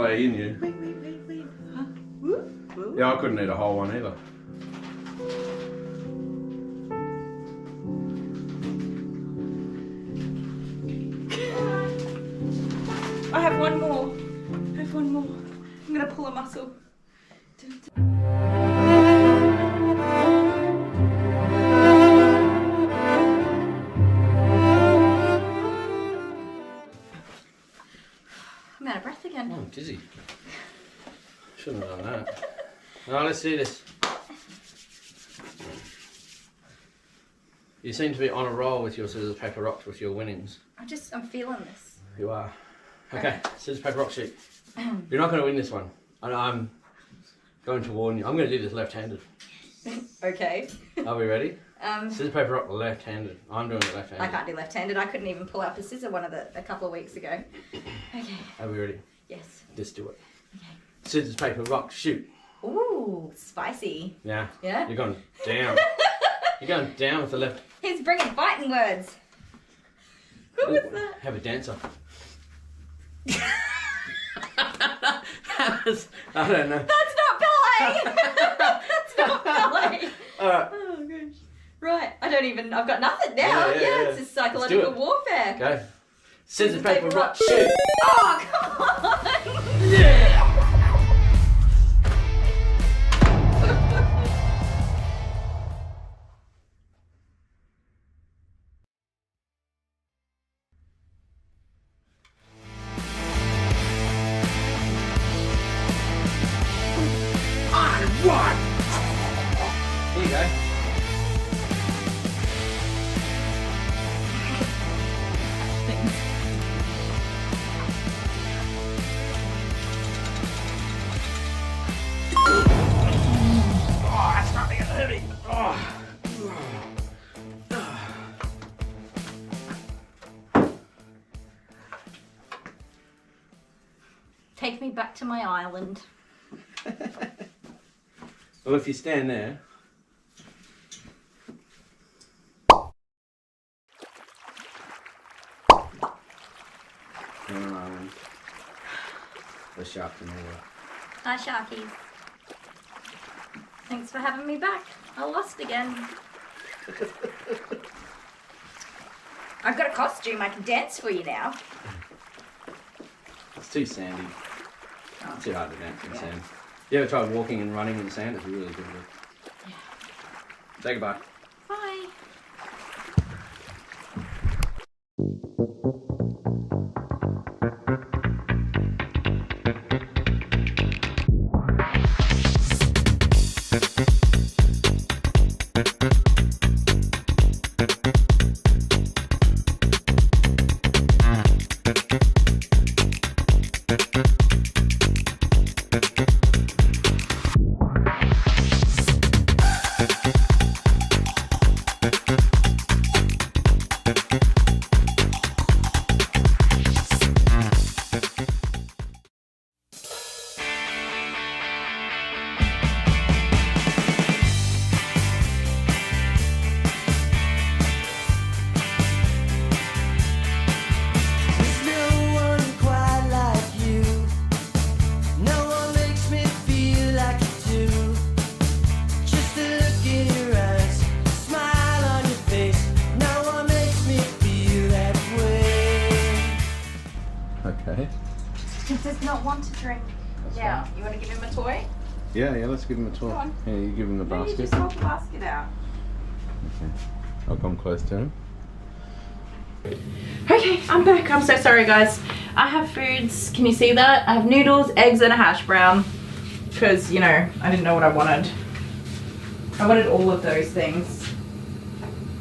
way in you. Wait. Huh? Woo. Yeah, I couldn't eat a whole one either. I have one more. I'm gonna pull a muscle. I'm out of breath again. Oh, I'm dizzy. Shouldn't have done that. Now let's see this. You seem to be on a roll with your scissors, paper, rock with your winnings. I'm feeling this. You are. Okay, scissors, paper, rock, shoot. You're not going to win this one. And I'm going to warn you. I'm going to do this left-handed. Okay. Are we ready? Scissors, paper, rock, left-handed. I'm doing it left-handed. I can't do left-handed. I couldn't even pull out a scissor a couple of weeks ago. Okay. Are we ready? Yes. Just do it. Okay. Scissors, paper, rock, shoot. Ooh, spicy. Yeah. Yeah? You're going down. You're going down with the left. He's bringing fighting words. What was that? Have a dancer. I don't know. That's not ballet! That's not ballet! Alright. Oh gosh. Right, I've got nothing now. Yeah. It's just psychological warfare. Go. Scissors, paper, rock, shoot. Oh, come on! Yeah! One. Here you go. Oh, that's starting to get heavy. Oh. Take me back to my island. Well, if you stand there. The shark and all that. Hi, Sharkies. Thanks for having me back. I lost again. I've got a costume. I can dance for you now. It's too sandy. It's too hard to dance in sand. You ever tried walking and running in sand? It's really difficult. Yeah. Say goodbye. Bye. Okay. He does not want to drink. Yeah. You want to give him a toy? Yeah, let's give him a toy. Go on. Yeah, you give him the No, you basket. just hold the basket out. Okay. I'll come close to him. Okay, I'm back. I'm so sorry, guys. I have foods. Can you see that? I have noodles, eggs, and a hash brown. Because, you know, I didn't know what I wanted. I wanted all of those things.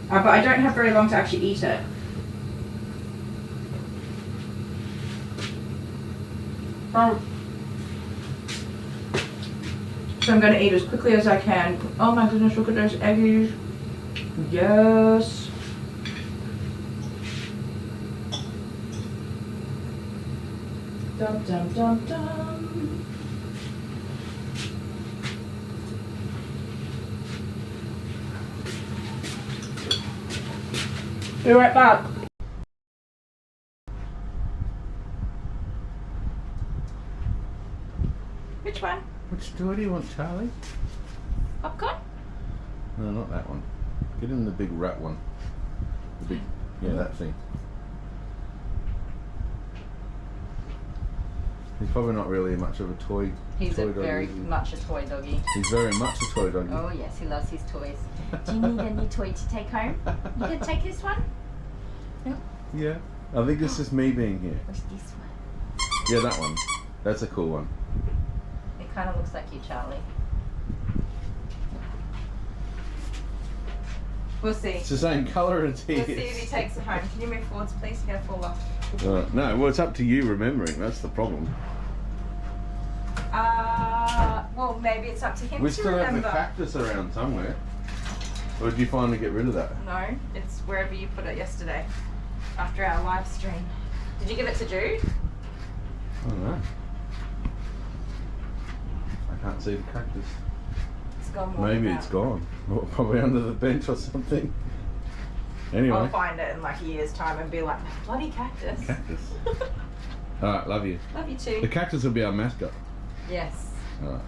But I don't have very long to actually eat it. So I'm going to eat as quickly as I can. Oh my goodness, look at those eggies. Yes. Dum dum dum dum. Be right back. Which one? Which toy do you want, Charlie? Popcorn? No, not that one. Get in the big rat one. The big, yeah, that thing. He's probably not really much of a toy. He's toy a very doggy. much a toy doggy. He's very much a toy doggy. Oh yes, he loves his toys. Do you need a new toy to take home? You can take this one? No? Yeah. I think it's just me being here. What's this one? Yeah, that one. That's a cool one. It kind of looks like you, Charlie. We'll see. It's the same colour as he We'll see is. if he takes it home. Can you move forwards, please? You're gonna fall off. No, well, it's up to you remembering. That's the problem. Well, maybe it's up to him We to still remember. have the cactus around somewhere. Or did you finally get rid of that? No, it's wherever you put it yesterday, after our live stream. Did you give it to Jude? I don't know. I can't see the cactus. It's gone. More Maybe than it's that. gone. Or probably under the bench or something. Anyway. I'll find it in like a year's time and be like, bloody cactus. Cactus. Alright, love you. Love you The too. cactus will be our mascot. Yes. Alright.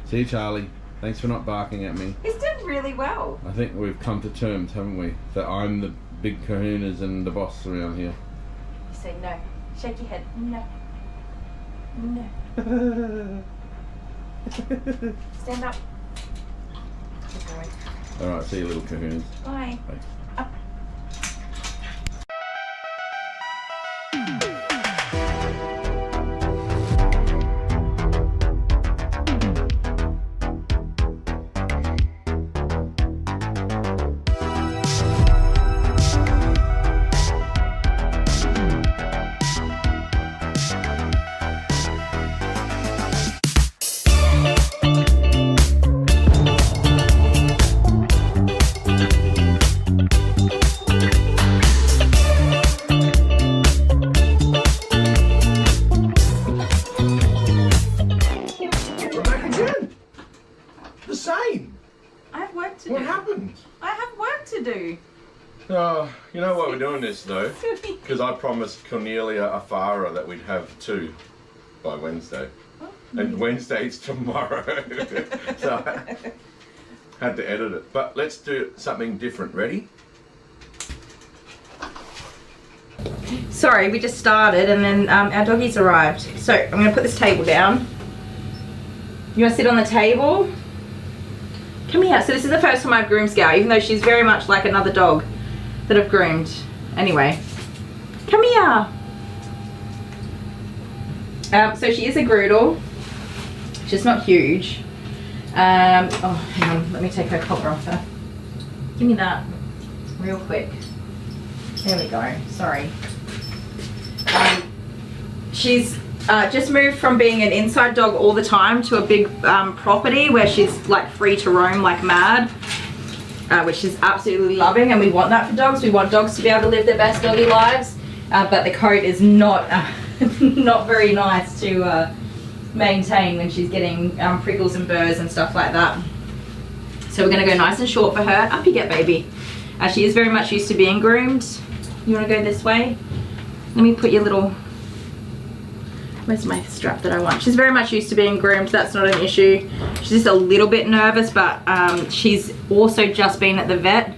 See you, Charlie. Thanks for not barking at me. He's done really well. I think we've come to terms, haven't we? That I'm the big kahunas and the boss around here. You say no. Shake your head. No. No. Stand up. Keep going. Alright, see you, little kahunas. Bye. Bye. Up. We're back again! The same! I have work to What do. happened? I have work to do. Oh, you know why we're doing this though? Because I promised Cornelia a Farah that we'd have 2 by Wednesday. And Wednesday's tomorrow. So I had to edit it. But let's do something different. Ready? Sorry, we just started and then our doggies arrived. So I'm going to put this table down. You want to sit on the table? Come here. So this is the first time I've groomed Scout, even though she's very much like another dog that I've groomed. Anyway, come here. So she is a Groodle. She's not huge. Oh, hang on. Let me take her collar off her. Give me that real quick. There we go. Sorry. She's just moved from being an inside dog all the time to a big property where she's like free to roam like mad, which she's absolutely loving, and we want that for dogs. We want dogs to be able to live their best doggy lives, but the coat is not not very nice to maintain when she's getting prickles and burrs and stuff like that. So we're going to go nice and short for her. Up you get, baby. She is very much used to being groomed. You want to go this way? Let me put your little... Where's my strap that I want? She's very much used to being groomed. That's not an issue. She's just a little bit nervous, but she's also just been at the vet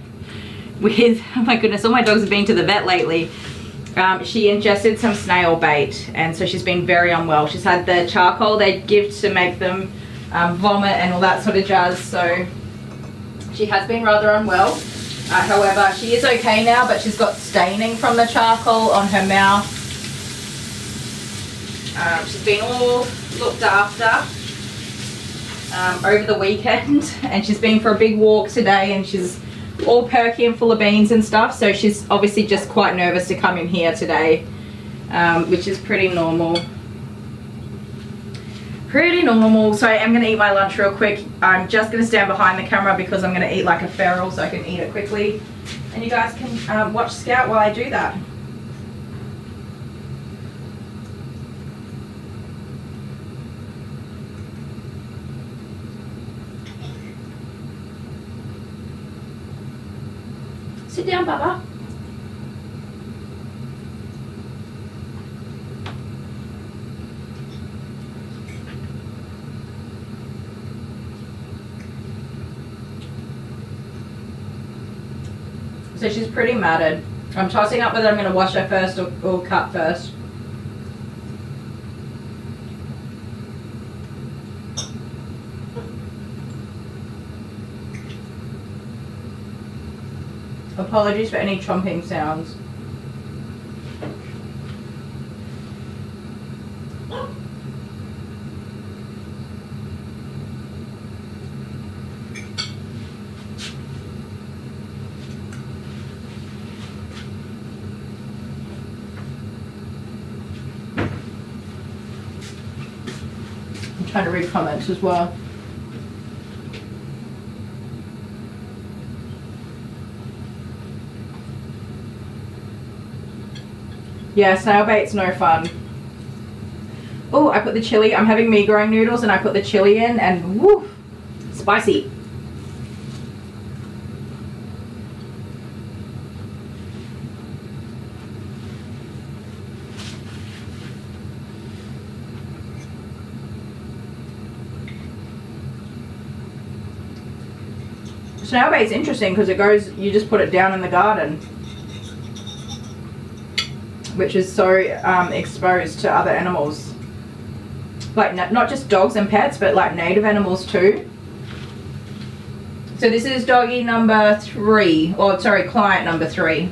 with... Oh my goodness, all my dogs have been to the vet lately. She ingested some snail bait, and so she's been very unwell. She's had the charcoal they give to make them vomit and all that sort of jazz, so she has been rather unwell. However, she is okay now, but she's got staining from the charcoal on her mouth. She's been all looked after over the weekend, and she's been for a big walk today, and she's all perky and full of beans and stuff, so she's obviously just quite nervous to come in here today, which is pretty normal. Pretty normal. So I'm going to eat my lunch real quick. I'm just going to stand behind the camera because I'm going to eat like a feral so I can eat it quickly, and you guys can watch Scout while I do that. Sit down, Bubba. So she's pretty matted. I'm tossing up whether I'm going to wash her first or cut first. Apologies for any chomping sounds. I'm trying to read comments as well. Yeah, snail bait's no fun. Oh, I put the chili. I'm having mee goreng noodles and I put the chili in and woo, spicy. Snail bait's interesting because it goes, you just put it down in the garden, which is so exposed to other animals, like not just dogs and pets, but like native animals too. So this is doggy number 3, or sorry, client number 3.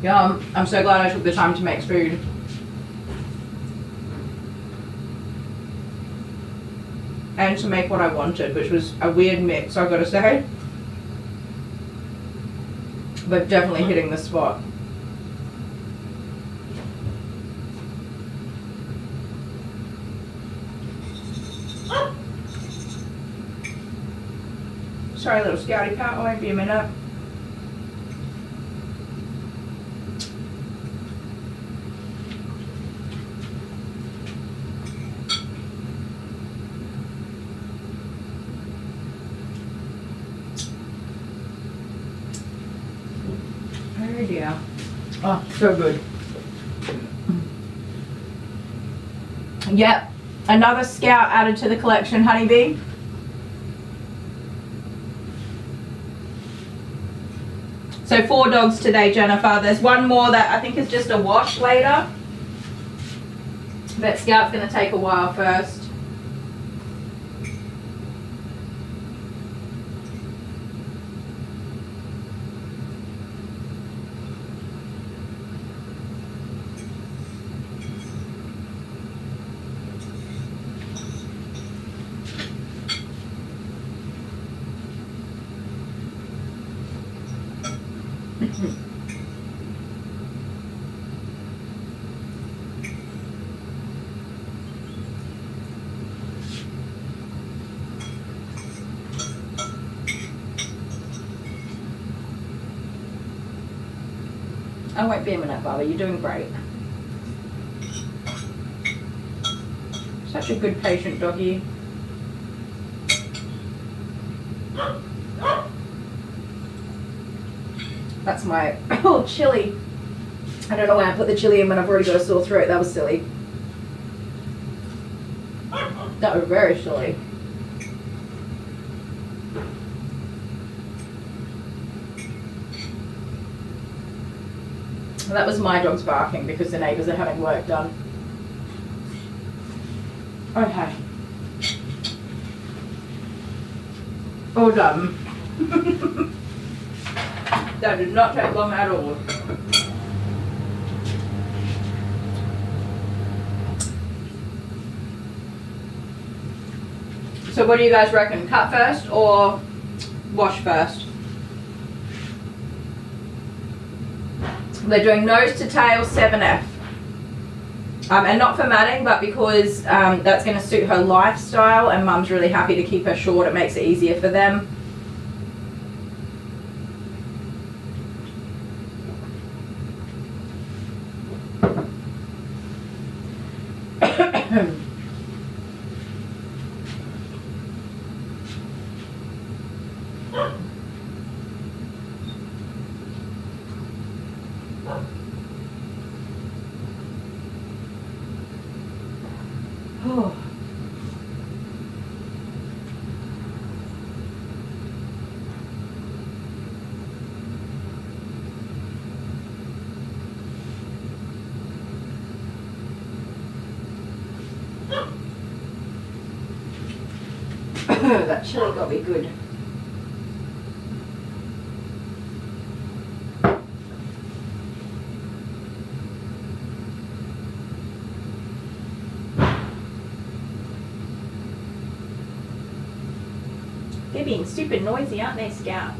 Yeah, I'm so glad I took the time to make food. And to make what I wanted, which was a weird mix, I've got to say. But definitely hitting the spot. Sorry, little scouty pat, I won't be a minute. Oh dear. Oh, so good. Yep, another scout added to the collection, honeybee. So 4 dogs today, Jennifer. There's one more that I think is just a wash later. But Scout's going to take a while first. I won't be a minute, Barbara. You're doing great. Such a good patient doggy. That's my oh chili. I don't know why I put the chili in when I've already got a sore throat. That was silly. That was very silly. Well, that was my dog's barking because the neighbours are having work done. Okay. All done. That did not take long at all. So what do you guys reckon? Cut first or wash first? We're doing nose to tail 7F. And not for matting, but because that's going to suit her lifestyle and Mum's really happy to keep her short. It makes it easier for them. That chili got me good. They're being stupid noisy, aren't they, Scout?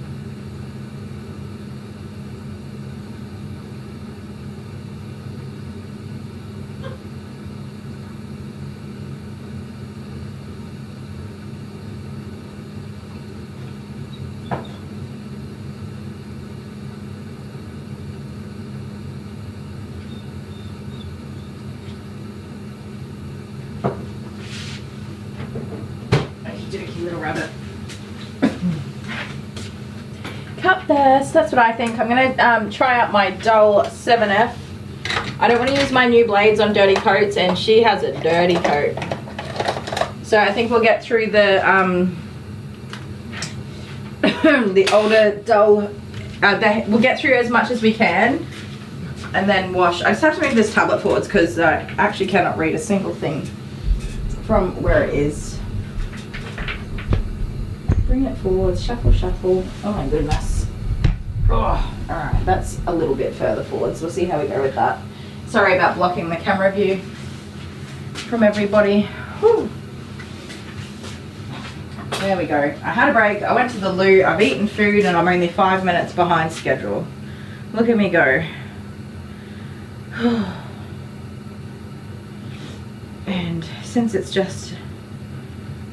Okey-dokey, little rabbit. Cup this, that's what I think. I'm gonna try out my dull 7F. I don't want to use my new blades on dirty coats, and she has a dirty coat. So I think we'll get through the the older dull, we'll get through as much as we can and then wash. I just have to move this tablet forwards because I actually cannot read a single thing from where it is. Bring it forward, shuffle, shuffle. Oh my goodness. Oh, alright, that's a little bit further forwards. We'll see how we go with that. Sorry about blocking the camera view from everybody. Whew. There we go. I had a break. I went to the loo. I've eaten food and I'm only 5 minutes behind schedule. Look at me go. And since it's just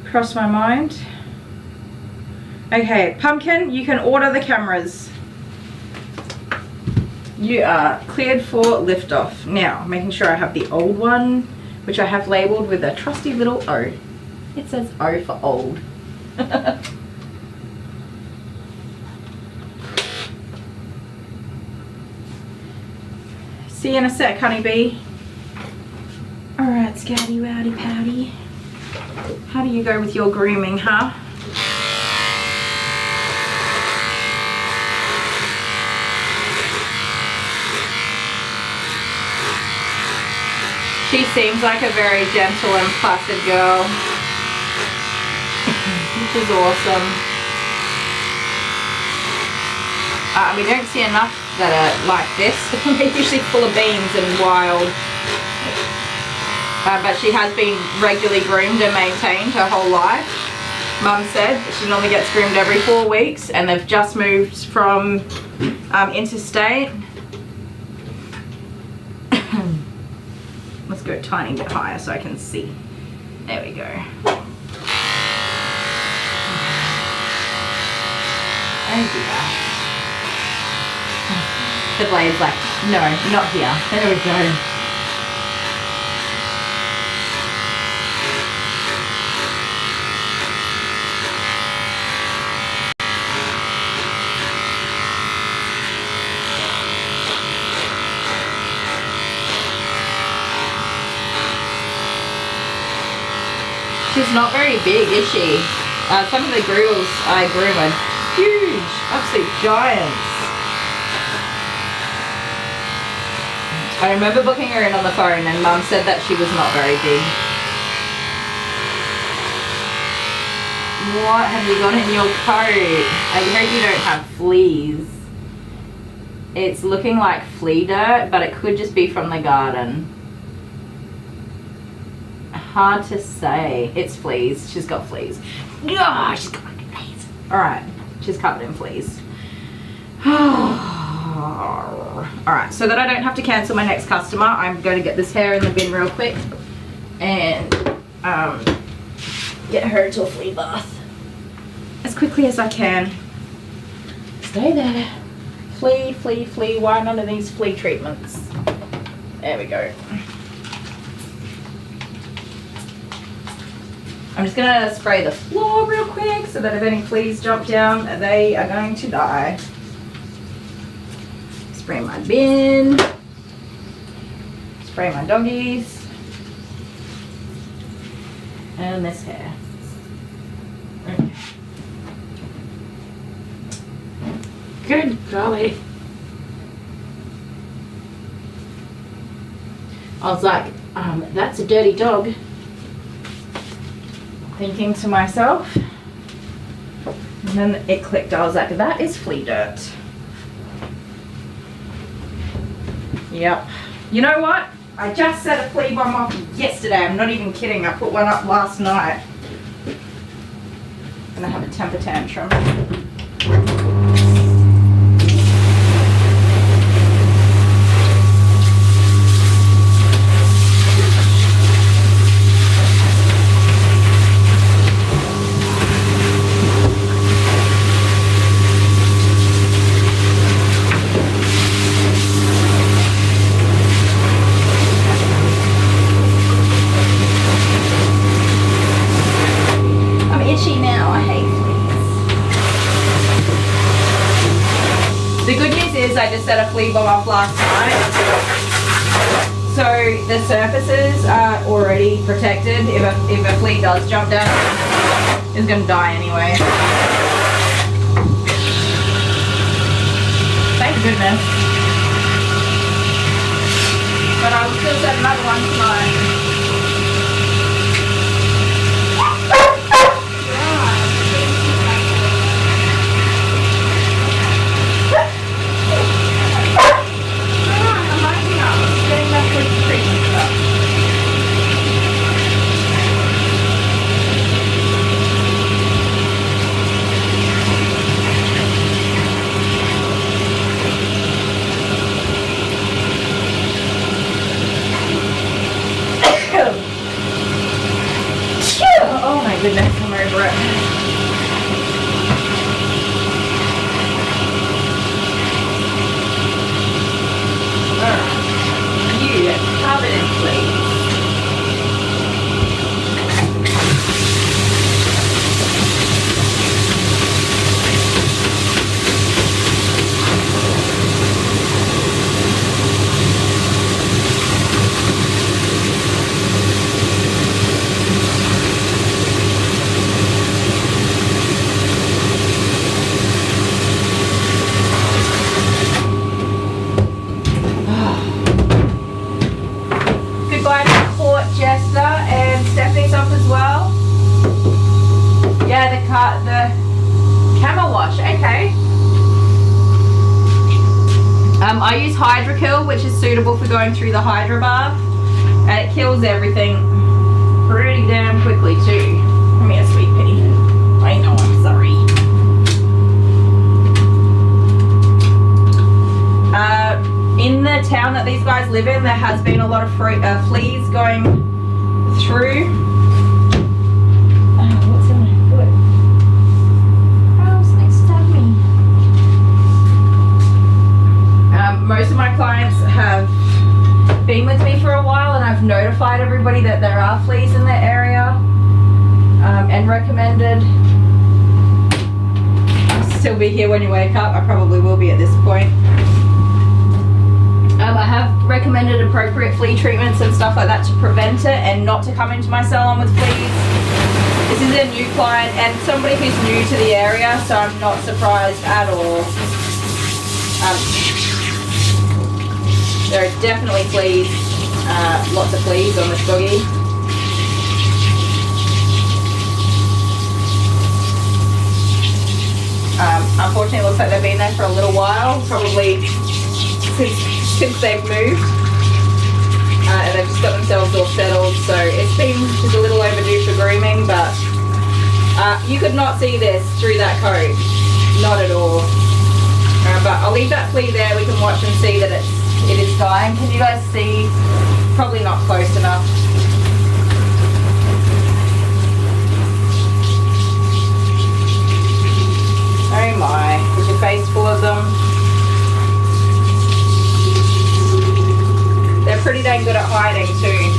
crossed my mind. Okay, Pumpkin, you can order the cameras. You are cleared for liftoff. Now, making sure I have the old one, which I have labeled with a trusty little O. It says O for old. See you in a sec, honeybee. Alright, Scouty Rowdy Pouty. How do you go with your grooming, huh? She seems like a very gentle and placid girl, which is awesome. We don't see enough that are like this. They're usually full of beans and wild. But she has been regularly groomed and maintained her whole life. Mum said she normally gets groomed every 4 weeks, and they've just moved from interstate. Let's go a tiny bit higher so I can see. There we go. Oh dear. The blade's like, no, not here. There we go. She's not very big, is she? Some of the girls I groom are huge, absolute giants. I remember booking her in on the phone and Mum said that she was not very big. What have you got in your coat? I hope you don't have fleas. It's looking like flea dirt, but it could just be from the garden. Hard to say. It's fleas. She's got fleas. Oh, she's covered in fleas. Alright, she's covered in fleas. Alright, so that I don't have to cancel my next customer, I'm going to get this hair in the bin real quick and get her into a flea bath as quickly as I can. Stay there. Flea, flea, flea. Why none of these flea treatments? There we go. I'm just going to spray the floor real quick so that if any fleas jump down, they are going to die. Spray my bin. Spray my doggies. And this hair. Okay. Good golly. I was like, that's a dirty dog. Thinking to myself, And then it clicked. I was like, that is flea dirt. Yep. You know what? I just set a flea bomb off yesterday. I'm not even kidding. I put one up last night. And I have a temper tantrum. I just set a flea bomb off last night, so the surfaces are already protected. If a flea does jump down, it's gonna die anyway. Thank goodness. But I will still set another one tonight. Goodness, I'm over it. Alright, you covered in fleas. The camel wash, okay. I use Hydrokill, which is suitable for going through the Hydro bath, and it kills everything pretty damn quickly too. Come here, sweet pea. I know, I'm sorry. In the town that these guys live in, there has been a lot of fleas going through. What's in my foot? Oh, something stabbed me. Most of my clients have been with me for a while, and I've notified everybody that there are fleas in their area, and recommended. I'll still be here when you wake up. I probably will be at this point. I have recommended appropriate flea treatments and stuff like that to prevent it and not to come into my salon with fleas. This is a new client and somebody who's new to the area, so I'm not surprised at all. There are definitely fleas, lots of fleas on this doggy. Unfortunately, it looks like they've been there for a little while, probably since they've moved, and they've just got themselves all settled, so it's been just a little overdue for grooming, but you could not see this through that coat, not at all. But I'll leave that flea there. We can watch and see that it is dying. Can you guys see? Probably not close enough. Oh my, is your face full of them? They're pretty dang good at hiding too.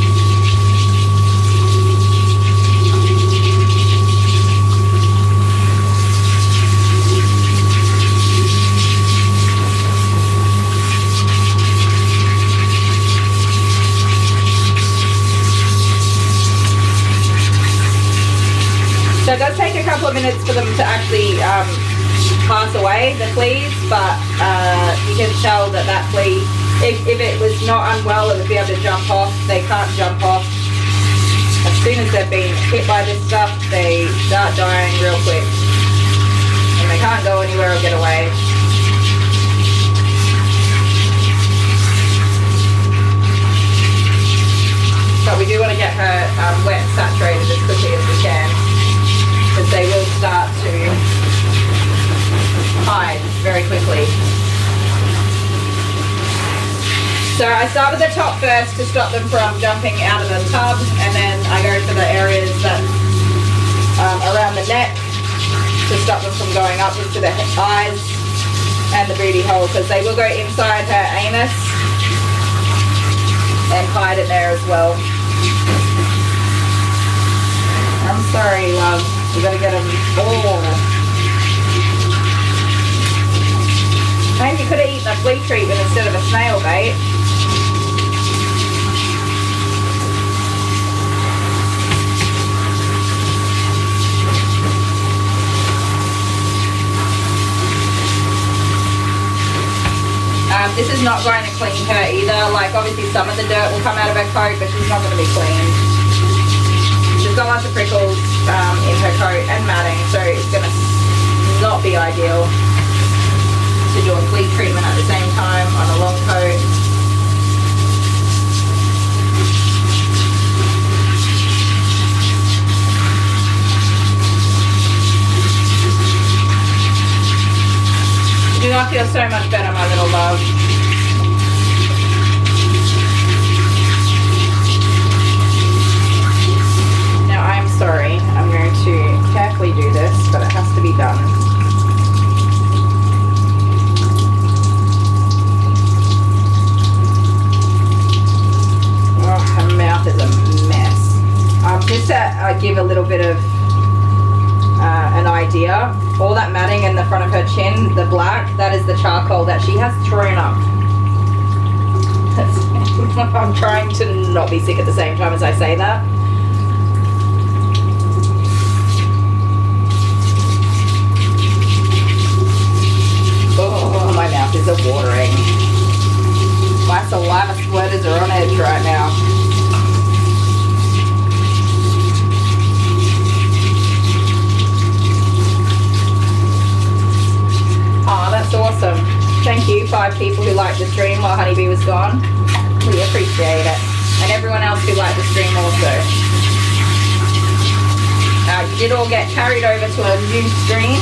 So it does take a couple of minutes for them to actually pass away, the fleas, but you can tell that flea, if it was not unwell, it would be able to jump off. They can't jump off. As soon as they've been hit by this stuff, they start dying real quick. can't go anywhere or get away. But we do want to get her wet and saturated as quickly as we can, because they will start to hide very quickly. So I start with the top first to stop them from jumping out of the tub, and then I go for the areas that around the neck to stop them from going up into the eyes and the booty hole, because they will go inside her anus and hide in there as well. I'm sorry, love. We gotta get them all. And you could have eaten a flea treatment instead of a snail bait. This is not going to clean her either. Like, obviously some of the dirt will come out of her coat, but she's not going to be cleaned. She's got lots of prickles in her coat and matting, so it's going to not be ideal to do a flea treatment at the same time on a long coat. Do not feel so much better, my little love. Now I'm sorry, I'm going to carefully do this, but it has to be done. Oh, her mouth is a mess. Just to give a little bit of an idea, all that matting in the front of her chin, the black, that is the charcoal that she has thrown up. I'm trying to not be sick at the same time as I say that. Oh, my mouth is watering. My saliva sweaters are on edge right now. Oh, that's awesome. Thank you, 5 people who liked the stream while Honeybee was gone. We appreciate it. And everyone else who liked the stream also. You did all get carried over to a new stream.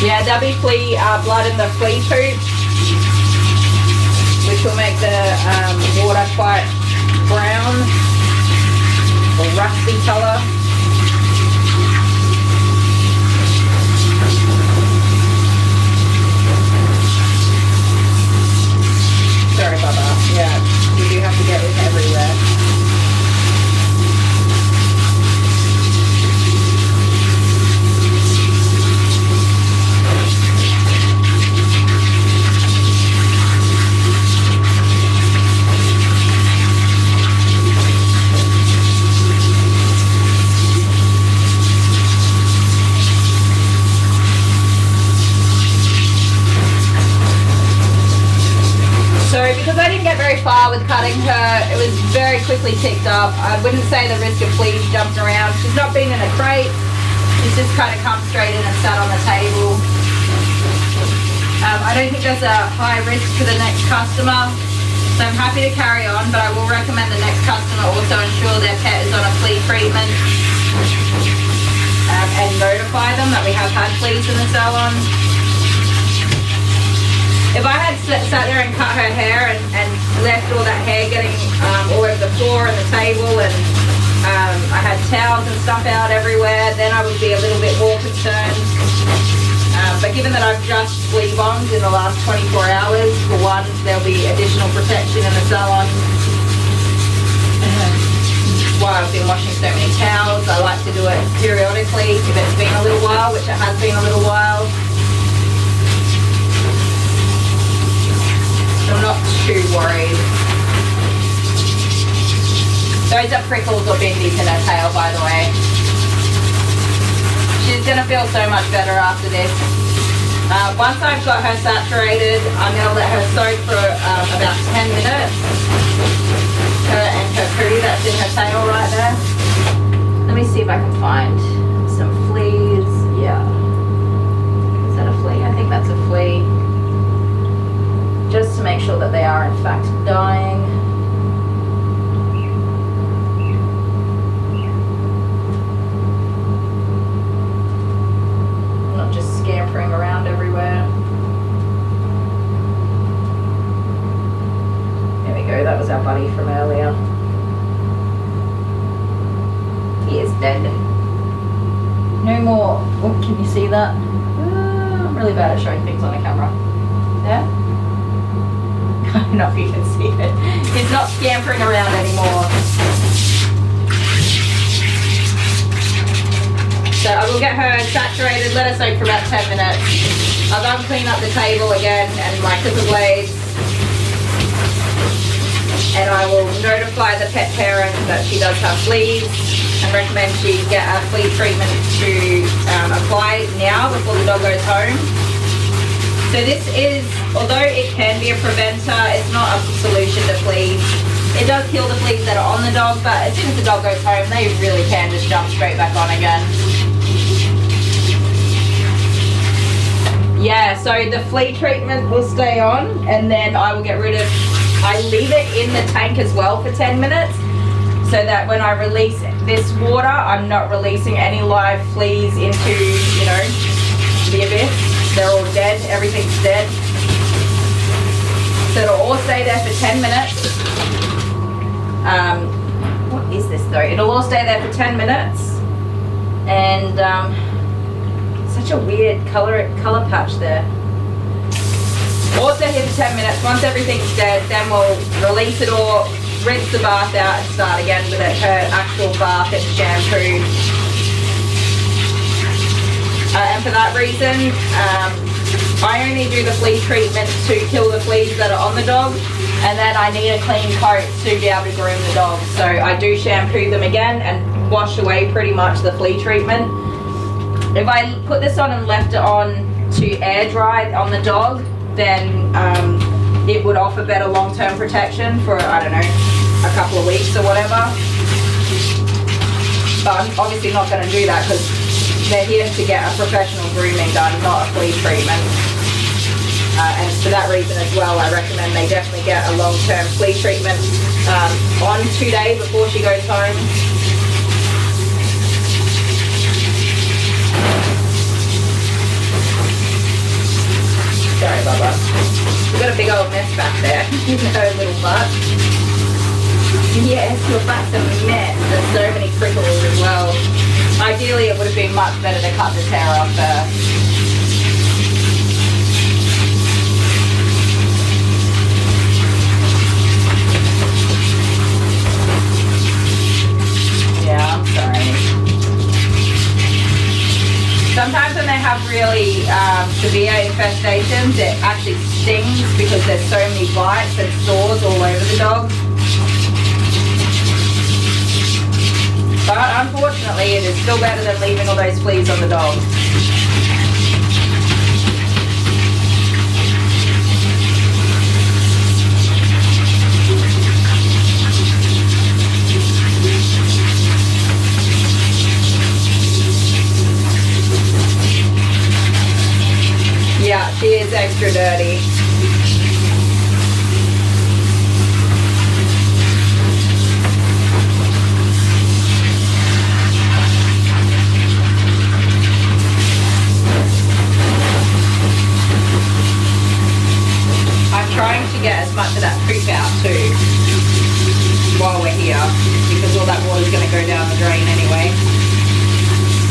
Yeah, there'll be flea blood in the flea poop, which will make the water quite brown or rusty colour. Sorry about that. Yeah, you do have to get it everywhere. So because I didn't get very far with cutting her, it was very quickly picked up. I wouldn't say the risk of fleas jumped around. She's not been in a crate. She's just kind of come straight in and sat on the table. I don't think there's a high risk to the next customer, so I'm happy to carry on, but I will recommend the next customer also ensure their pet is on a flea treatment and notify them that we have had fleas in the salon. If I had sat there and cut her hair and left all that hair getting all over the floor and the table, and I had towels and stuff out everywhere, then I would be a little bit more concerned. But given that I've just flea bombed in the last 24 hours, for one, there'll be additional protection in the salon. Which is why I've been washing so many towels. I like to do it periodically if it's been a little while, which it has been a little while. I'm not too worried. Those are prickles or bindies in her tail, by the way. She's gonna feel so much better after this. Once I've got her saturated, I'm gonna let her soak for about 10 minutes. Her and her poo that's in her tail right there. Let me see if I can find some fleas. Yeah. Is that a flea? I think that's a flea. Just to make sure that they are in fact dying. Not just scampering around everywhere. There we go, that was our buddy from earlier. He is dead. No more. Oh, can you see that? I'm really bad at showing things on the camera. There? I don't know if you can see it. He's not scampering around anymore. So I will get her saturated, let her soak for about 10 minutes. I'll go and clean up the table again and my clipper blades. And I will notify the pet parent that she does have fleas and recommend she get a flea treatment to apply now before the dog goes home. So this is, although it can be a preventer, it's not a solution to fleas. It does kill the fleas that are on the dog, but as soon as the dog goes home, they really can just jump straight back on again. Yeah, so the flea treatment will stay on, and then I will get rid of, I leave it in the tank as well for 10 minutes, so that when I release this water, I'm not releasing any live fleas into, you know, the abyss. They're all dead, everything's dead. So it'll all stay there for 10 minutes. What is this though? It'll all stay there for 10 minutes. And such a weird color patch there. All stay here for 10 minutes. Once everything's dead, then we'll release it all, rinse the bath out and start again with her actual bath and shampoo. And for that reason, I only do the flea treatment to kill the fleas that are on the dog, and then I need a clean coat to be able to groom the dog. So I do shampoo them again and wash away pretty much the flea treatment. If I put this on and left it on to air dry on the dog, then it would offer better long-term protection for, I don't know, a couple of weeks or whatever. But I'm obviously not going to do that because they're here to get a professional grooming done, not a flea treatment. And for that reason as well, I recommend they definitely get a long-term flea treatment on 2 days before she goes home. Sorry, Bubba. We've got a big old mess back there. Her little butt. Yes, your butt's a mess. There's so many prickles as well. Ideally, it would have been much better to cut this hair off first. Yeah, I'm sorry. Sometimes when they have really severe infestations, it actually stings because there's so many bites and sores all over the dog. But unfortunately, it is still better than leaving all those fleas on the dog. Yeah, she is extra dirty. Trying to get as much of that poop out too while we're here, because all that water's going to go down the drain anyway.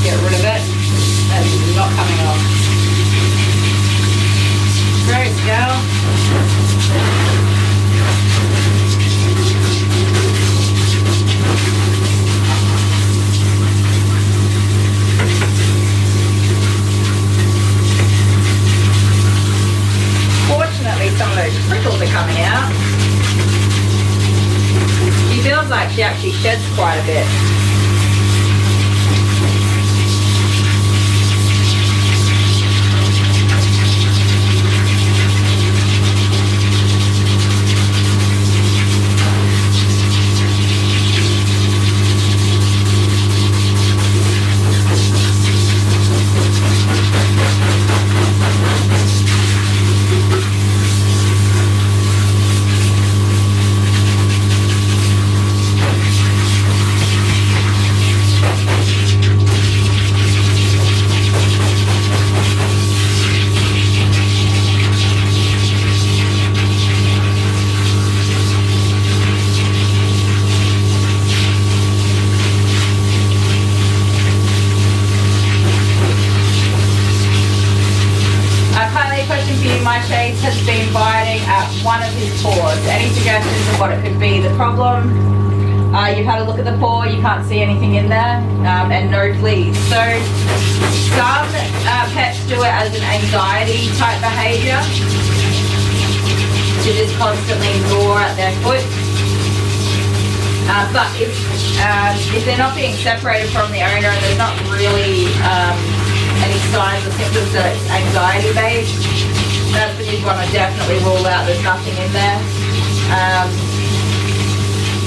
Get rid of it. That is not coming off. Gross, girl. Fortunately, some of those prickles are coming out. like she actually sheds quite a bit. My shades has been biting at one of his paws. Any suggestions of what it could be? The problem, you've had a look at the paw, you can't see anything in there, and no fleas. So some pets do it as an anxiety type behaviour, to just constantly gnaw at their foot. But if they're not being separated from the owner and there's not really any signs or symptoms that it's anxiety based, that's when you'd want to definitely rule out there's nothing in there.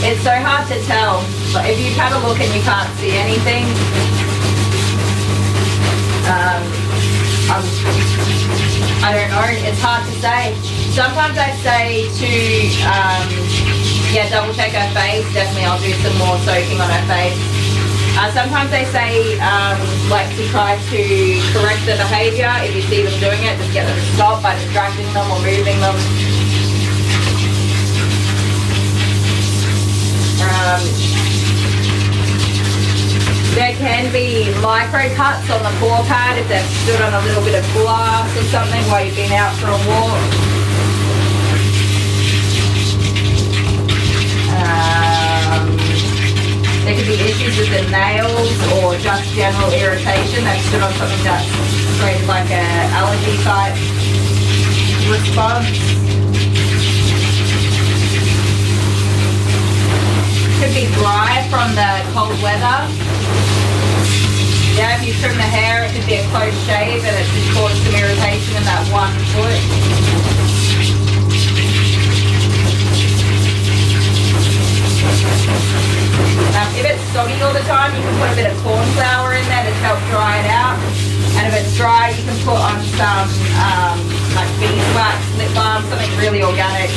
It's so hard to tell, but if you've had a look and you can't see anything, I don't know, it's hard to say. Sometimes I say to, double check her face, definitely I'll do some more soaking on her face. Sometimes they say like to try to correct the behaviour. If you see them doing it, just get them to stop by distracting them or moving them. There can be micro cuts on the paw pad if they've stood on a little bit of glass or something while you've been out for a walk. There could be issues with the nails or just general irritation. They've stood on something that's created like an allergy type response. Could be dry from the cold weather. Yeah, if you trim the hair, it could be a close shave and it could cause some irritation in that one foot. If it's soggy all the time, you can put a bit of corn flour in there to help dry it out. And if it's dry, you can put on some like beeswax, lip balm, something really organic.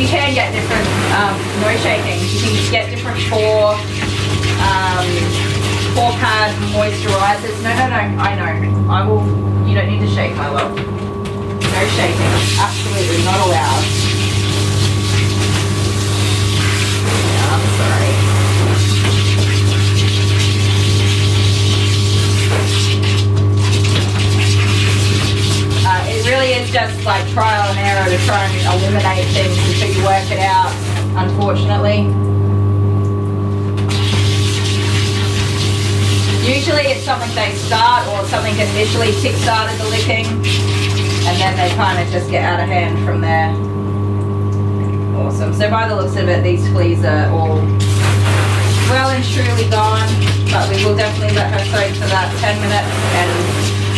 You can get different, no shaking, you can get different paw pad moisturizers. No, I know. I will, you don't need to shake, my love. No shaking, absolutely not allowed. I'm sorry. It really is just like trial and error to try and eliminate things until you work it out, unfortunately. Usually it's something they start or something initially kick-started the licking and then they kind of just get out of hand from there. Awesome. So by the looks of it, these fleas are all well and truly gone, but we will definitely let her soak for that 10 minutes and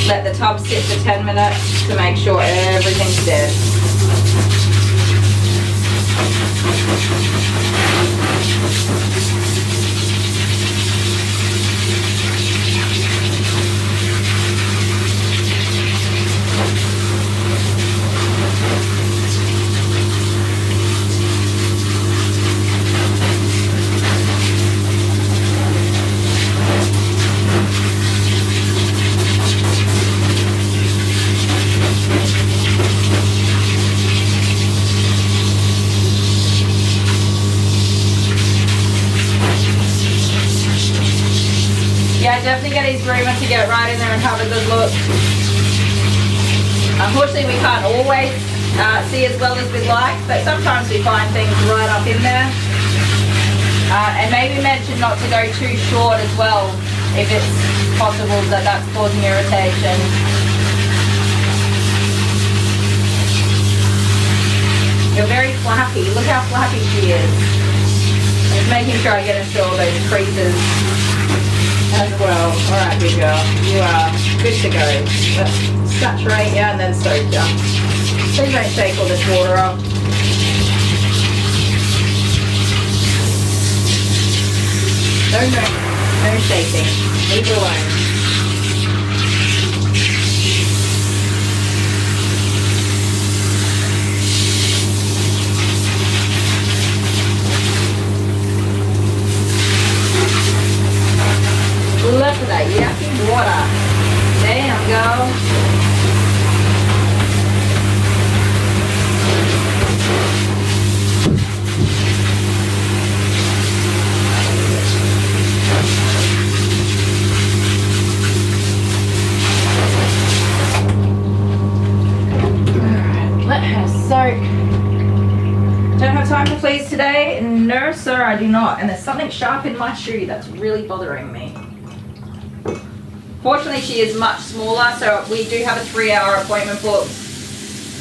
let the tub sit for 10 minutes to make sure everything's dead. Yeah, definitely get his groomer to get right in there and have a good look. Unfortunately, we can't always see as well as we'd like, but sometimes we find things right up in there. And maybe mention not to go too short as well, if it's possible that that's causing irritation. You're very flappy. Look how flappy she is. Just making sure I get into all those creases as well. Alright, good girl. You are good to go. Let's saturate you and then soak you. Please don't shake all this water up. No shaking. Leave it alone. Look at that yucky water. Damn, girl. Alright, let her soak. Don't have time for fleas today? No, sir, I do not. And there's something sharp in my shoe that's really bothering me. Fortunately, she is much smaller, so we do have a 3-hour appointment booked,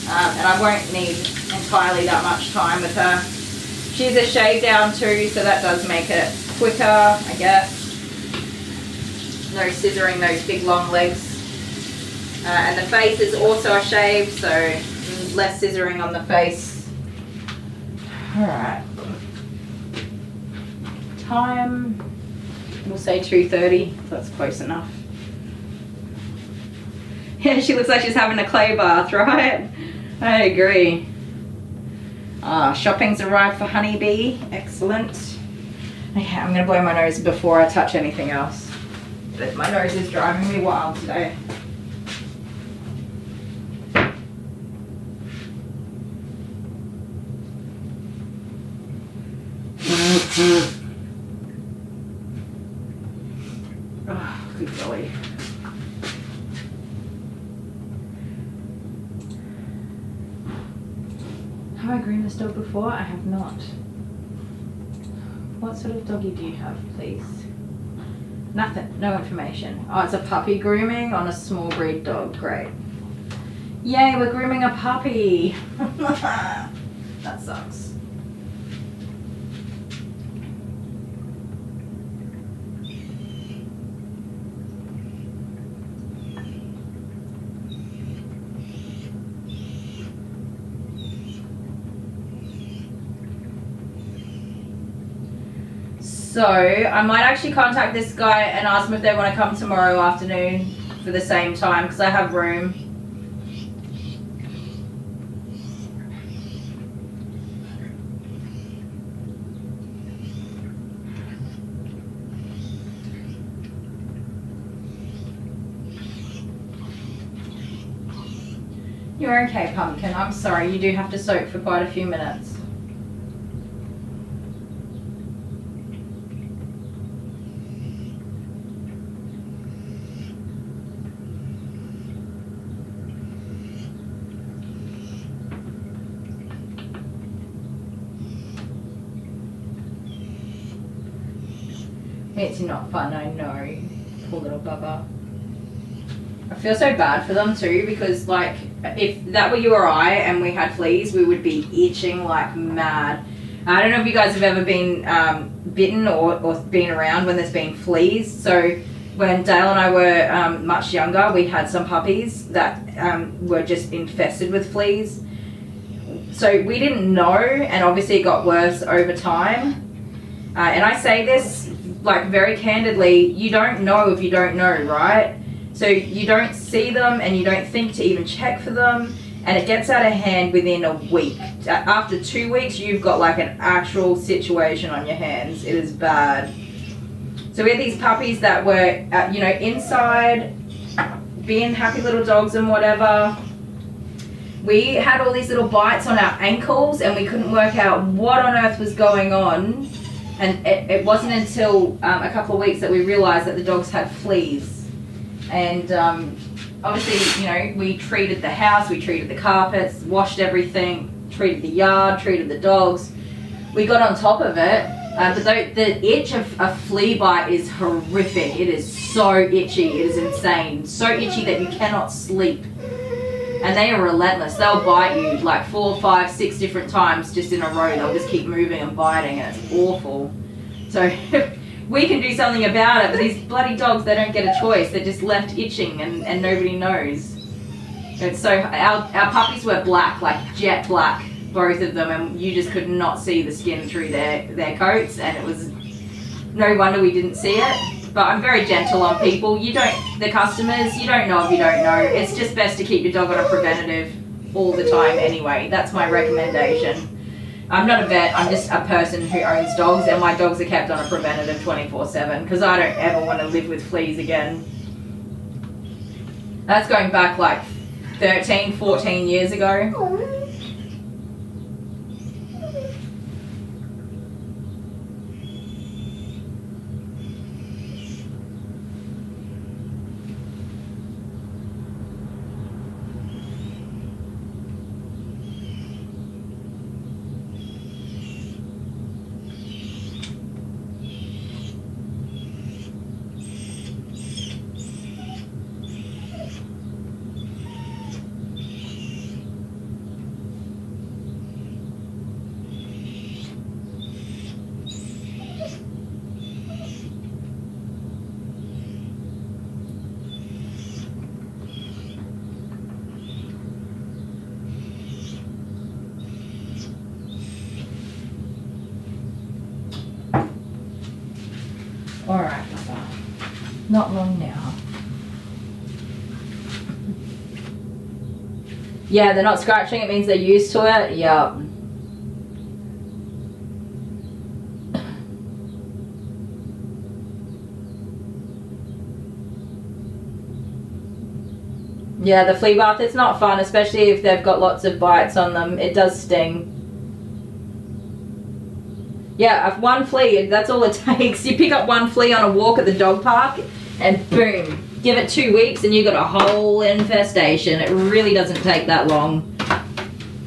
and I won't need entirely that much time with her. She's a shave down too, so that does make it quicker, I guess. No scissoring those big long legs. And the face is also a shave, so less scissoring on the face. Alright. Time, we'll say 2:30, that's close enough. Yeah, she looks like she's having a clay bath, right? I agree. Shopping's arrived for Honeybee. Excellent. Okay, I'm going to blow my nose before I touch anything else. But my nose is driving me wild today. Oh, good golly. Have I groomed this dog before? I have not. What sort of doggy do you have, please? Nothing, no information. Oh, it's a puppy grooming on a small breed dog. Great. Yay, we're grooming a puppy. That sucks. So I might actually contact this guy and ask them if they want to come tomorrow afternoon for the same time, because I have room. You're okay, Pumpkin. I'm sorry, you do have to soak for quite a few minutes. It's not fun, I know. Poor little bubba. I feel so bad for them too, because like, if that were you or I and we had fleas, we would be itching like mad. I don't know if you guys have ever been bitten or been around when there's been fleas. So when Dale and I were much younger, we had some puppies that were just infested with fleas. So we didn't know, and obviously it got worse over time. And I say this like very candidly, you don't know if you don't know, right? So you don't see them and you don't think to even check for them, and it gets out of hand within a week. After 2 weeks, you've got like an actual situation on your hands. It is bad. So we had these puppies that were, you know, inside, being happy little dogs and whatever. We had all these little bites on our ankles and we couldn't work out what on earth was going on. And it wasn't until a couple of weeks that we realized that the dogs had fleas. And obviously, you know, we treated the house, we treated the carpets, washed everything, treated the yard, treated the dogs. We got on top of it, but the itch of a flea bite is horrific. It is so itchy, it is insane. So itchy that you cannot sleep. And they are relentless. They'll bite you like 4, 5, 6 different times just in a row. They'll just keep moving and biting, and it's awful. So we can do something about it, but these bloody dogs, they don't get a choice. They're just left itching, and nobody knows. And so our puppies were black, like jet black, both of them, and you just could not see the skin through their coats, and it was no wonder we didn't see it. But I'm very gentle on people. The customers, you don't know if you don't know. It's just best to keep your dog on a preventative all the time anyway. That's my recommendation. I'm not a vet, I'm just a person who owns dogs, and my dogs are kept on a preventative 24/7 because I don't ever want to live with fleas again. That's going back like 13, 14 years ago. Alright, Papa. Not long now. Yeah, they're not scratching, it means they're used to it. Yep. Yeah, the flea bath, it's not fun, especially if they've got lots of bites on them. It does sting. Yeah, if one flea, that's all it takes. You pick up one flea on a walk at the dog park and boom, give it 2 weeks and you got a whole infestation. It really doesn't take that long.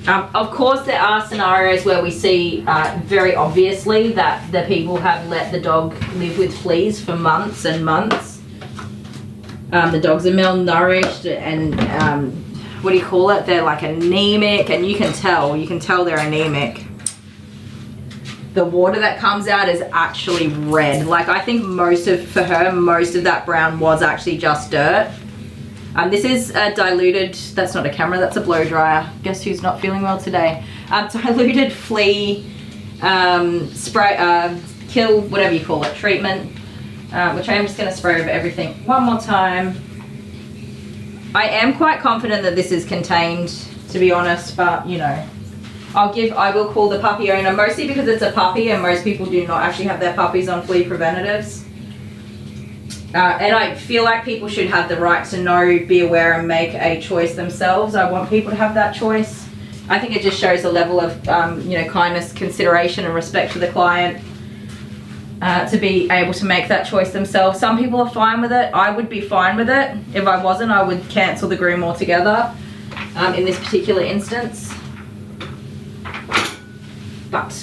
Of course, there are scenarios where we see very obviously that the people have let the dog live with fleas for months and months. The dogs are malnourished and what do you call it? They're like anemic, and you can tell they're anemic. The water that comes out is actually red. Like I think most of that brown was actually just dirt. This is a diluted, that's not a camera, that's a blow dryer. Guess who's not feeling well today? Diluted flea spray, kill, whatever you call it, treatment, which I am just gonna spray over everything one more time. I am quite confident that this is contained, to be honest, but you know, I will call the puppy owner, mostly because it's a puppy and most people do not actually have their puppies on flea preventatives. And I feel like people should have the right to know, be aware and make a choice themselves. I want people to have that choice. I think it just shows a level of you know, kindness, consideration and respect for the client to be able to make that choice themselves. Some people are fine with it. I would be fine with it. If I wasn't, I would cancel the groom altogether in this particular instance. But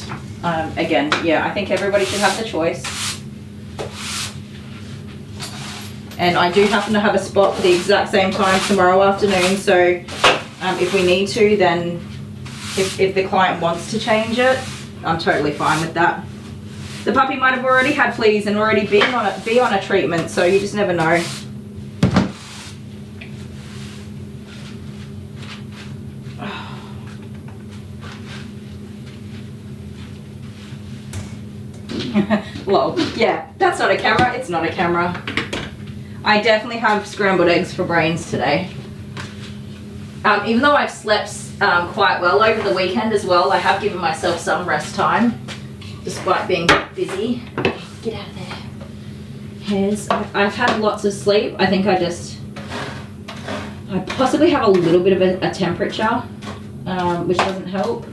again, yeah, I think everybody should have the choice. And I do happen to have a spot for the exact same time tomorrow afternoon, so if we need to, then if the client wants to change it, I'm totally fine with that. The puppy might have already had fleas and already be on a treatment, so you just never know. Well, yeah, that's not a camera, it's not a camera. I definitely have scrambled eggs for brains today. Even though I've slept quite well over the weekend as well, I have given myself some rest time, despite being busy. Get out of there. Hairs. I've had lots of sleep. I think I possibly have a little bit of a temperature, which doesn't help.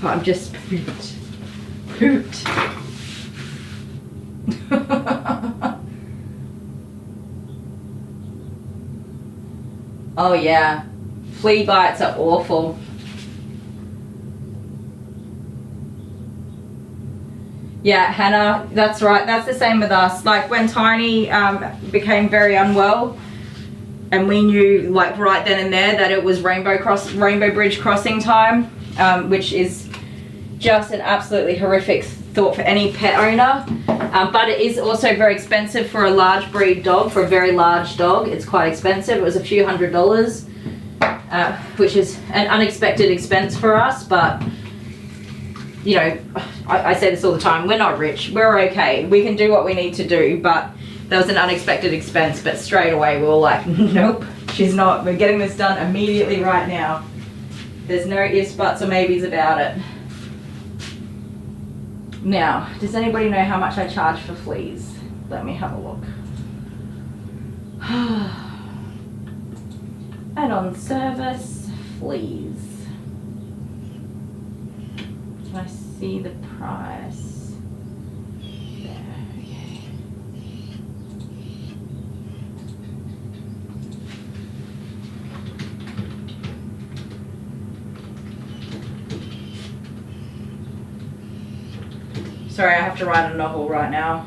But I'm just pooped. Oh yeah, flea bites are awful. Yeah, Hannah, that's right. That's the same with us. Like when Tiny became very unwell, and we knew like right then and there that it was Rainbow Bridge crossing time, which is just an absolutely horrific thought for any pet owner. But it is also very expensive for a large breed dog, for a very large dog. It's quite expensive. It was a few $100s, which is an unexpected expense for us. But, you know, I say this all the time. We're not rich. We're okay. We can do what we need to do. But there was an unexpected expense. But straight away, we were like, nope, she's not. We're getting this done immediately right now. There's no ifs, buts, or maybes about it. Now, does anybody know how much I charge for fleas? Let me have a look. Add-on service, fleas. Can I see the price? There, okay. Sorry, I have to write a novel right now.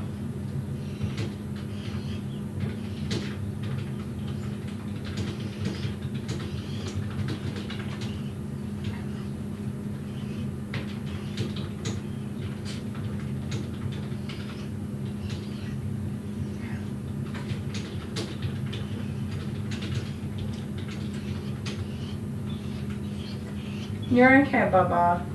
You're okay, Baba.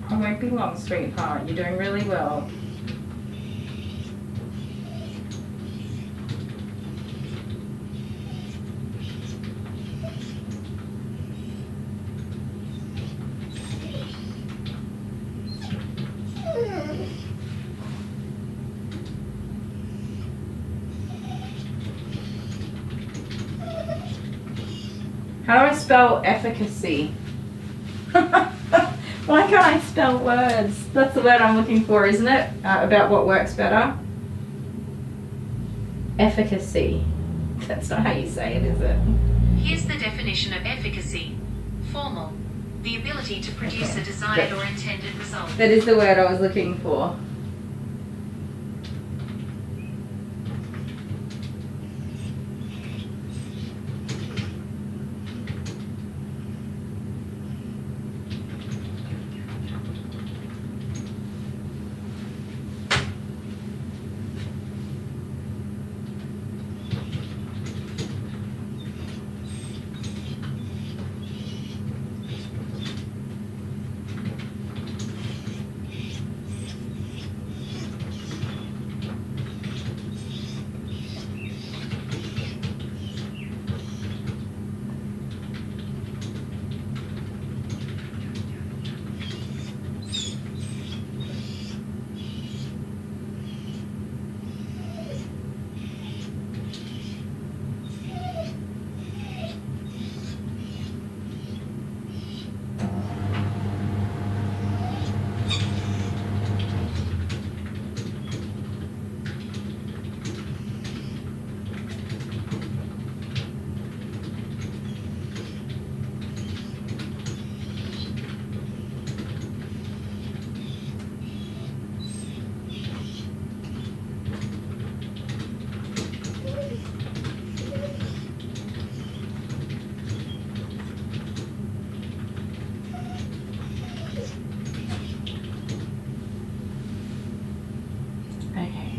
I won't be long, sweetheart. You're doing really well. How do I spell efficacy? Why can't I spell words? That's the word I'm looking for, isn't it? About what works better. Efficacy. That's not how you say it, is it? Here's the definition of efficacy. Formal. The ability to produce a desired or intended result. That is the word I was looking for.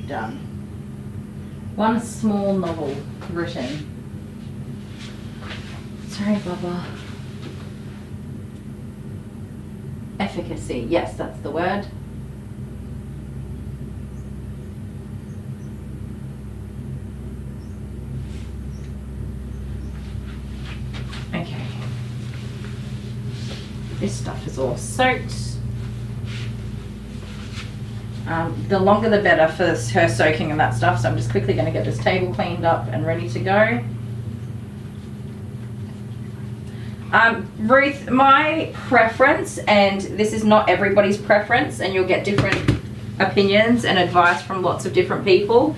Done. One small novel written. Sorry, Baba. Efficacy. Yes, that's the word. This stuff is all soaked. The longer the better for her soaking and that stuff, so I'm just quickly going to get this table cleaned up and ready to go. Ruth, my preference, and this is not everybody's preference, and you'll get different opinions and advice from lots of different people.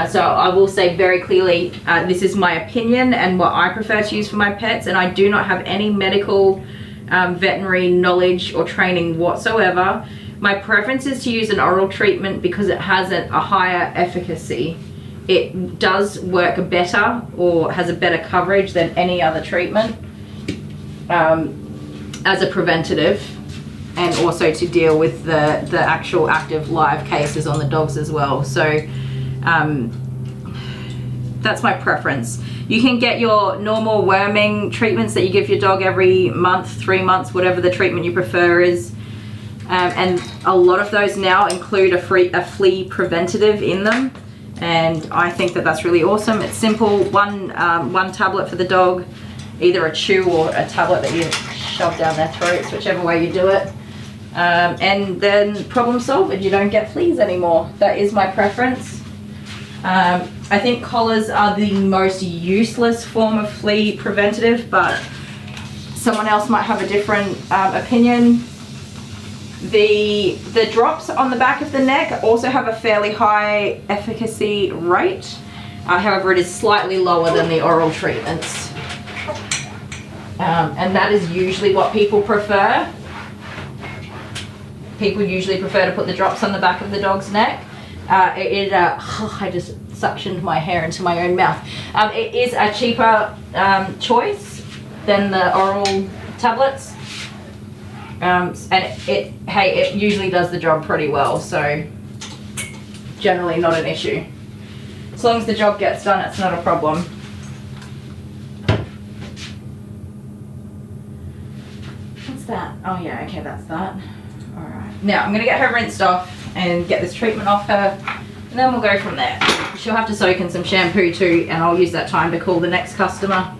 So I will say very clearly, this is my opinion and what I prefer to use for my pets, and I do not have any medical veterinary knowledge or training whatsoever. My preference is to use an oral treatment because it has a higher efficacy. It does work better or has a better coverage than any other treatment as a preventative, and also to deal with the actual active live cases on the dogs as well. So that's my preference. You can get your normal worming treatments that you give your dog every month, 3 months, whatever the treatment you prefer is. And a lot of those now include a flea preventative in them. And I think that that's really awesome. It's simple, one tablet for the dog, either a chew or a tablet that you shove down their throats, whichever way you do it. And then problem solved, you don't get fleas anymore. That is my preference. I think collars are the most useless form of flea preventative, but someone else might have a different opinion. The drops on the back of the neck also have a fairly high efficacy rate. However, it is slightly lower than the oral treatments. And that is usually what people prefer. People usually prefer to put the drops on the back of the dog's neck. I just suctioned my hair into my own mouth. It is a cheaper choice than the oral tablets. And it usually does the job pretty well, so generally not an issue. As long as the job gets done, it's not a problem. What's that? Oh yeah, okay, that's that. Alright, now I'm going to get her rinsed off and get this treatment off her, and then we'll go from there. She'll have to soak in some shampoo too, and I'll use that time to call the next customer.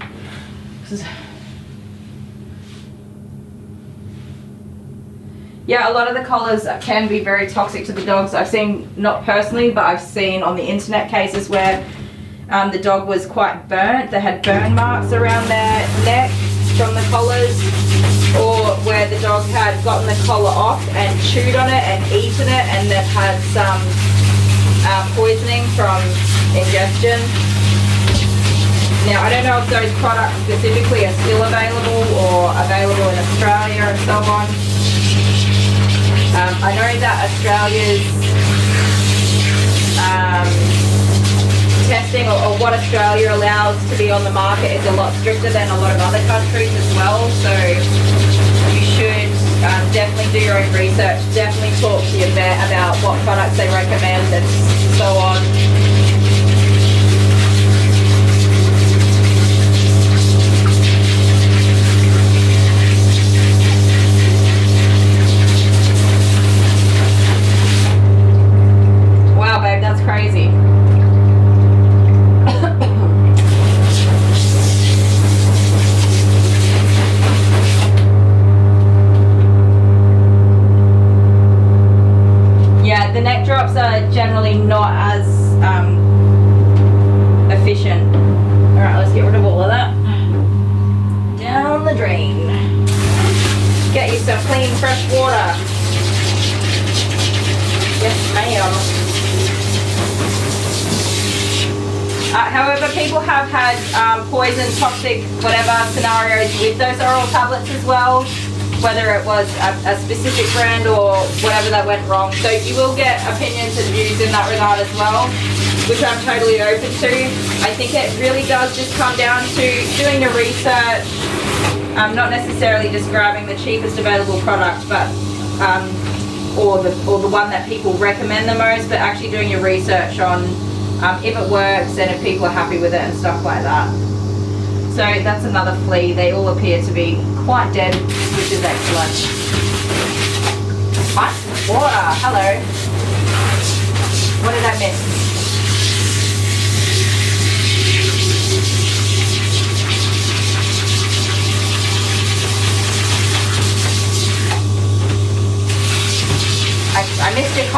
Yeah, a lot of the collars can be very toxic to the dogs. I've seen, not personally, but I've seen on the internet cases where the dog was quite burnt. They had burn marks around their neck from the collars, or where the dog had gotten the collar off and chewed on it and eaten it, and they've had some poisoning from ingestion. Now, I don't know if those products specifically are still available or available in Australia and so on. I know that Australia's testing, or what Australia allows to be on the market, is a lot stricter than a lot of other countries as well. So you should definitely do your own research, definitely talk to your vet about what products they recommend and so on. Wow, babe, that's crazy. Yeah, the neck drops are generally not as efficient. Alright, let's get rid of all of that. Down the drain. Get you some clean, fresh water. Yes, ma'am. However, people have had poison, toxic, whatever scenarios with those oral tablets as well, whether it was a specific brand or whatever that went wrong. So you will get opinions and views in that regard as well, which I'm totally open to. I think it really does just come down to doing your research, not necessarily just grabbing the cheapest available product, but or the one that people recommend the most, but actually doing your research on if it works and if people are happy with it and stuff like that. So that's another flea. They all appear to be quite dead, which is excellent. Ice water, hello. What did I miss?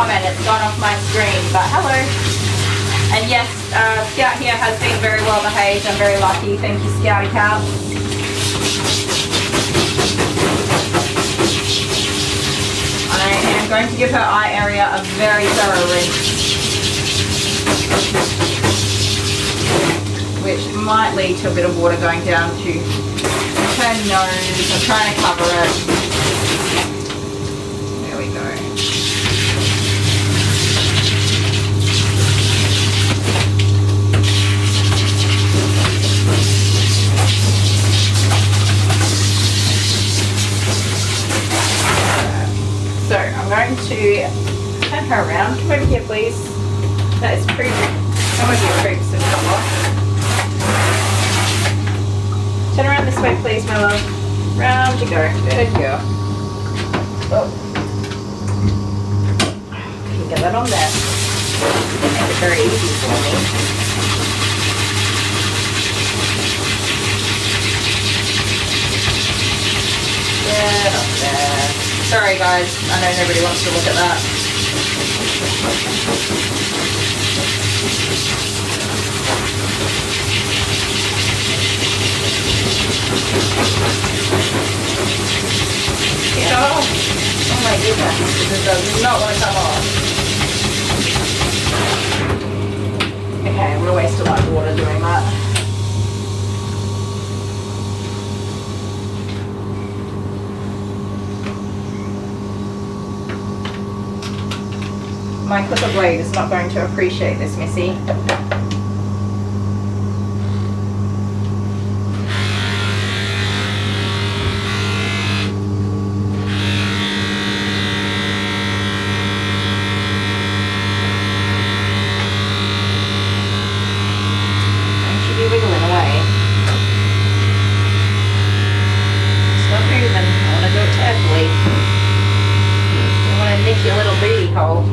comment, it's gone off my screen, but hello. And yes, Scout here has been very well behaved. I'm very lucky. Thank you, Scouty Cat. I am going to give her eye area a very thorough rinse, which might lead to a bit of water going down to her nose. I'm trying to cover it. There we go. So I'm going to turn her around. Come over here, please. That is pretty. Some of your creeps have come off. Turn around this way, please, my love. Round you go. Good girl. Oh. You can get that on there. Make it very easy for me. Get up there. Sorry guys, I know nobody wants to look at that. Get off! Oh my goodness, this does not want to come off. Okay, I'm going to waste a lot of water doing that. My clipper blade is not going to appreciate this, Missy. Don't you be wiggling away. Stop moving. I want to do it carefully. Don't want to nick your little booty hole.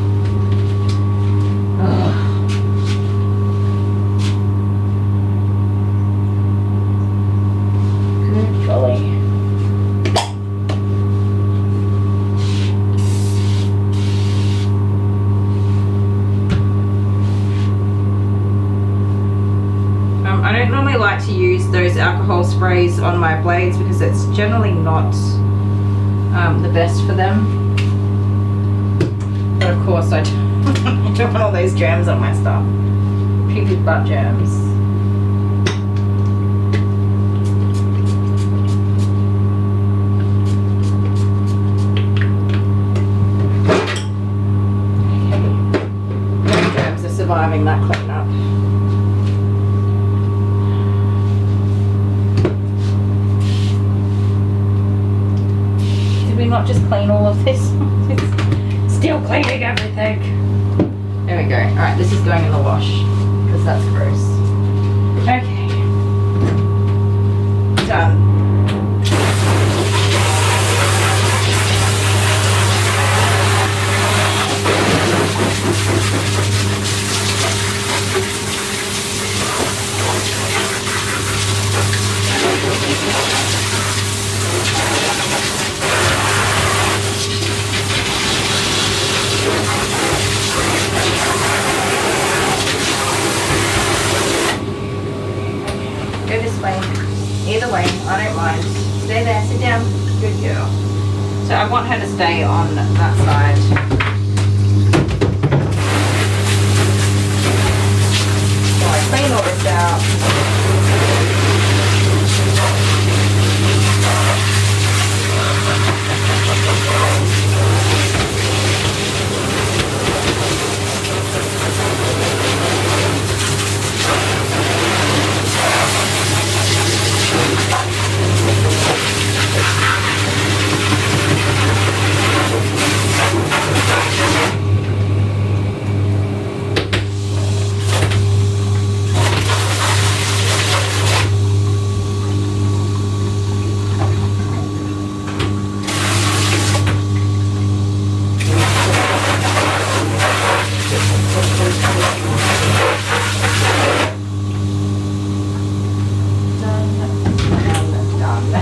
Good golly. I don't normally like to use those alcohol sprays on my blades because it's generally not the best for them. But of course I don't want all those germs on my stuff. Piggy butt germs. No germs are surviving that cleanup. Did we not just clean all of this? Still cleaning everything. There we go. Alright, this is going in the wash because that's gross. Okay. Done. Go this way. Either way, I don't mind. Stay there, sit down. Good girl. So I want her to stay on that side. So I clean all this out.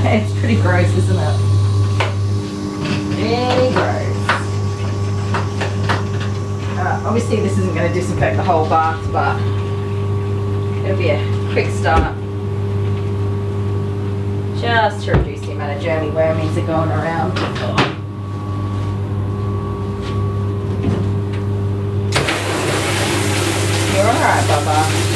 It's pretty gross, isn't it? Very gross. Obviously this isn't going to disinfect the whole bath, but it'll be a quick start. Just to reduce the amount of germy wormies that are going around. You're alright, Bubba.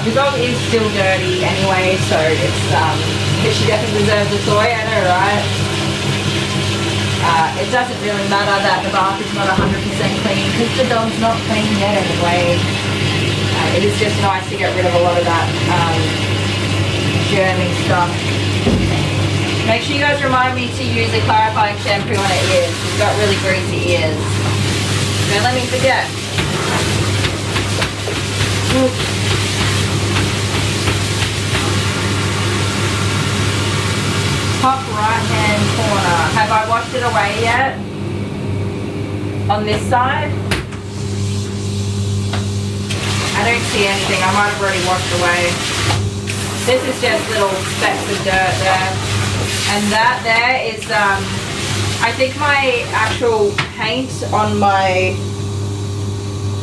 The dog is still dirty anyway, so it's she definitely deserves a toy, I know, right? It doesn't really matter that the bath is not 100% clean because the dog's not clean yet anyway. It is just nice to get rid of a lot of that germy stuff. Make sure you guys remind me to use a clarifying shampoo on her ears. She's got really greasy ears. Don't let me forget. Top right hand corner. Have I washed it away yet? On this side? I don't see anything. I might have already washed away. This is just little specks of dirt there. And that there is, I think my actual paint on my,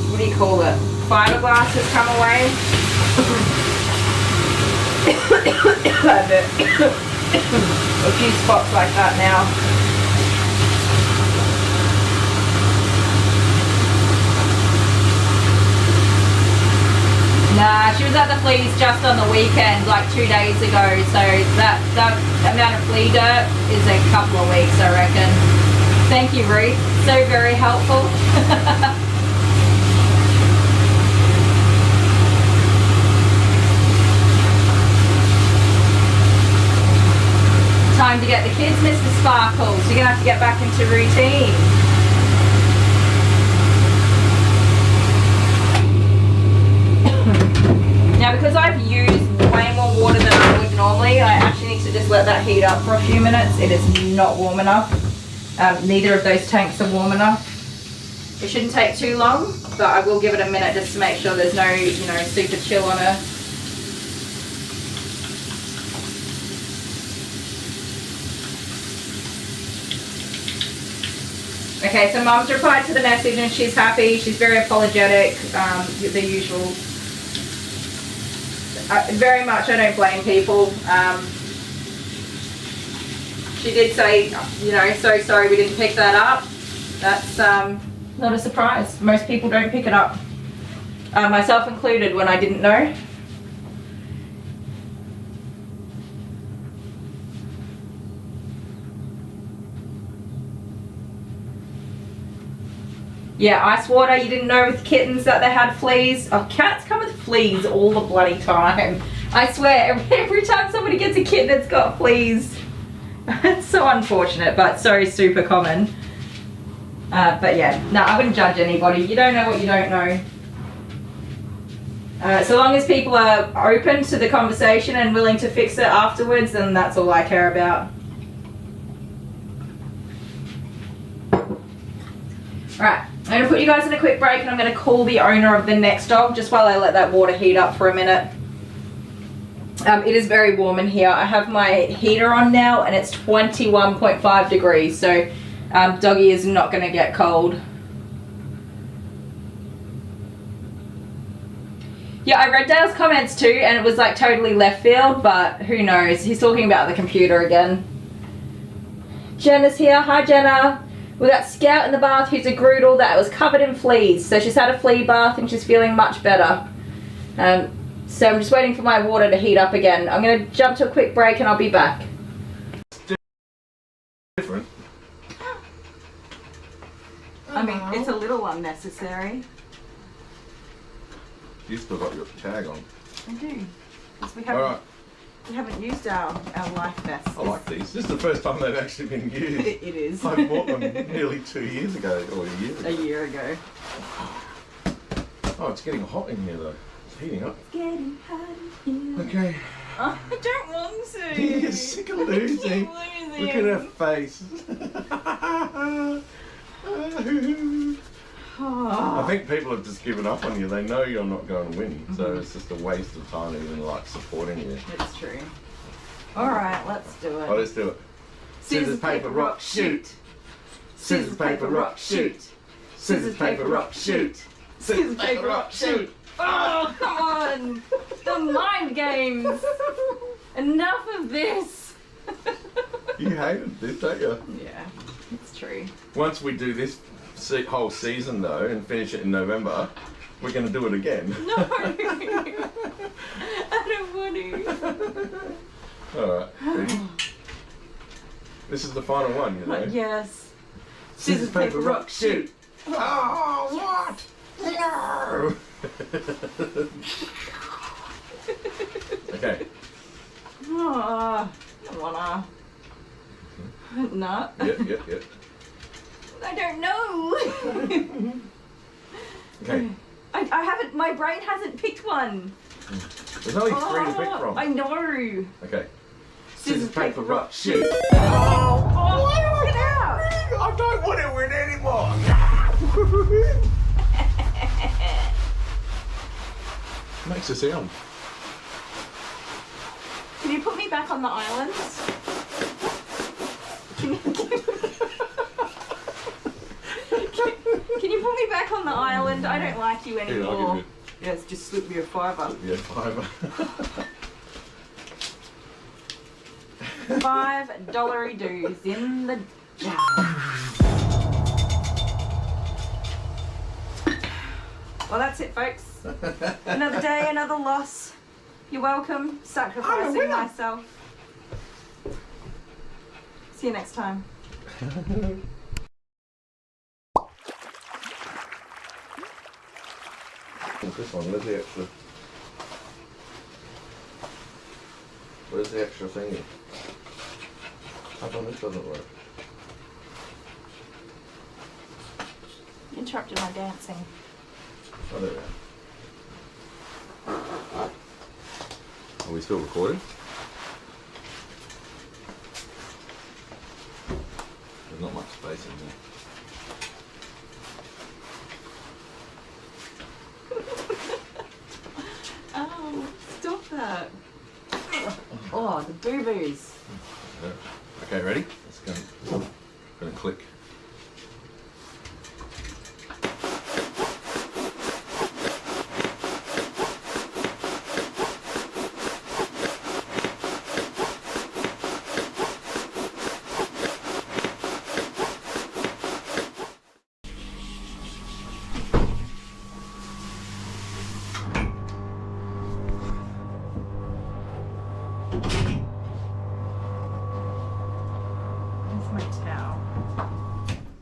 what do you call it? Fiberglass has come away. A few spots like that now. Nah, she was at the fleas just on the weekend, like 2 days ago, so that amount of flea dirt is a couple of weeks, I reckon. Thank you, Ruth. So very helpful. Time to get the kids, Mr. Sparkles. You're gonna have to get back into routine. Now, because I've used way more water than I would normally, I actually need to just let that heat up for a few minutes. It is not warm enough. Neither of those tanks are warm enough. It shouldn't take too long, but I will give it a minute just to make sure there's no, super chill on her. Okay, so Mum's replied to the message and she's happy. She's very apologetic, the usual. Very much, I don't blame people. She did say, so sorry we didn't pick that up. That's not a surprise. Most people don't pick it up. Myself included when I didn't know. Yeah, ice water, you didn't know with kittens that they had fleas. Oh, cats come with fleas all the bloody time. I swear, every time somebody gets a kitten, it's got fleas. It's so unfortunate, but so super common. But yeah, no, I wouldn't judge anybody. You don't know what you don't know. So long as people are open to the conversation and willing to fix it afterwards, then that's all I care about. Alright, I'm going to put you guys in a quick break and I'm going to call the owner of the next dog just while I let that water heat up for a minute. It is very warm in here. I have my heater on now and it's 21.5 degrees, so doggy is not going to get cold. Yeah, I read Dale's comments too and it was like totally left field, but who knows. He's talking about the computer again. Jenna's here. Hi, Jenna. We got Scout in the bath who's a groodle that was covered in fleas. So she's had a flea bath and she's feeling much better. So I'm just waiting for my water to heat up again. I'm going to jump to a quick break and I'll be back. Different. I mean, it's a little unnecessary. You still got your tag on. I do. We have... Alright. We haven't used our life vests. I like these. This is the first time they've actually been used. It is. I bought them nearly 2 years ago, or a year ago. A year ago. Oh, it's getting hot in here though. It's heating up. It's getting hot in here. Okay. Oh, I don't want to. You're sick of losing. Look at her face. I think people have just given up on you. They know you're not going to win, so it's just a waste of time even like supporting you. It's true. Alright, let's do it. Oh, let's do it. Scissors, paper, rock, shoot. Scissors, paper, rock, shoot. Scissors, paper, rock, shoot. Scissors, paper, rock, shoot. Oh, come on! The mind games! Enough of this! You hated this, don't you? Yeah, it's true. Once we do this whole season though and finish it in November, we're going to do it again. No! I don't want to. Alright, ready? This is the final one, you know? Yes. Scissors, paper, rock, shoot! Oh, what? No! Okay. Oh, I don't wanna. No. Yep. I don't know. Okay. I haven't, my brain hasn't picked one. There's only 3 to pick from. I know. Okay. Scissors, paper, rock, shoot! Oh, get out. I don't want to win anymore! Makes a sound. Can you put me back on the island? Can you put me back on the island? I don't like you Here, I'll anymore. give Yes, just slip me a $5. you $5. $5 dues in the jar. Well, that's it, folks. Another day, another loss. You're welcome. Sacrificing myself. See you next time. This one, where's the extra? Where's the extra thingy? How come this doesn't work? You interrupted my dancing. Oh, there we are. Are we still recording? There's not much space in there. Oh, stop that. Oh, the boo-boos. Yeah. Okay, ready? Let's go. Gonna click.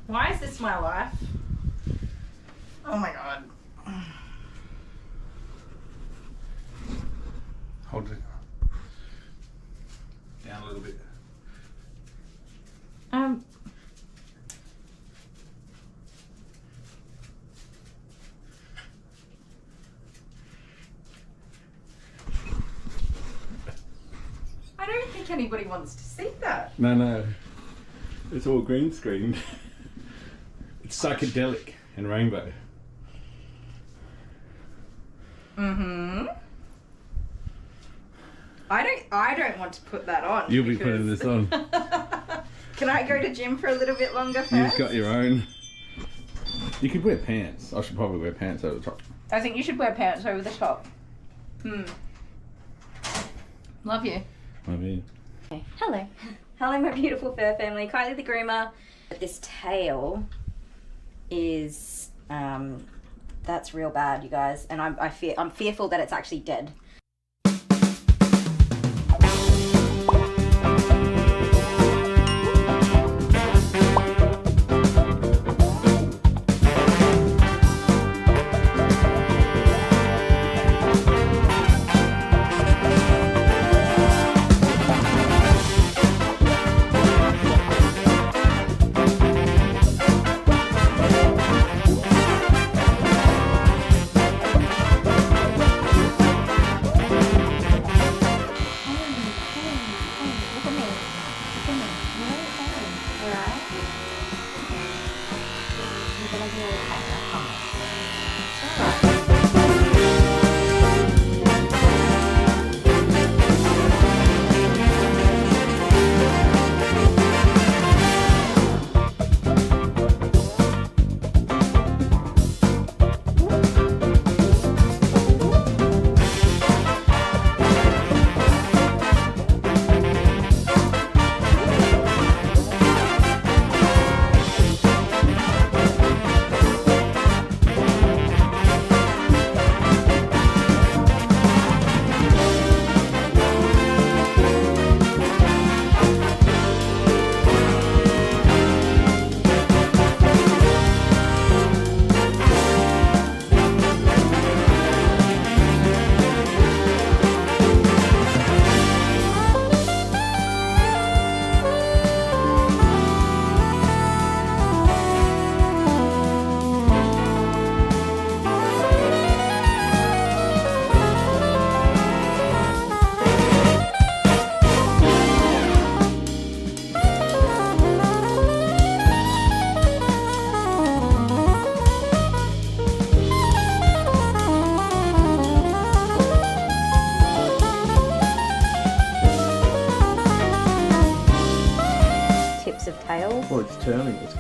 Why is this my life? Oh my god. Hold it down a little bit. I don't think anybody wants to see that. No. It's all green screen. It's psychedelic and rainbow. Mm-hmm. I don't want to put that on. You'll be putting this on. Can I go to gym for a little bit longer first? You've got your own. You could wear pants. I should probably wear pants over the top. I think you should wear pants over the top. Love you. Love you. Okay. Hello. Hello, my beautiful fur family. Kylie the Groomer. This tail is, that's real bad, you guys. And I'm fearful that it's actually dead.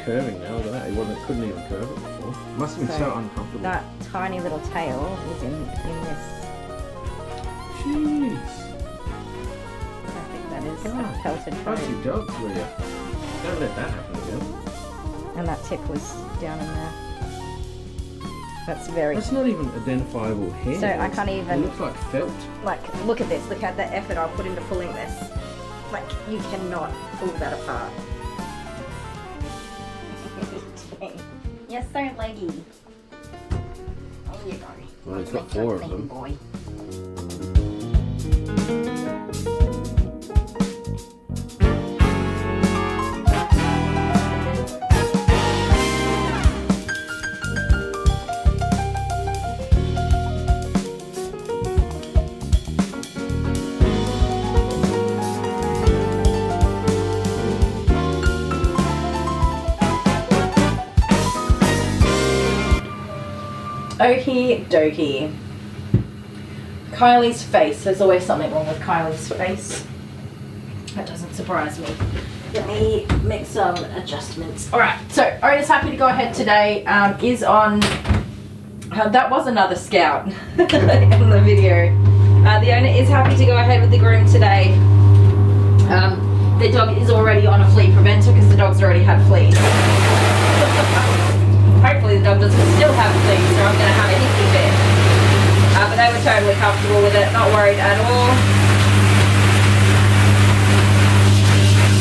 curving now, look at that. It couldn't even curve it before. It must have been so uncomfortable. That tiny little tail is in this. Jeez. I think that is a pelted Fussy coat. dogs, Leah. Don't let that happen again. And that tip was down in there. That's very... That's not even identifiable hair. So I can't even... It looks like felt. Like, look at this. Look at the effort I'll put into pulling this. Like, you cannot pull that apart. You're so leggy. Oh, you go. Well, it's got 4 of them. Boy. Okie dokie. Kylie's face. There's always something wrong with Kylie's face. That doesn't surprise me. Let me make some adjustments. Alright, so Oda's happy to go ahead today. Is on... that was another scout in the video. The owner is happy to go ahead with the groom today. The dog is already on a flea preventer because the dog's already had fleas. Hopefully the dog doesn't still have fleas, so I'm going to have a hickey fit. But they were totally comfortable with it, not worried at all.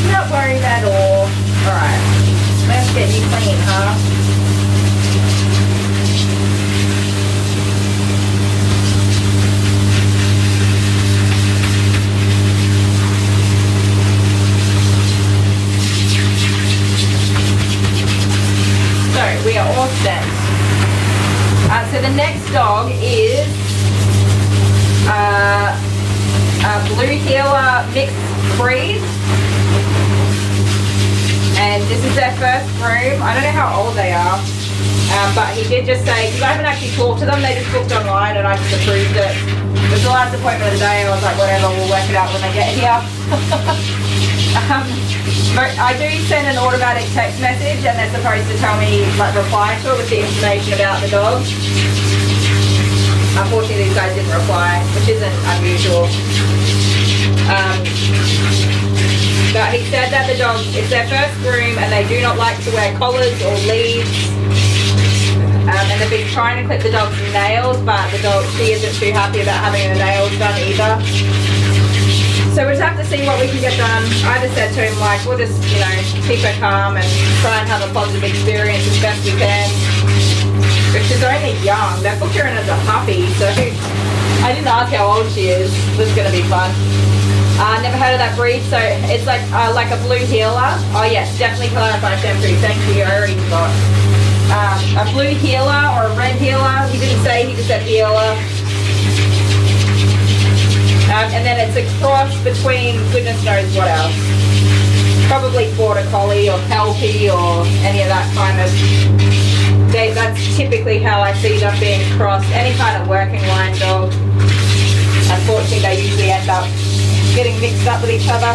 Not worried at all. Alright, let's get you clean, huh? So we are all set. So the next dog is a blue heeler mixed breed, and this is their first groom. I don't know how old they are, but he did just say, because I haven't actually talked to them, they just booked online and I just approved it. It was the last appointment of the day. I was like, whatever, we'll work it out when they get here. I do send an automatic text message and they're supposed to tell me, like, reply to it with the information about the dog. Unfortunately, these guys didn't reply, which isn't unusual. But he said that the dog, it's their first groom and they do not like to wear collars or leads. And they've been trying to clip the dog's nails, but the dog, she isn't too happy about having her nails done either. So we'll just have to see what we can get done. I just said to him, like, we'll just, you know, keep her calm and try and have a positive experience as best we can. But she's only young. They booked her in as a puppy, so I didn't ask how old she is. This is going to be fun. Never heard of that breed, so it's like a blue heeler. Oh yes, definitely clarify shampoo. Thank you, I already forgot. A blue heeler or a red heeler. He didn't say, he just said heeler. And then it's a cross between goodness knows what else. Probably border collie or kelpie or any of that kind of. That's typically how I see them being crossed. Any kind of working line dog. Unfortunately, they usually end up getting mixed up with each other.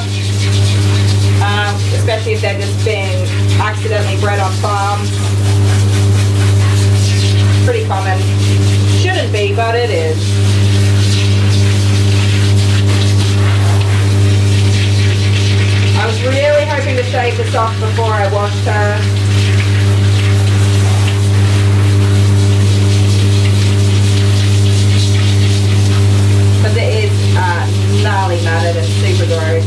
Especially if they're just being accidentally bred on farms. Pretty common. Shouldn't be, but it is. I was really hoping to shave this off before I washed her. Because it is gnarly matted and super gross.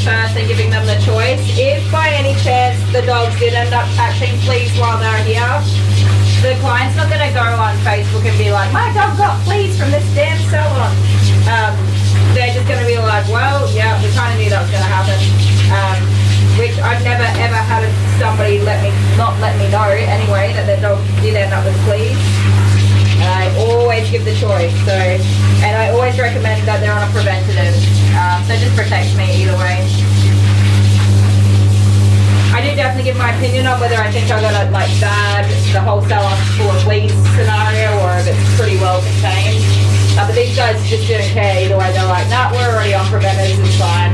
First and giving them the choice. If by any chance the dogs did end up catching fleas while they're here, the client's not going to go on Facebook and be like, my dog got fleas from this damn salon. They're just going to be like, well, yeah, we kind of knew that was going to happen. which I've never ever had somebody not let me know anyway that their dog did end up with fleas. And I always give the choice. So, and I always recommend that they're on a preventative. So it just protects me either way. I do definitely give my opinion on whether I think I got a bad, the whole salon full of fleas scenario, or if it's pretty well contained. But these guys just didn't care either way. They're like, nah, we're already on preventatives, it's fine.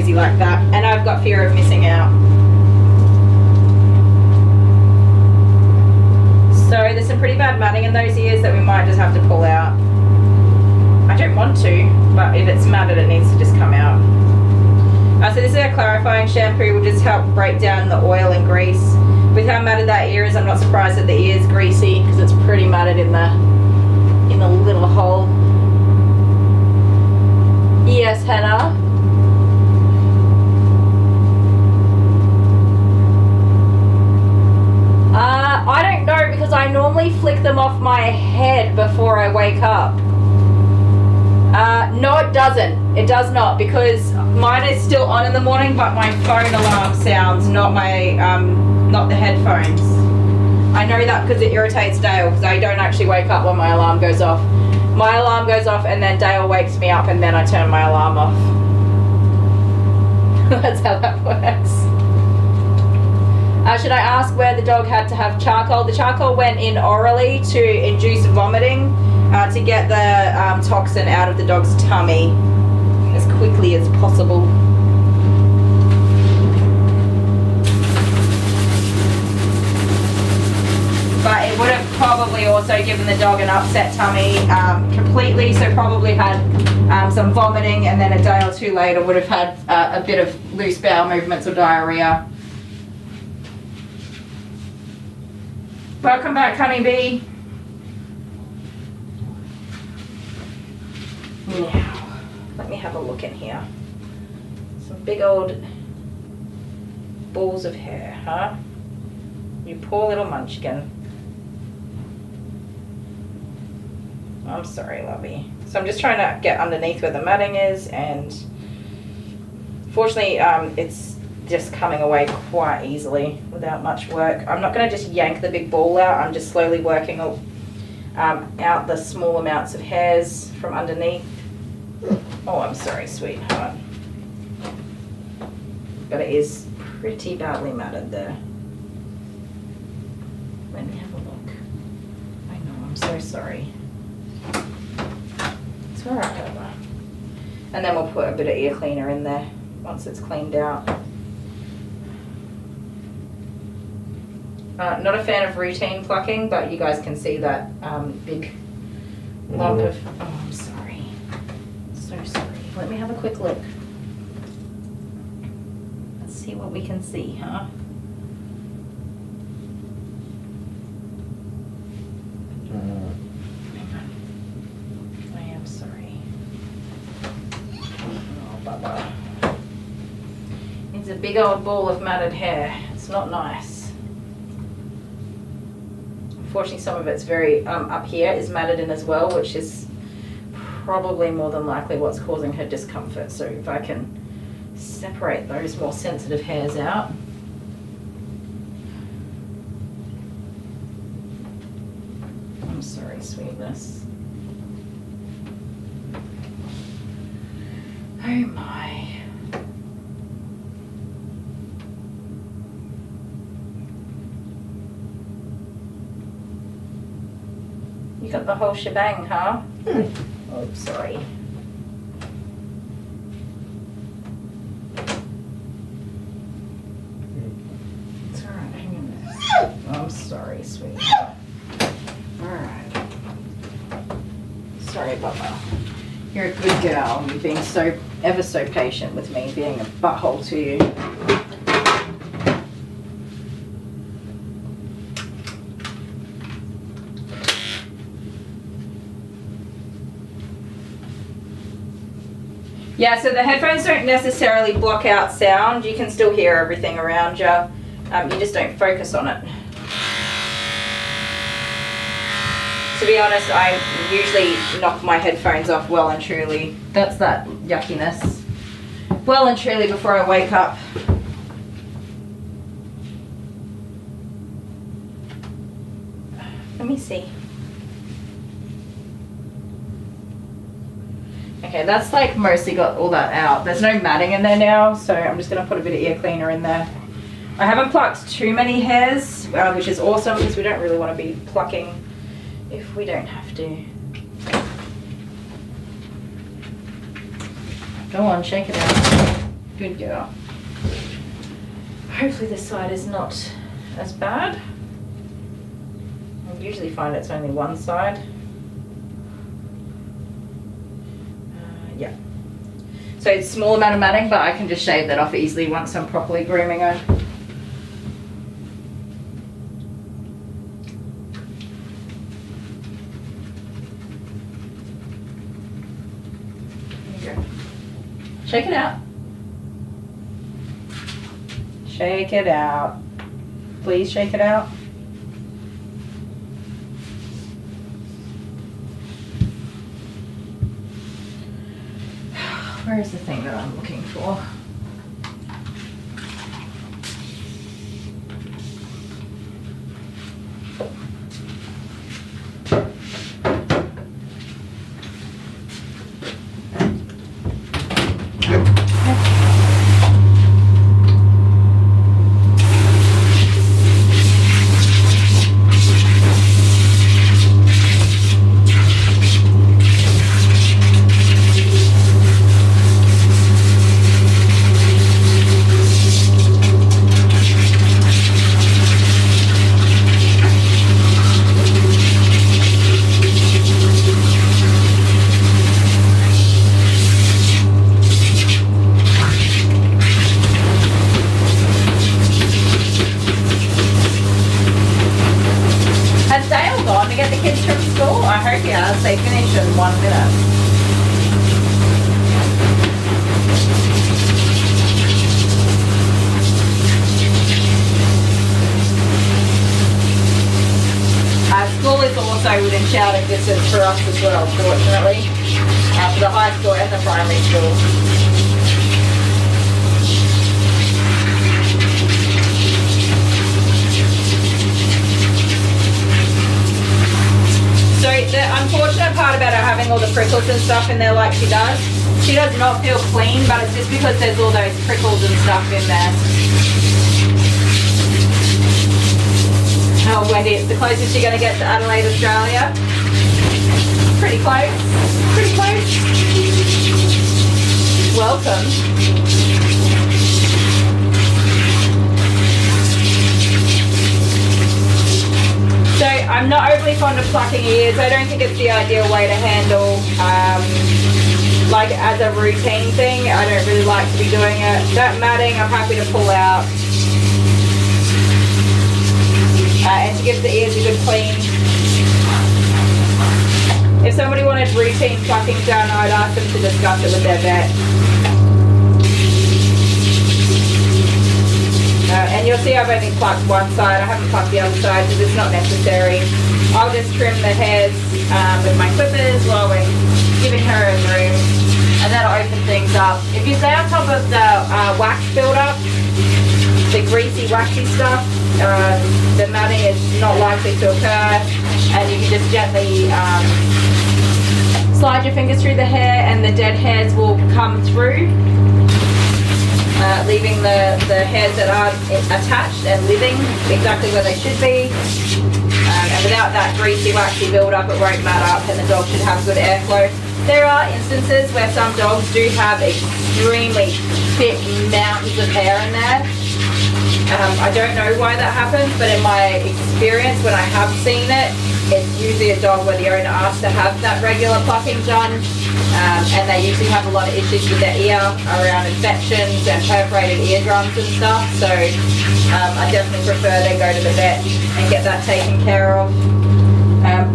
Like that, and I've got fear of missing out. So there's some pretty bad matting in those ears that we might just have to pull out. I don't want to, but if it's matted it needs to just come out. So this is a clarifying shampoo, will just help break down the oil and grease. With how matted that ear is, I'm not surprised that the ear is greasy because it's pretty matted in the little hole. Yes, Hannah. I don't know, because I normally flick them off my head before I wake up. No, it doesn't. It does not, because mine is still on in the morning, but my phone alarm sounds, not my, not the headphones. I know that because it irritates Dale, because I don't actually wake up when my alarm goes off. My alarm goes off and then Dale wakes me up and then I turn my alarm off. That's how that works. Should I ask where the dog had to have charcoal? The charcoal went in orally to induce vomiting, to get the toxin out of the dog's tummy as quickly as possible. But it would have probably also given the dog an upset tummy completely, so probably had some vomiting, and then a day or two later would have had a bit of loose bowel movements or diarrhea. Welcome back, honeybee. Now, let me have a look in here. Some big old balls of hair, huh? You poor little munchkin. I'm sorry, lovey. So I'm just trying to get underneath where the matting is, and fortunately it's just coming away quite easily without much work. I'm not going to just yank the big ball out. I'm just slowly working out the small amounts of hairs from underneath. Oh, I'm sorry, sweetheart. But it is pretty badly matted there. Let me have a look. I know, I'm so sorry. It's alright, Ella. And then we'll put a bit of ear cleaner in there once it's cleaned out. Not a fan of routine plucking, but you guys can see that big lump of... Oh, I'm sorry. So sorry. Let me have a quick look. Let's see what we can see, huh? Hang on. I am sorry. Oh, Bubba. It's a big old ball of matted hair. It's It's not nice. Unfortunately, some of it's very, up here is matted in as well, which is probably more than likely what's causing her discomfort. So if I can separate those more sensitive hairs out. I'm sorry, sweetness. Oh my. You got the whole shebang, huh? Oh, sorry. It's alright, hang in there. Oh, I'm sorry, sweetie. Alright. Sorry, Bubba. You're a good girl. You've been so ever so patient with me being a butthole to you. Yeah, so the headphones don't necessarily block out sound. You can still hear everything around you. You just don't focus on it. To be honest, I usually knock my headphones off well and truly. That's that yuckiness. Well and truly before I wake up. Let me see. Okay, that's like mostly got all that out. There's no matting in there now, so I'm just gonna put a bit of ear cleaner in there. I haven't plucked too many hairs, which is awesome because we don't really want to be plucking if we don't have to. Go on, shake it out. Good girl. Hopefully this side is not as bad. I usually find it's only one side. Yeah. So it's a small amount of matting, but I can just shave that off easily once I'm properly grooming her. There you go. Shake it out. Shake it out. Please shake it out. Where's the thing that I'm looking for? They finish in 1 minute. School is also within shouting distance for us as well, fortunately, for the high school and the primary school. So the unfortunate part about her having all the prickles and stuff in there like she does not feel clean, but it's just because there's all those prickles and stuff in there. Oh, Wendy, it's the closest you're going to get to Adelaide, Australia. Pretty close. Pretty close. Welcome. So I'm not overly fond of plucking ears. I don't think it's the ideal way to handle, like as a routine thing. I don't really like to be doing it. That matting I'm happy to pull out. And to give the ears a good clean. If somebody wanted routine plucking done, I'd ask them to discuss it with their vet. And And you'll see I've only plucked one side. I haven't plucked the other side because it's not necessary. I'll just trim the hairs with my clippers while we're giving her a groom, and that'll open things up. If you stay on top of the wax buildup, the greasy, waxy stuff, the matting is not likely to occur, and you can just gently slide your fingers through the hair and the dead hairs will come through, leaving the hairs that are attached and living exactly where they should be. And without that greasy, waxy build-up, it won't mat up and the dog should have good airflow. There are instances where some dogs do have extremely thick mountains of hair in there. I don't know why that happens, but in my experience, when I have seen it, it's usually a dog where the owner asks to have that regular plucking done, and they usually have a lot of issues with their ear around infections and perforated eardrums and stuff. So I definitely prefer they go to the vet and get that taken care of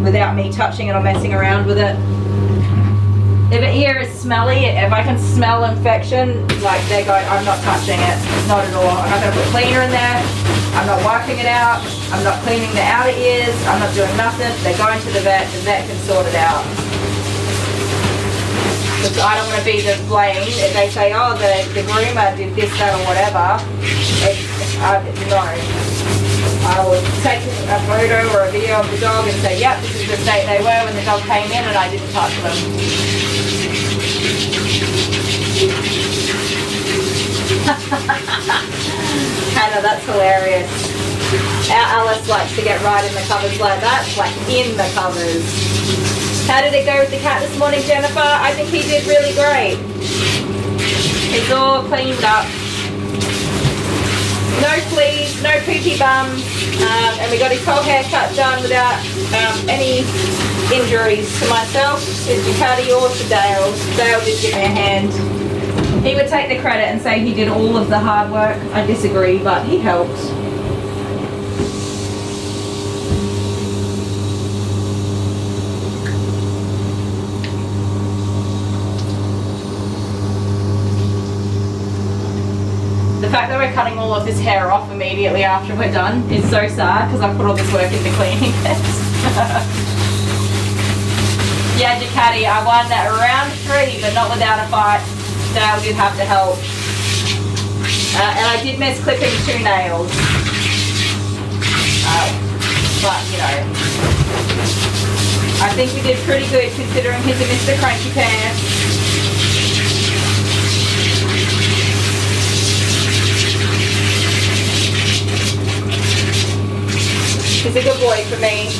without me touching it or messing around with it. If an ear is smelly, if I can smell infection, like they go, I'm not touching it, not at all. I'm not going to put cleaner in there. I'm not wiping it out. I'm not cleaning the outer ears. I'm not doing nothing. They're going to the vet can sort it out. Because I don't want to be the blame if they say, oh, the groomer did this, that, or whatever. No. I will take a photo or a video of the dog and say, yep, this is the state they were when the dog came in and I didn't touch them. Hannah, that's hilarious. Our Alice likes to get right in the covers like that, like in the covers. How did it go with the cat this morning, Jennifer? I think he did really great. He's all cleaned up. No fleas, no poopy bums, and we got his whole haircut done without any injuries to myself, to Ducati, or to Dale. Dale did give me a hand. He would take the credit and say he did all of the hard work. I disagree, but he helped. The fact that we're cutting all of this hair off immediately after we're done is so sad because I put all this work into cleaning it. Yeah, Ducati, I won that round 3, but not without a fight. Dale did have to help. And I did miss clipping 2 nails. But, you know, I think we did pretty good considering he's a Mr. Crunchy Pants. He's a good boy for me.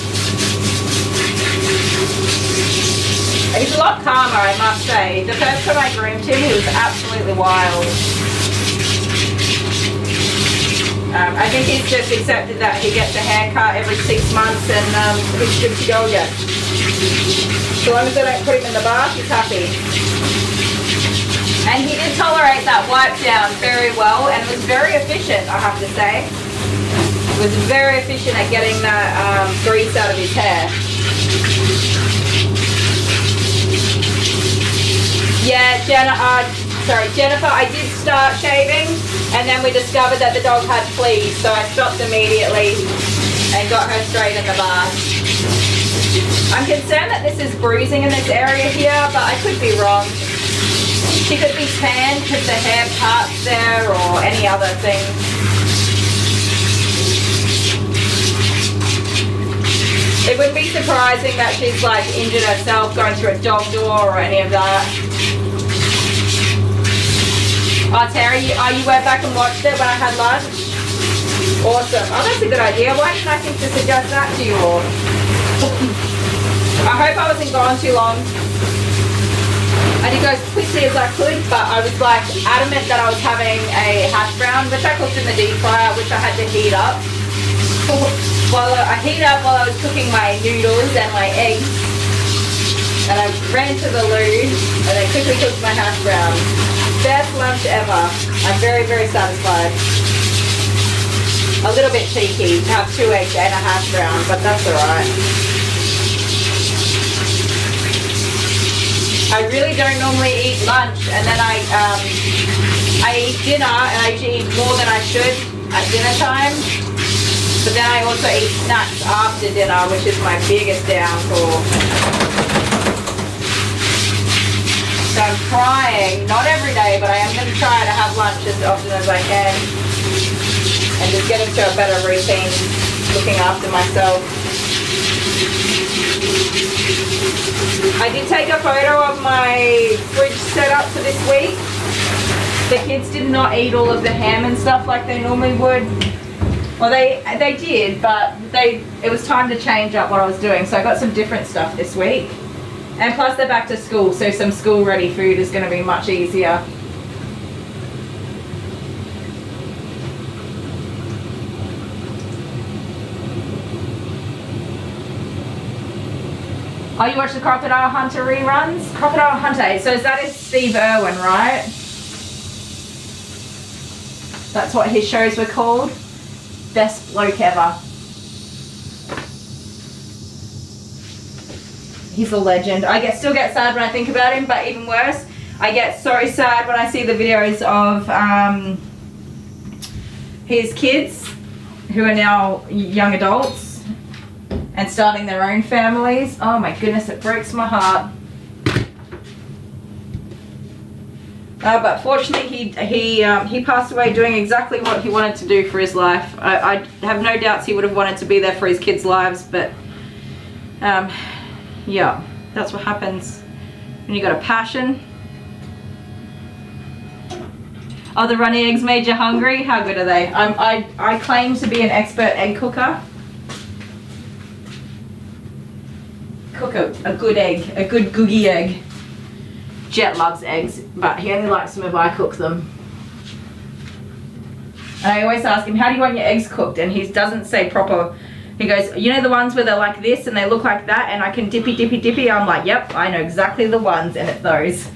He's a lot calmer, I must say. The first time I groomed him, he was absolutely wild. I think he's just accepted that he gets a haircut every 6 months and he's good to go again. So long as I don't put him in the bath, he's happy. And he did tolerate that wipe down very well and was very efficient, I have to say. Was very efficient at getting that grease out of his hair. Yeah, Jennifer, I did start shaving and then we discovered that the dog had fleas, so I stopped immediately and got her straight in the bath. I'm concerned that this is bruising in this area here, but I could be wrong. She could be tanned because the hair parts there or any other thing. It wouldn't be surprising that she's like injured herself going through a dog door or any of that. Oh, Terry, you went back and watched it when I had lunch? Awesome. Oh, that's a good idea. Why didn't I think to suggest that to you all? I hope I wasn't gone too long. I did go as quickly as I could, but I was like adamant that I was having a hash brown, which I cooked in the deep fryer, which I had to heat up. Well, I heat up while I was cooking my noodles and my eggs, and I ran to the loo and then quickly cooked my hash brown. Best lunch ever. I'm very, very satisfied. A little bit cheeky to have 2 eggs and a hash brown, but that's alright. I really don't normally eat lunch, and then I eat dinner, and I usually eat more than I should. at dinner time. But then I also eat snacks after dinner, which is my biggest downfall. So I'm trying, not every day, but I am going to try to have lunch as often as I can. And just getting to a better routine, looking after myself. I did take a photo of my fridge setup for this week. The kids did not eat all of the ham and stuff like they normally would. Well, they did, but it was time to change up what I was doing. So I got some different stuff this week. And plus they're back to school, so some school ready food is going to be much easier. Oh, you watch the Crocodile Hunter reruns? Crocodile Hunter, so that is Steve Irwin, right? That's what his shows were called. Best bloke ever. He's a legend. I still get sad when I think about him, but even worse, I get so sad when I see the videos of his kids who are now young adults and starting their own families. Oh my goodness, it breaks my heart. But fortunately, he passed away doing exactly what he wanted to do for his life. I have no doubts he would have wanted to be there for his kids' lives, but yeah, that's what happens when you got a passion. Oh, the runny eggs made you hungry? How good are they? I claim to be an expert egg cooker. Cook a good egg, a good googie egg. Jet loves eggs, but he only likes them if I cook them. And I always ask him, how do you want your eggs cooked? And he doesn't say proper. He goes, you know the ones where they're like this and they look like that and I can dippy dippy dippy? I'm like, yep, I know exactly the ones, and it's those.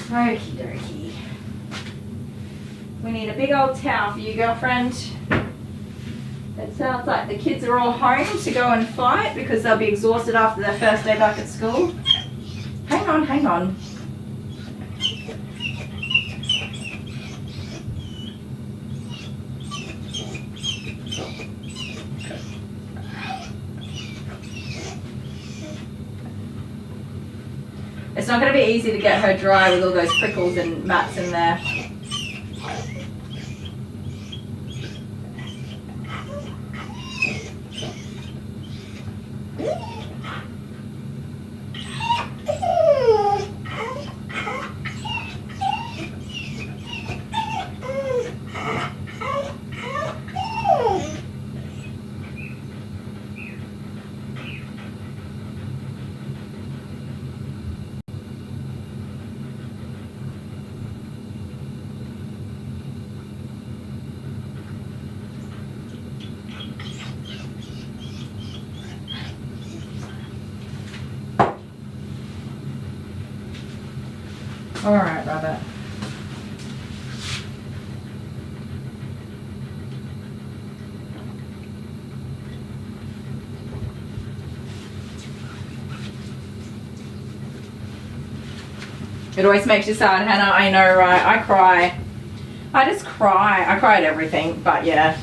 Okie dokie. We need a big old towel for you, girlfriend. It sounds like the kids are all home to go and fight because they'll be exhausted after their first day back at school. Hang on, hang on. It's not going to be easy to get her dry with all those prickles and mats in there. All right, Rabbit. It always makes you sad, Hannah. I know, right? I cry. I just cry. I cry at everything, but yeah.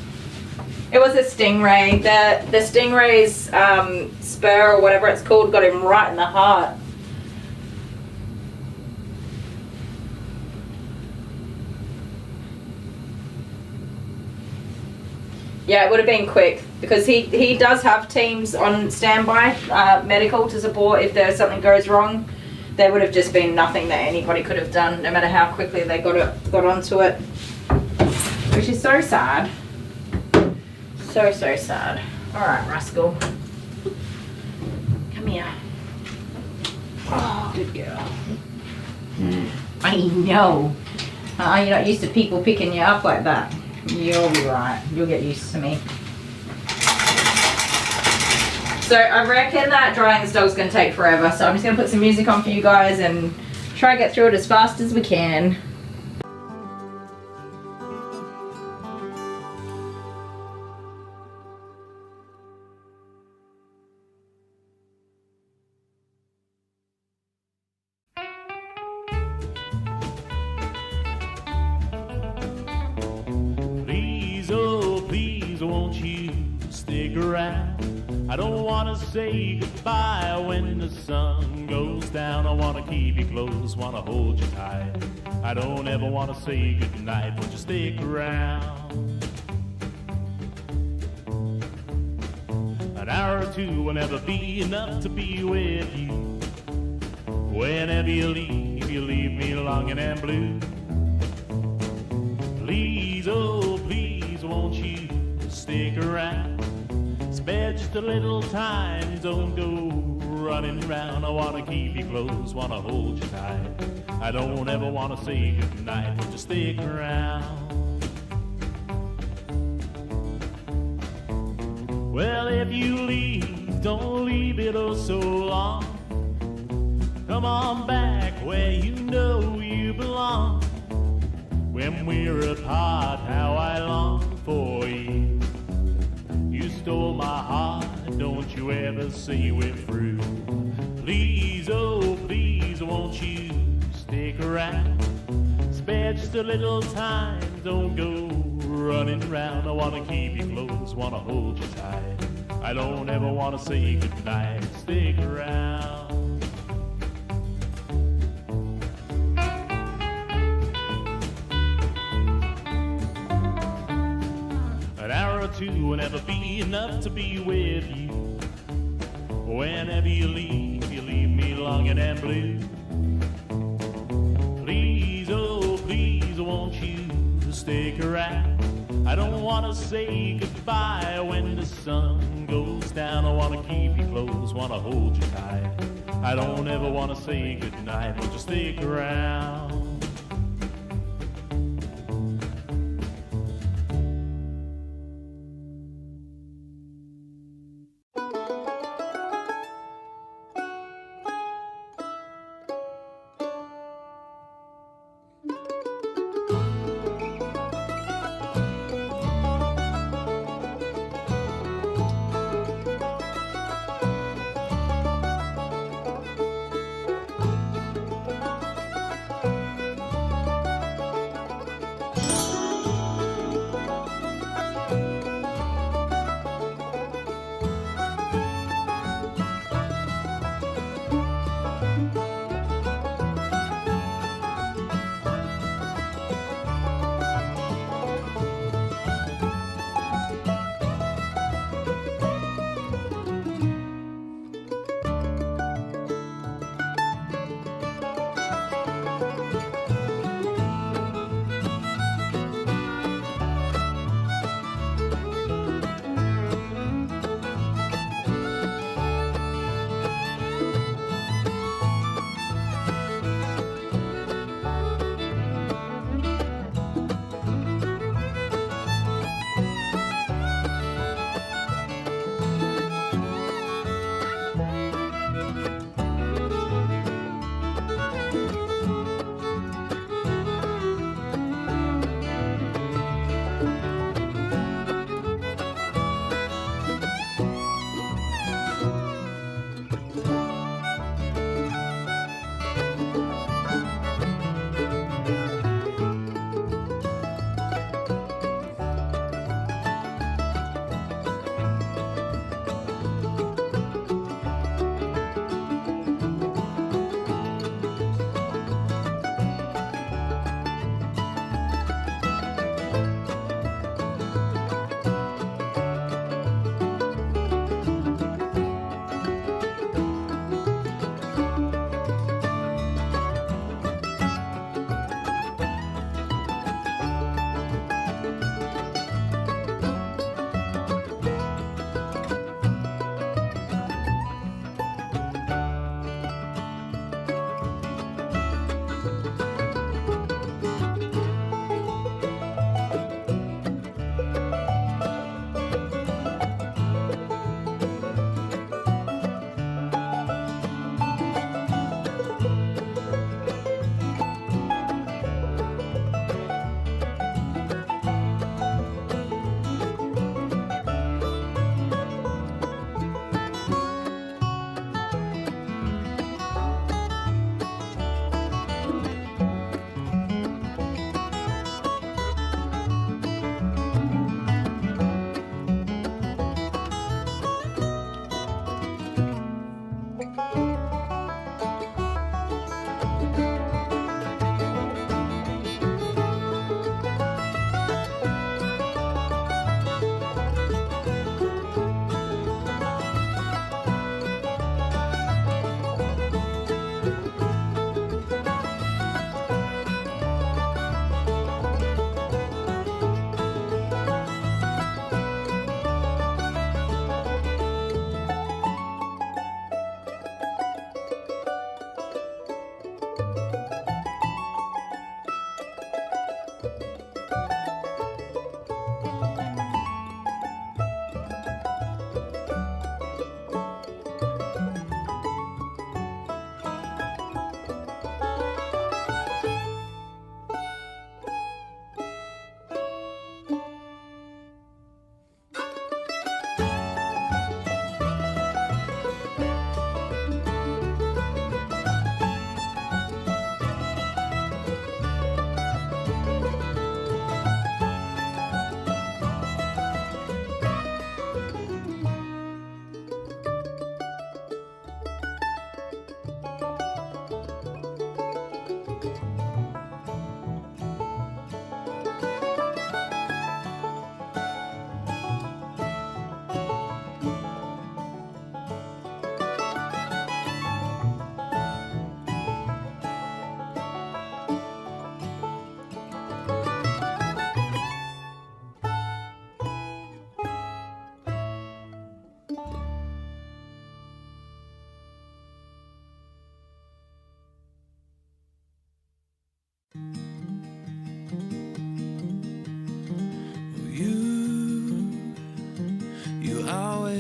It was a stingray. The stingray's spur or whatever it's called got him right in the heart. Yeah, it would have been quick because he does have teams on standby, medical to support if there's something goes wrong. There would have just been nothing that anybody could have done, no matter how quickly they got onto it, which is so sad. So sad. All right, rascal, come here. Oh, good girl. I know. You're not used to people picking you up like that. You'll be right. You'll get used to me. So I reckon that drying this dog's going to take forever. So I'm just going to put some music on for you guys and try to get through it as fast as we can. stick around. I don't wanna say goodbye when the sun goes down. I wanna keep you close, wanna hold you tight. I don't ever wanna say goodnight, won't you stick around? An hour or two will never be enough to be with you. Whenever you leave me longing and blue. Please, oh please, won't you stick around? Spare just a little time, don't go running round. I wanna keep you close, wanna hold you tight. I don't ever wanna say goodnight, won't you stick around? Well, if you leave, don't leave it oh so long. Come on back where you know you belong. When we're apart, how I long for you. You stole my heart, don't you ever say we're through. Please, oh please, won't you stick around? Spare just a little time, don't go running round. I wanna keep you close, wanna hold you tight. I don't ever wanna say goodnight, stick around. An hour or two will never be enough to be with you. Whenever you leave me longing and blue. Please, oh please, won't you stick around? I don't wanna say goodbye when the sun goes down. I wanna keep you close, wanna hold you tight. I don't ever wanna say goodnight, won't you stick around?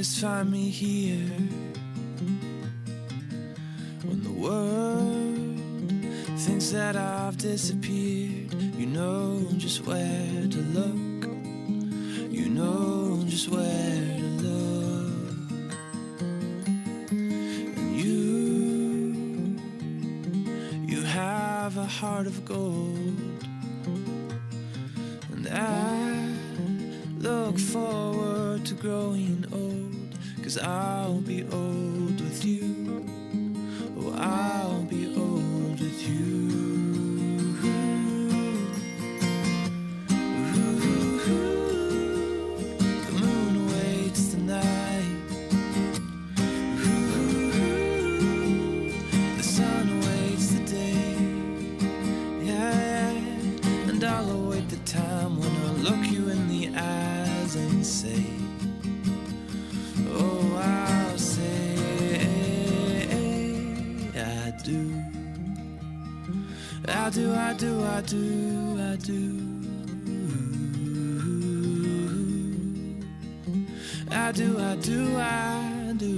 always find me here when the world thinks that I've disappeared. You know just where to look. You know just where to look. And you have a heart of gold. And I look forward to growing old, 'cause I'll be old with you. Oh, I'll be old with you. The moon waits tonight. The sun waits the day. Yeah, and I'll await the time when I'll look you in the eyes and say, oh, I'll say I do. I do, I do, I do, I do. I do, I do, I do.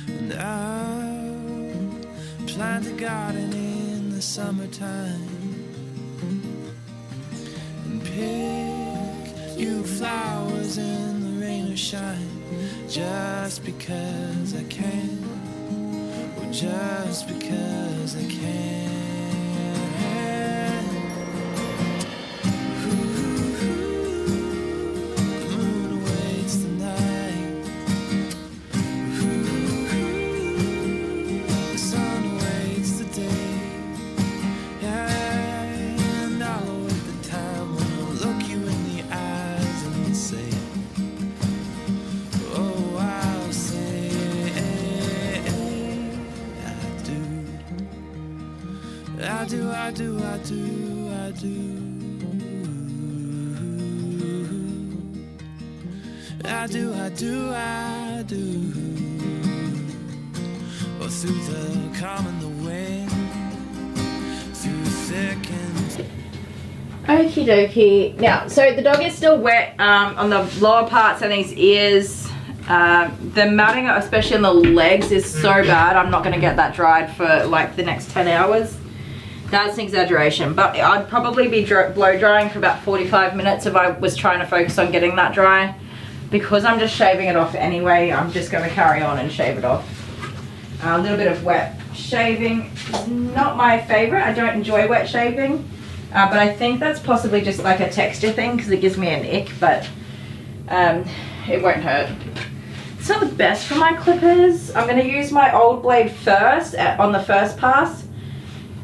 And I'll plant a garden in the summertime and pick you flowers in the rain or shine, just because I can. Oh, just because I can. The moon awaits the night. The sun awaits the day. Yeah, and I'll await the time when I'll look you in the eyes and say, oh, I'll say I do. I do, I do, I do, I do. I do, I do, I do. Or through the calm and the wind, through thick and Okie dokie. Now, so the dog is still wet on the lower parts and his ears. The matting, especially on the legs, is so bad. I'm not going to get that dried for like the next 10 hours. That's an exaggeration, but I'd probably be blow drying for about 45 minutes if I was trying to focus on getting that dry. Because I'm just shaving it off anyway, I'm just going to carry on and shave it off. A little bit of wet shaving is not my favorite. I don't enjoy wet shaving, but I think that's possibly just like a texture thing because it gives me an ick, but it won't hurt. It's not the best for my clippers. I'm going to use my old blade first on the first pass,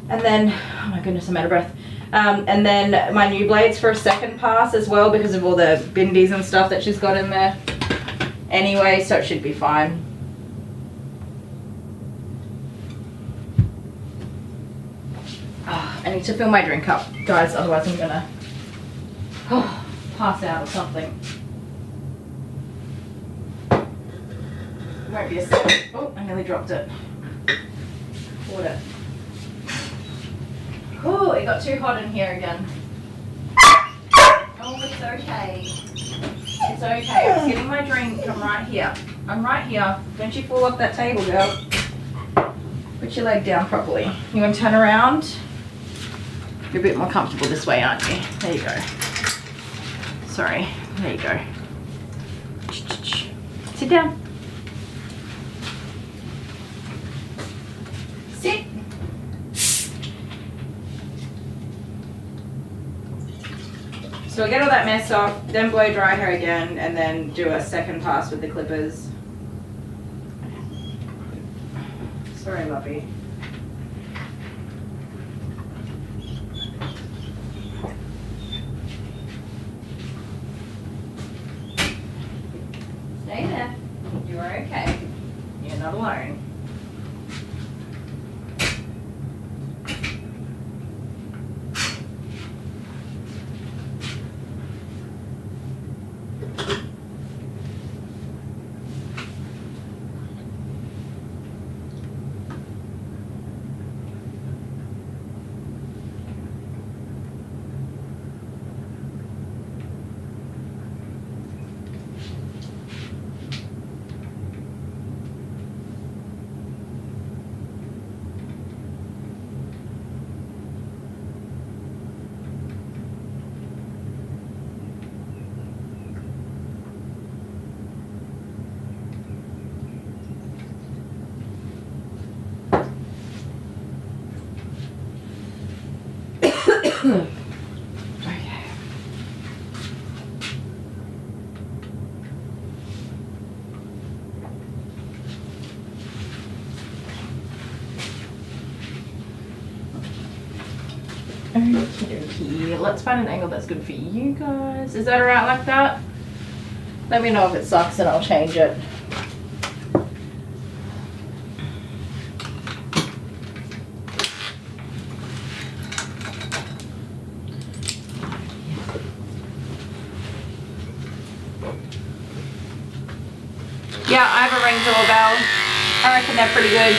and then, oh my goodness, I'm out of breath. And then my new blades for a second pass as well because of all the bindies and stuff that she's got in there. Anyway, so it should be fine. Oh, I need to fill my drink up, guys, otherwise I'm gonna pass out or something. Won't be a second. Oh, I nearly dropped it. Water. Oh, it got too hot in here again. Oh, it's okay. It's okay. I'm getting my drink. I'm right here. I'm right here. Don't you fall off that table, girl. Put your leg down properly. You want to turn around? You're a bit more comfortable this way, aren't you? There you go. Sorry. There you go. Sit down. Sit. So we'll get all that mess off, then blow dry her again, and then do a second pass with the clippers. Sorry, lovey. Stay there. You are okay. You're not alone. Okay. Okey-dokey. Let's find an angle that's good for you guys. Is that alright like that? Let me know if it sucks and I'll change it. Yeah, I have a Ring doorbell. I reckon they're pretty good.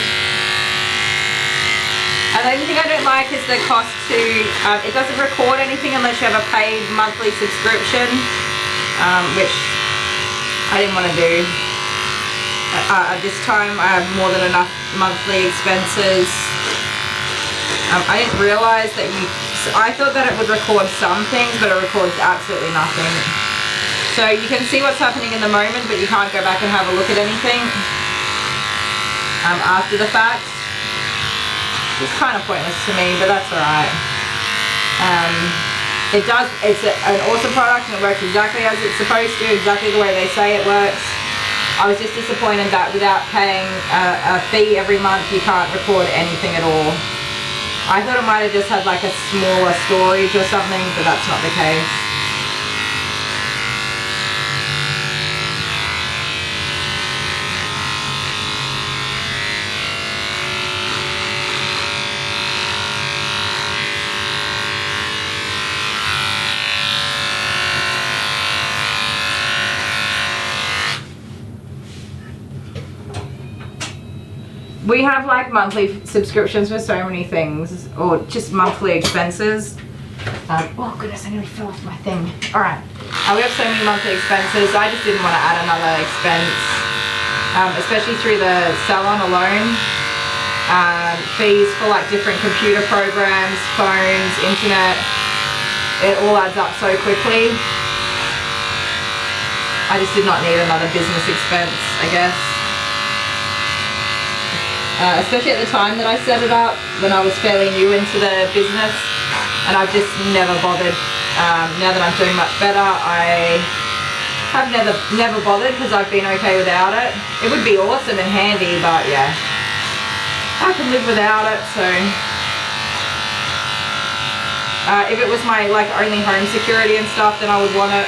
The only thing I don't like is the cost to, it doesn't record anything unless you have a paid monthly subscription, which I didn't want to do. At this time I have more than enough monthly expenses. I didn't realise that I thought that it would record some things, but it records absolutely nothing. So you can see what's happening in the moment, but you can't go back and have a look at anything after the fact. It's kind of pointless to me, but that's alright. It's an awesome product and it works exactly as it's supposed to, exactly the way they say it works. I was just disappointed that without paying a fee every month you can't record anything at all. I thought it might have just had like a smaller storage or something, but that's not the case. We have like monthly subscriptions for so many things, or just monthly expenses. Oh goodness, I nearly fell off my thing. Alright, we have so many monthly expenses, I just didn't want to add another expense, especially through the Salon alone. Fees for like different computer programs, phones, internet, it all adds up so quickly. I just did not need another business expense, I guess. Especially at the time that I set it up, when I was fairly new into the business, and I've just never bothered. Now that I'm doing much better, I have never bothered because I've been okay without it. It would be awesome and handy, but yeah, I can live without it. So if it was my like only home security and stuff, then I would want it.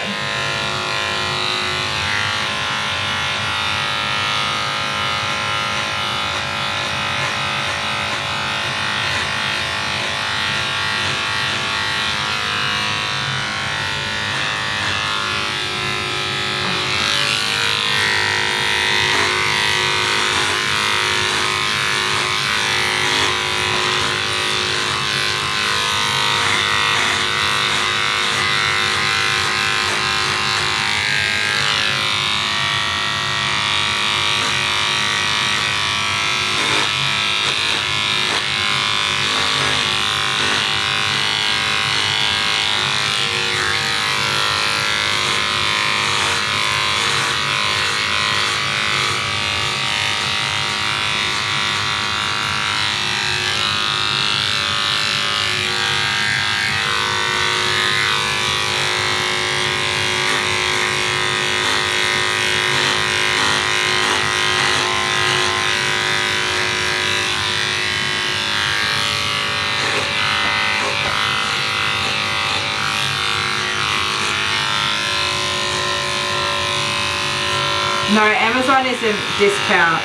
No, Amazon isn't discount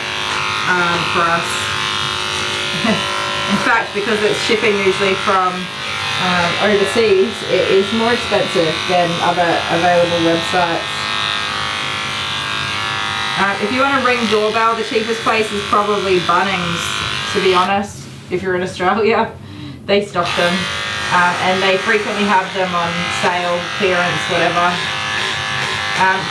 for us. In fact, because it's shipping usually from overseas, it is more expensive than other available websites. If you want a Ring doorbell, the cheapest place is probably Bunnings, to be honest. If you're in Australia, they stock them. And they frequently have them on sale, clearance, whatever.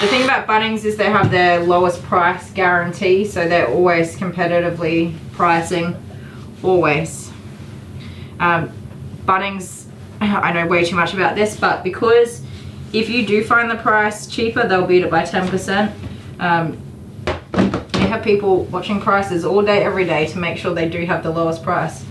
The thing about Bunnings is they have their lowest price guarantee, so they're always competitively pricing, always. Bunnings, I know way too much about this, but because if you do find the price cheaper, they'll beat it by 10%. They have people watching prices all day, every day to make sure they do have the lowest price.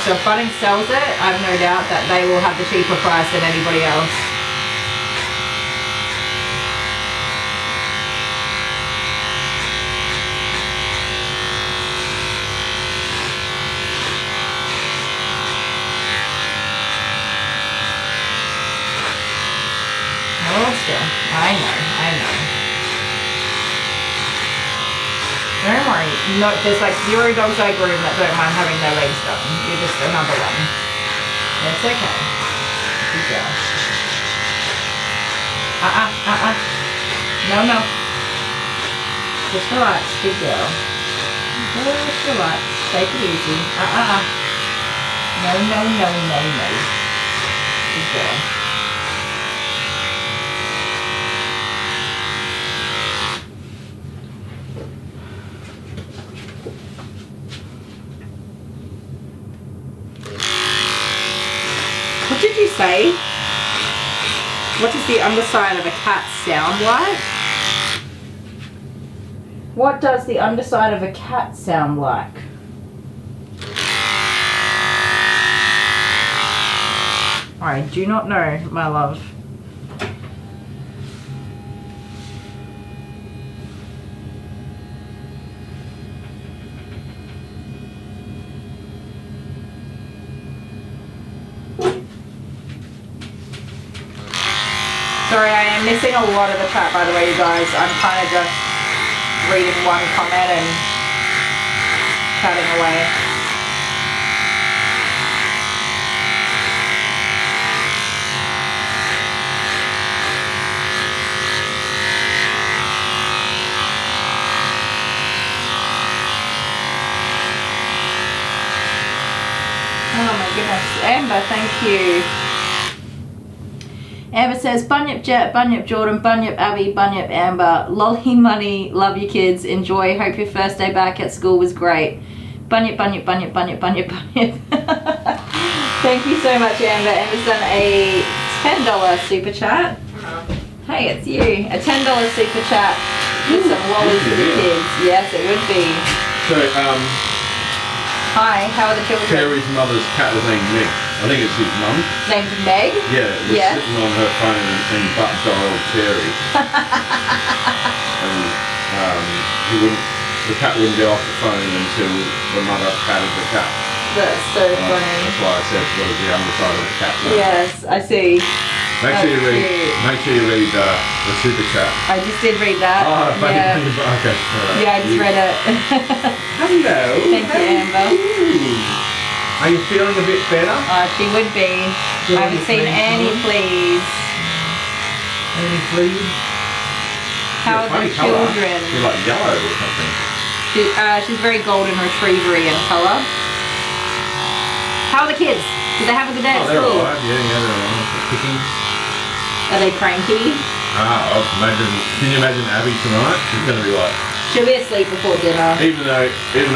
So if Bunnings sells it, I have no doubt that they will have the cheaper price than anybody else. I know. Don't worry. No, there's like 0 dogs I groom that don't mind having their legs done. You're just another one. It's okay. Good girl. No. Just relax. Good girl. Just relax. Take it easy. No. Good girl. What did you say? What does the underside of a cat sound like? What does the underside of a cat sound like? I do not know, my love. Sorry, I am missing a lot of the chat, by the way, you guys. I'm kind of just reading one comment and chatting away. Oh my goodness. Amber, thank you. Amber says, Bunyip Jet, Bunyip Jordan, Bunyip Abby, Bunyip Amber, Lolly Money, love you kids, enjoy, hope your first day back at school was great. Bunyip. Thank you so much, Amber. Amber's done a $10 super chat. Hey, it's you. A $10 super chat with some lollies for the kids. Yes, it would be. So, hi, how are the children? Terry's mother's cat was named Meg. I think it's his mum. Named Meg? Yeah, it was sitting on her phone and butt dialed Terry. And the cat wouldn't get off the phone until the mother patted the cat. That's so funny. That's why I said what is the underside of the cat. Yes, I see. Make sure you read the super chat. I just did read that. Oh, yeah. Okay. Right. Yeah, I just read it. Hello. Thank you, Amber. Are you feeling a bit better? She would be. I haven't seen any fleas. Any fleas? How are the children? You're like yellow or something. She's very golden retriever-y in colour. How are the kids? Did they have a good day at they're school? alright. Yeah, they're alright. They're kicking. Are they cranky? Can you imagine Abby tonight? She's going to be like... She'll be asleep before dinner. Even though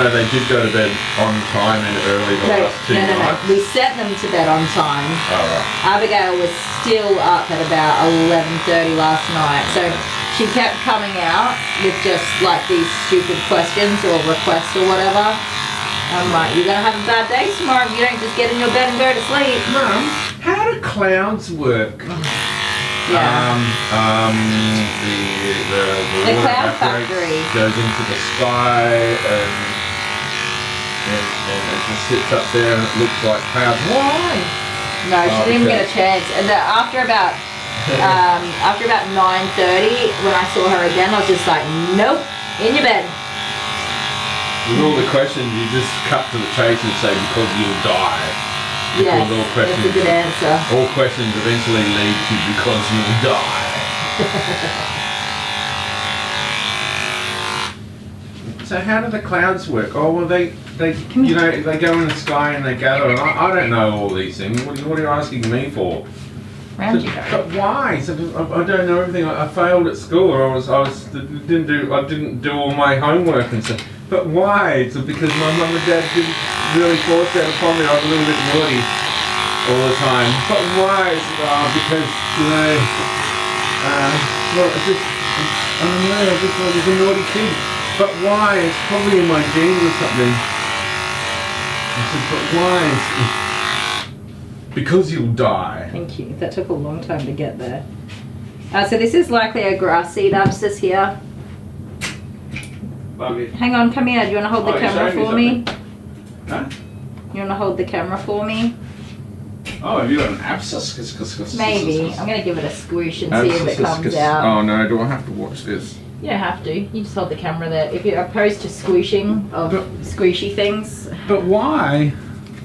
they did go to bed on time and early the last two nights. No. We set them to bed on time. Oh, right. Abigail was still up at about 11:30 last night. So she kept coming out with just like these stupid questions or requests or whatever. I'm like, you're going to have a bad day tomorrow if you don't just get in your bed and go to sleep. Mum, how do clouds work? Yeah. The cloud factory goes into the sky and it just sits up there and it looks like clouds. Why? No, she didn't even get a chance. And after about 9:30, when I saw her again, I was just like, nope, in your bed. With all the questions, you just cut to the chase and say because you'll die. Yes, all questions, that's a good answer. All questions eventually lead to because you'll die. So how do the clouds work? Oh well, they go in the sky and they gather. And I don't know all these things. What are you asking me for? Round you go. But why? So I don't know everything. I failed at school, or I didn't do all my homework and stuff. But why? So because my mum and dad didn't really force that upon me. I was a little bit naughty all the time. But why? Because well, I don't know. I was a naughty kid. But why? It's probably in my genes or something. said, but why? Because you'll die. Thank you. That took a long time to get there. So this is likely a grass seed abscess here. Buggy. Hang on, come here. Do you want to hold the Oh, you're camera showing me for me? Huh? You want to hold the camera for me? Oh, have you got an abscess? Maybe. I'm going to give it a squish and see if it comes out. Oh no, do I have to watch this? You don't have to. You just hold the camera there. If you're opposed to squishing of squishy things. But why?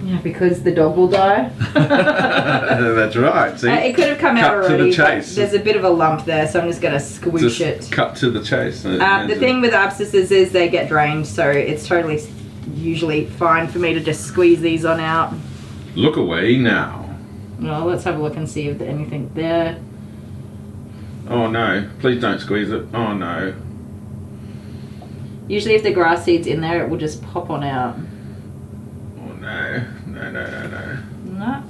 Yeah, because the dog will die. That's right. See, It could have come out Cut to already. the chase. There's a bit of a lump there, so I'm just going to squish it. cut to the chase. The thing with abscesses is they get drained, so it's totally usually fine for me to just squeeze these on out. Look away now. Well, let's have a look and see if there's anything there. Oh no! Please don't squeeze it. Oh no! Usually if the grass seed's in there, it will just pop on out. Oh no! No! No.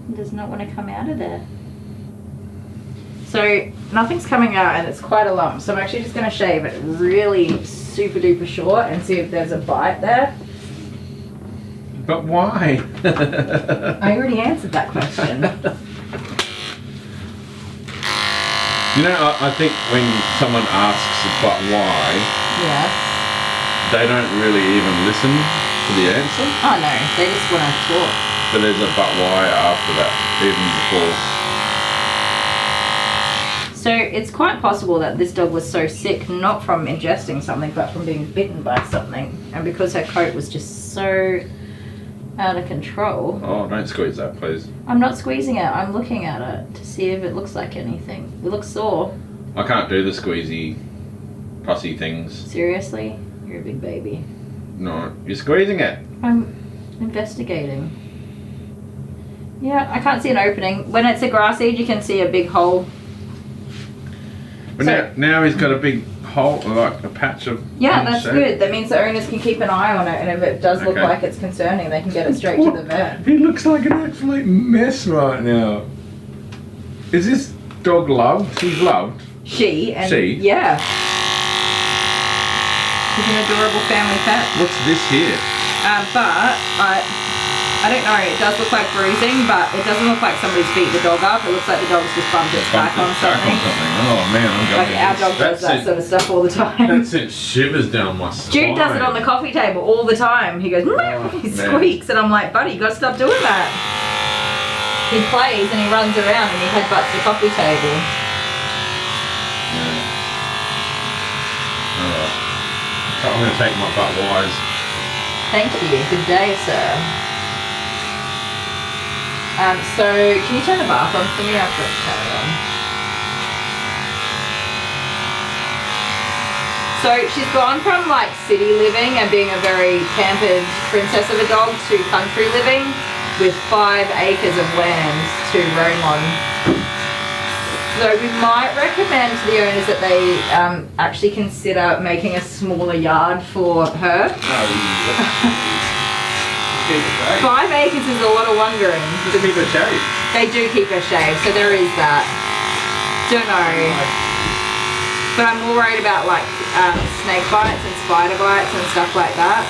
It does not want to come out of there. So nothing's coming out and it's quite a lump. So I'm actually just going to shave it really super duper short and see if there's a bite there. But why? I already answered that question. You know, I think when someone asks but why, Yeah. they don't really even listen to the answer. Oh no, they just want to talk. But there's a but why after that, even before. So it's quite possible that this dog was so sick, not from ingesting something, but from being bitten by something. And because her coat was just so out of control. Oh, don't squeeze that, please. I'm not squeezing it, I'm looking at it to see if it looks like anything. It looks sore. I can't do the squeezy, pussy things. Seriously? You're a big baby. No, you're squeezing it. I'm investigating. Yeah, I can't see an opening. When it's a grass seed, you can see a big hole. But So- now he's got a big hole, like a patch of. Yeah, that's shape. good. That means the owners can keep an eye on it, and if it does look Okay. like it's concerning, they can get it straight to the vet. He looks like an absolute mess right now. Is this dog loved? He's loved. She and She? yeah. She's an adorable family pet. What's this here? But I don't know. It does look like bruising, but it doesn't look like somebody's beat the dog up. It looks like the dog's just bumped its back on something. Oh man, I'm Like our dog does that sort of stuff all the time. That sent shivers down my spine. Jude does it on the coffee table all the time. He goes, he man. squeaks, and I'm like, buddy, you gotta stop doing that. He plays and he runs around and he headbutts the coffee table. Alright. So I'm going to take my butt wise. Thank you. Good day, sir. So can you turn the bath on for me? I've got to turn it on. So she's gone from like city living and being a very pampered princess of a dog to country living with 5 acres of land to roam on. So we might recommend to the owners that they actually consider making a smaller yard for her. 5 acres is a lot of wandering. Just keep it shaved. They do keep her shaved, so there is that. Don't know. But I'm more worried about like snake bites and spider bites and stuff like that.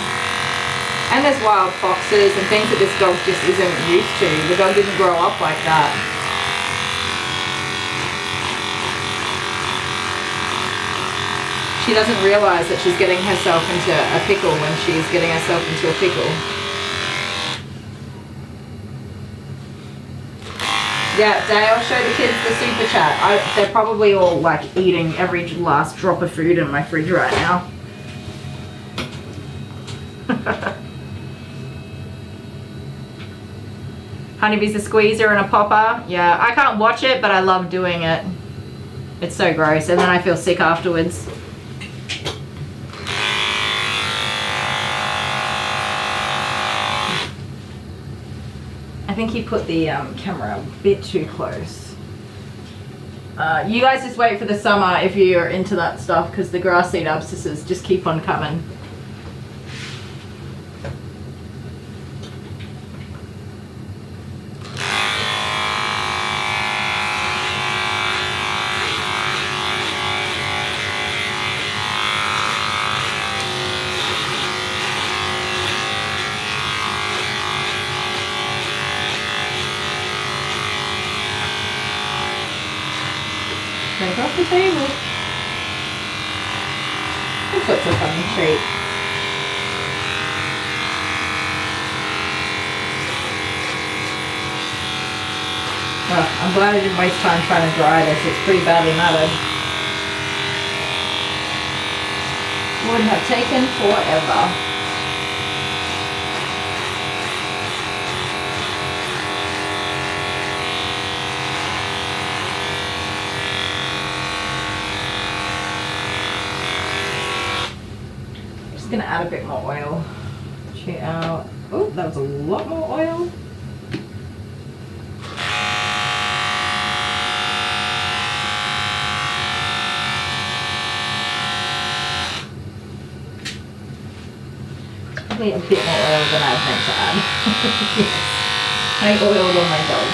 And there's wild foxes and things that this dog just isn't used to. The dog didn't grow up like that. She doesn't realise that she's getting herself into a pickle when she's getting herself into a pickle. Yeah, Dale, show the kids the super chat. They're probably all like eating every last drop of food in my fridge right now. Honeybee's a squeezer and a popper. Yeah, I can't watch it, but I love doing it. It's so gross, and then I feel sick afterwards. I think he put the camera a bit too close. You guys just wait for the summer if you're into that stuff, because the grass seed abscesses just keep on coming. containment. This looks a funny treat. Oh, I'm glad I didn't waste time trying to dry this. It's pretty badly matted. Would have taken forever. Just gonna add a bit more oil. Check out. Oh, that was a lot more oil. Probably a bit more oil than I meant to add. Yes. I oiled on my dog.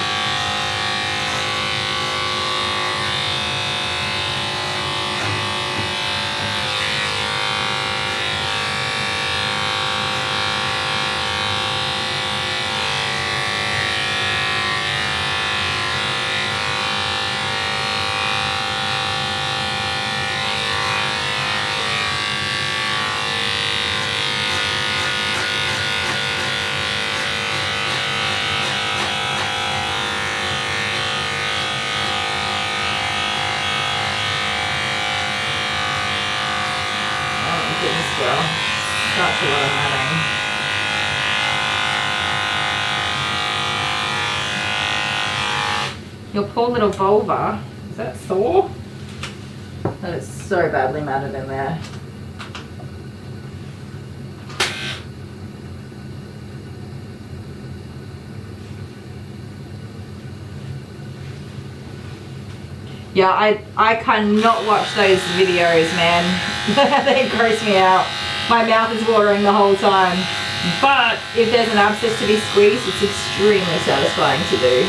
That's a lot of matting. Your poor little vulva, is that sore? That is so badly matted in there. Yeah, I cannot watch those videos, man. They gross me out. My mouth is watering the whole time. But if there's an abscess to be squeezed, it's extremely satisfying to do.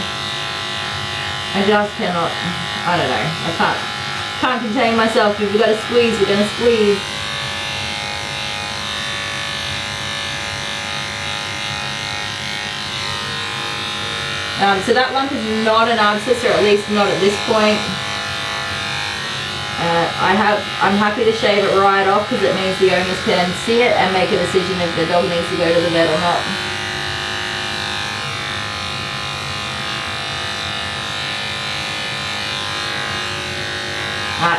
I just cannot, I don't know, I can't contain myself. If we've got to squeeze, we're going to squeeze. So that lump is not an abscess, or at least not at this point. I'm happy to shave it right off because it means the owners can see it and make a decision if the dog needs to go to the vet or not.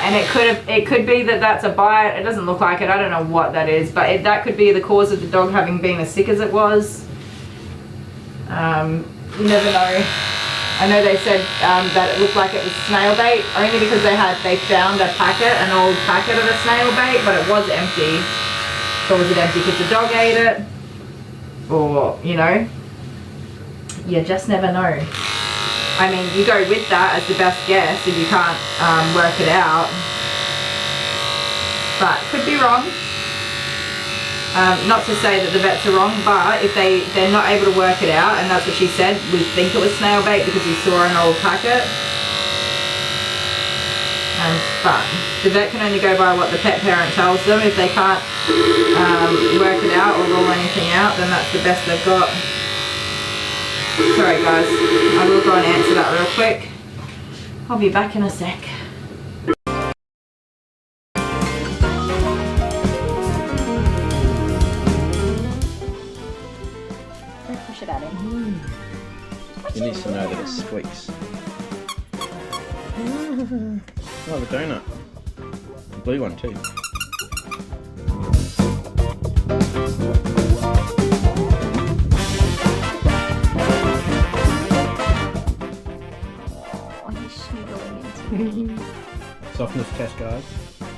And it could be that that's a bite. It doesn't look like it. I don't know what that is, but that could be the cause of the dog having been as sick as it was. You never know. I know they said that it looked like it was snail bait, only because they found a packet, an old packet of a snail bait, but it was empty. So was it empty because the dog ate it? Or, you know, you just never know. I mean, you go with that as the best guess if you can't work it out. But could be wrong. Not to say that the vets are wrong, but if they're not able to work it out, and that's what she said, we think it was snail bait because we saw an old packet. But the vet can only go by what the pet parent tells them. If they can't work it out or rule anything out, then that's the best they've got. Sorry guys, I will go and answer that real quick. I'll be back in a sec. Push it at him. He needs to know that it squeaks. Oh, the donut. The blue one too. Oh, he's sniggling into me. Softness test, guys.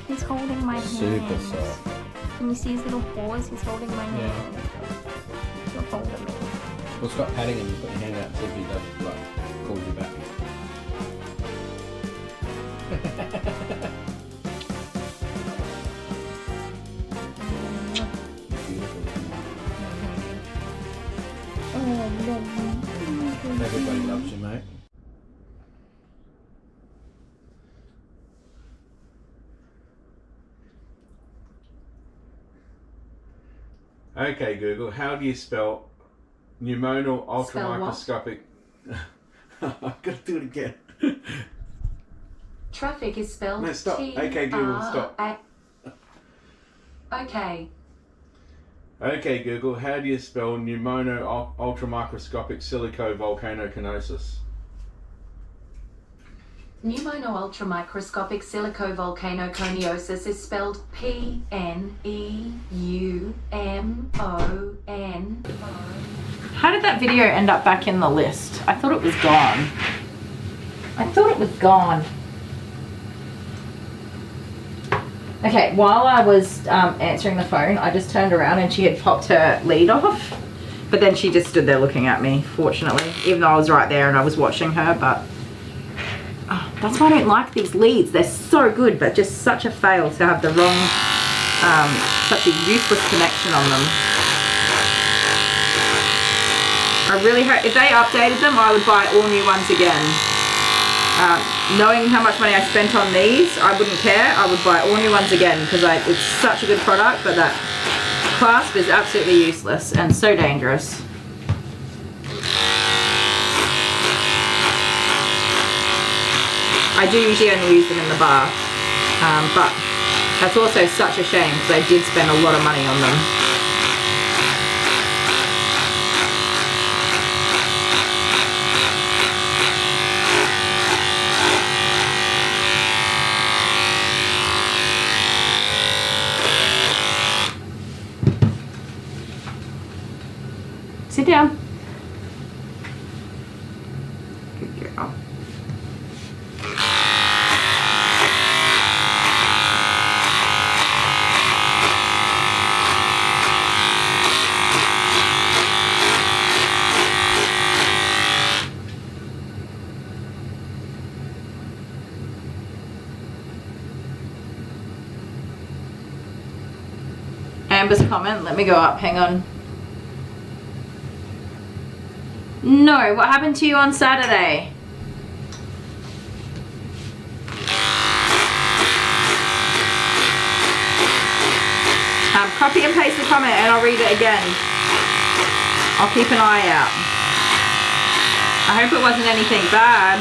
He's holding my hand. Super soft. Can you see his little paws? He's holding my hand. He'll hold me. Well, stop patting him and put your hand out and see if he does, like, calls you back. Everybody loves you, mate. Okay, Google, how do you spell pneumonal ultramicroscopic? I've got to do it again. Traffic is spelled No, stop. Okay, Google, stop. Okay. Okay, Google, how do you spell pneumono ultramicroscopic silicovolcanoconiosis? Pneumono-ultramicroscopic silicovolcanoconiosis is spelled P-N-E-U-M-O-N. How did that video end up back in the list? I thought it was gone. I thought it was gone. Okay, while I was answering the phone, I just turned around and she had popped her lead off. But then she just stood there looking at me, fortunately. Even though I was right there and I was watching her, but... Oh, that's why I don't like these leads. They're so good, but just such a fail to have the wrong... such a useless connection on them. I really hope... If they updated them, I would buy all new ones again. Knowing how much money I spent on these, I wouldn't care. I would buy all new ones again because it's such a good product, but that clasp is absolutely useless and so dangerous. I do usually only use them in the bath, but that's also such a shame because I did spend a lot of money on them. Sit down. Good girl. Amber's comment, let me go up, hang on. No, what happened to you on Saturday? Copy and paste the comment and I'll read it again. I'll keep an eye out. I hope it wasn't anything bad.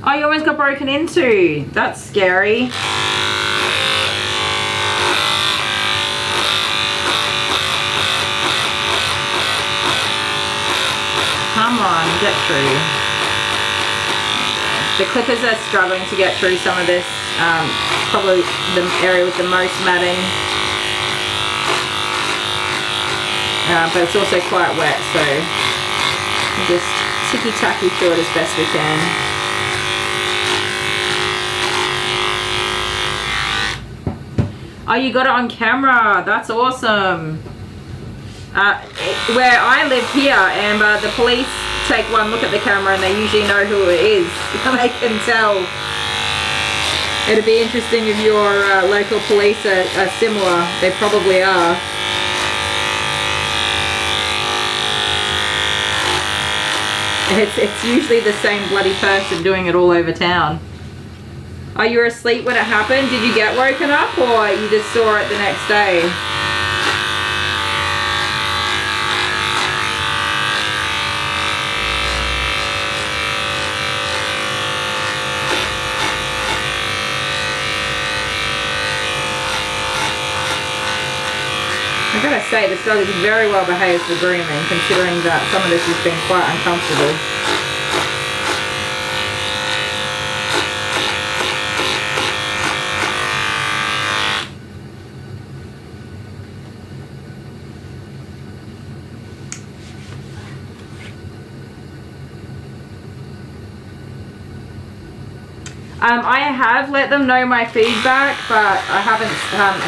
Oh, you almost got broken into. That's scary. Come on, get through. The clippers are struggling to get through some of this. Probably the area with the most matting. But it's also quite wet, so we'll just ticky-tacky through it as best we can. Oh, you got it on camera. That's awesome. Where I live here, Amber, the police take one look at the camera and they usually know who it is. They can tell. It'd be interesting if your local police are similar. They probably are. It's usually the same bloody person doing it all over town. Are you asleep when it happened? Did you get woken up or you just saw it the next day? I gotta say, this dog is very well behaved for grooming, considering that some of this has been quite uncomfortable. I have let them know my feedback, but I haven't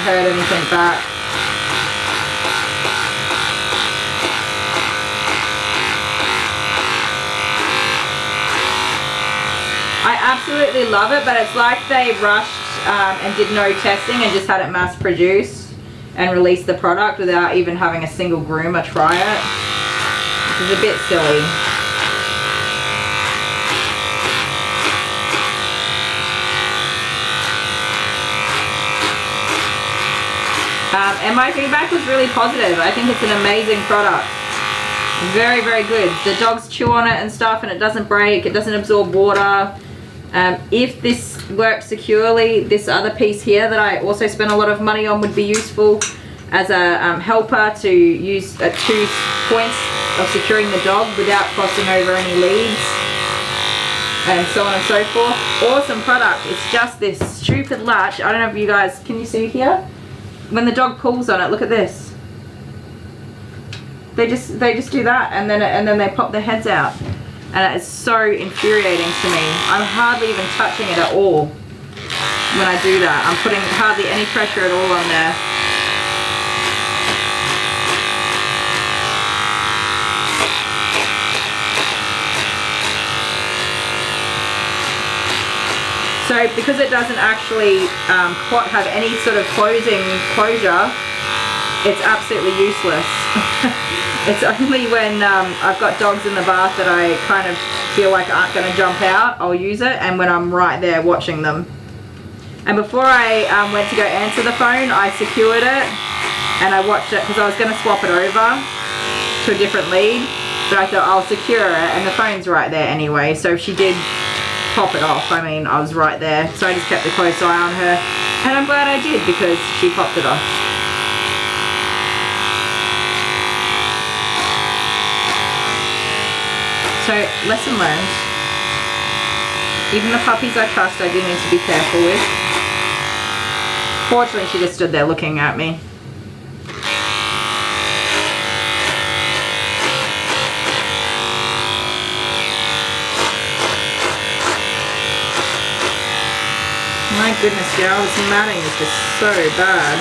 heard anything back. I absolutely love it, but it's like they rushed and did no testing and just had it mass produced and released the product without even having a single groomer try it, which is a bit silly. And my feedback was really positive. I think it's an amazing product. Very, very good. The dogs chew on it and stuff and it doesn't break, it doesn't absorb water. If this works securely, this other piece here that I also spent a lot of money on would be useful as a helper to use at 2 points of securing the dog without crossing over any leads and so on and so forth. Awesome product. It's just this stupid latch. I don't know if you guys, can you see here? When the dog pulls on it, look at this. They just do that and then they pop their heads out. And it's so infuriating to me. I'm hardly even touching it at all when I do that. I'm putting hardly any pressure at all on there. So because it doesn't actually have any sort of closure, it's absolutely useless. It's only when I've got dogs in the bath that I kind of feel like aren't going to jump out, I'll use it, and when I'm right there watching them. And before I went to go answer the phone, I secured it and I watched it because I was going to swap it over to a different lead, but I thought I'll secure it and the phone's right there anyway, so if she did pop it off, I mean, I was right there, so I just kept a close eye on her, and I'm glad I did because she popped it off. So, lesson learned. Even the puppies I trust, I do need to be careful with. Fortunately, she just stood there looking at me. My goodness, girl, this matting is just so bad.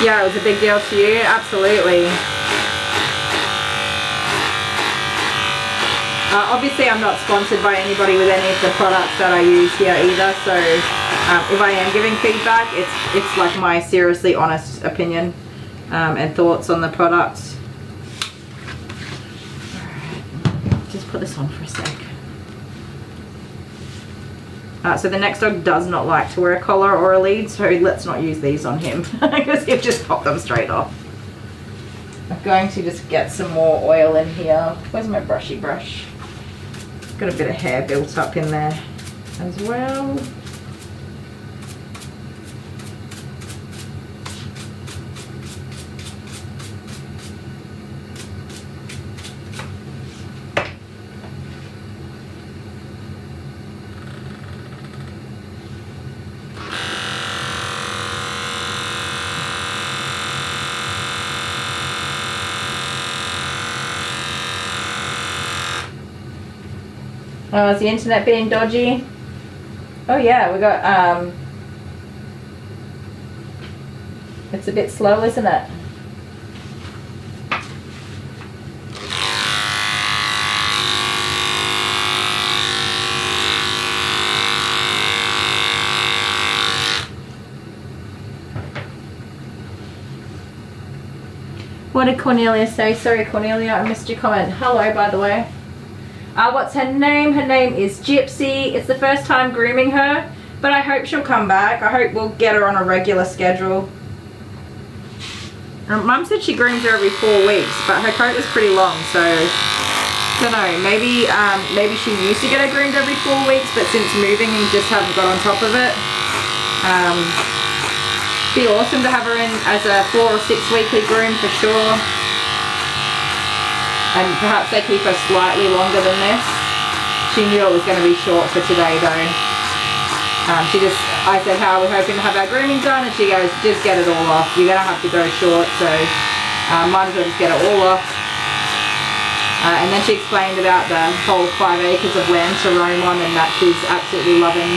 Yeah, it was a big deal to you, absolutely. Obviously I'm not sponsored by anybody with any of the products that I use here either, so if I am giving feedback, it's like my seriously honest opinion and thoughts on the products. Alright, just put this on for a sec. So the next dog does not like to wear a collar or a lead, so let's not use these on him because he'll just pop them straight off. I'm going to just get some more oil in here. Where's my brushy brush? Got a bit of hair built up in there as well. Oh, is the internet being dodgy? Oh yeah, we got, it's a bit slow, isn't it? What did Cornelia say? Sorry, Cornelia, I missed your comment. Hello, by the way. What's her name? Her name is Gypsy. It's the first time grooming her, but I hope she'll come back. I hope we'll get her on a regular schedule. Mum said she grooms her every 4 weeks, but her coat is pretty long, so I don't know. Maybe she used to get her groomed every 4 weeks, but since moving, we just haven't got on top of it. Be awesome to have her in as a 4 or 6 weekly groom for sure. And perhaps they keep her slightly longer than this. She knew it was going to be short for today though. I said, how are we hoping to have our grooming done? And she goes, just get it all off. You're going to have to go short, so might as well just get it all off. And then she explained about the whole 5 acres of land to roam on and that she's absolutely loving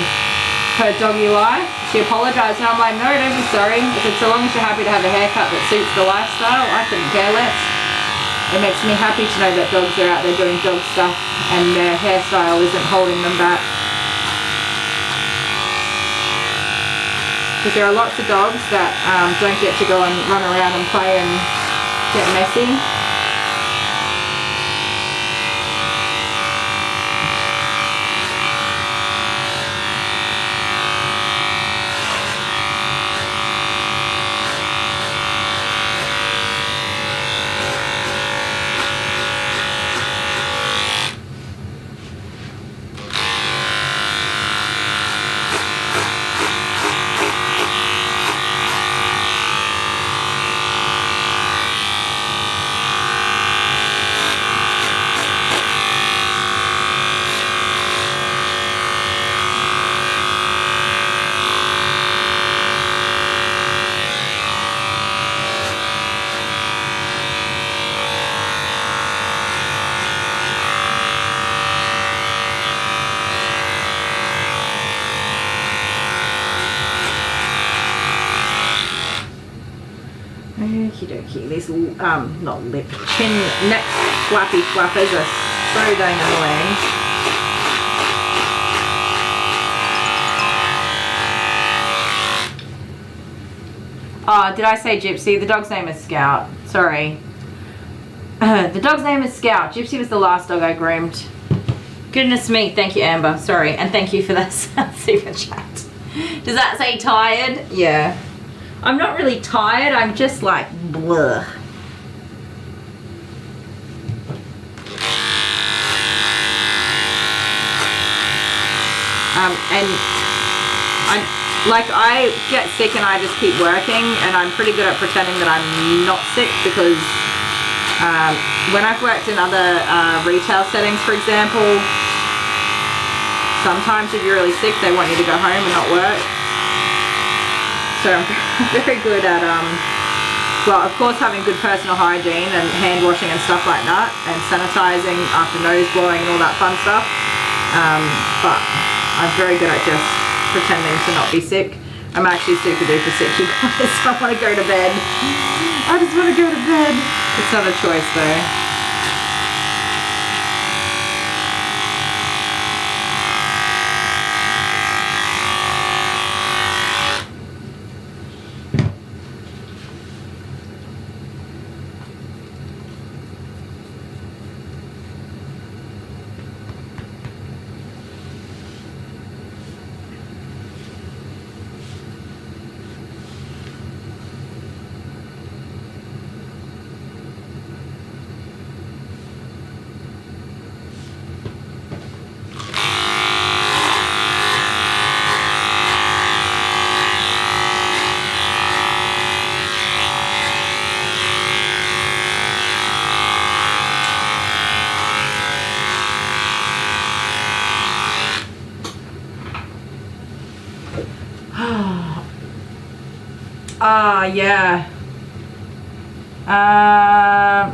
her doggy life. She apologised and I'm like, no, don't be sorry. I said, so long as you're happy to have a haircut that suits the lifestyle, I couldn't care less. It makes me happy to know that dogs are out there doing dog stuff and their hairstyle isn't holding them back. Because there are lots of dogs that don't get to go and run around and play and get messy. Okie dokie, these not lip, chin, neck flappy flappers are so dang annoying. Oh, did I say Gypsy? The dog's name is Scout. Sorry. The dog's name is Scout. Gypsy was the last dog I groomed. Goodness me, thank you Amber, sorry, and thank you for that super chat. Does that say tired? Yeah. I'm not really tired, I'm just like, bleh. And I get sick and I just keep working, and I'm pretty good at pretending that I'm not sick because when I've worked in other retail settings, for example, sometimes if you're really sick, they want you to go home and not work. So I'm very good at, well, of course, having good personal hygiene and hand washing and stuff like that, and sanitizing after nose blowing and all that fun stuff. But I'm very good at just pretending to not be sick. I'm actually super duper sick, you guys. I want to go to bed. I just want to go to bed. It's not a choice though. Yeah.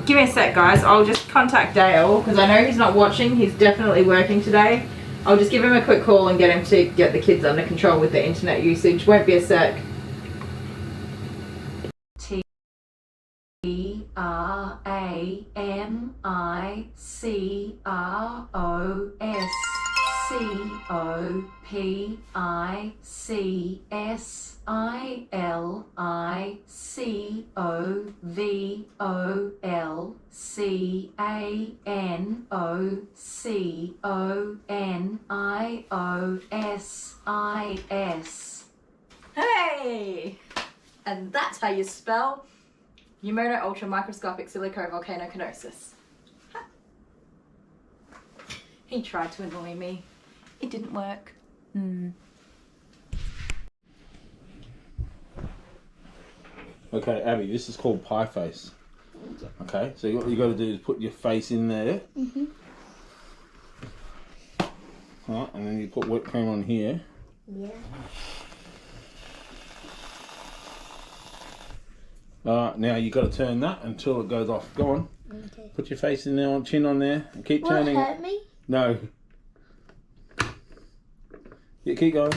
Give me a sec, guys. I'll just contact Dale because I know he's not watching. He's definitely working today. I'll just give him a quick call and get him to get the kids under control with the internet usage. Won't be a sec. Hey! And that's how you spell Pneumono Ultra Microscopic Silicovolcanoconiosis. He tried to annoy me. It didn't work. Okay, Abby, this is called pie face. Okay, so what you got to do is put your face in there. Alright, and then you put whipped cream on here. Yeah. Alright, now you got to turn that until it goes off. Go on. Okay. Put your face in there, chin on there, and keep turning. Will it hurt me? No. Yeah, keep going.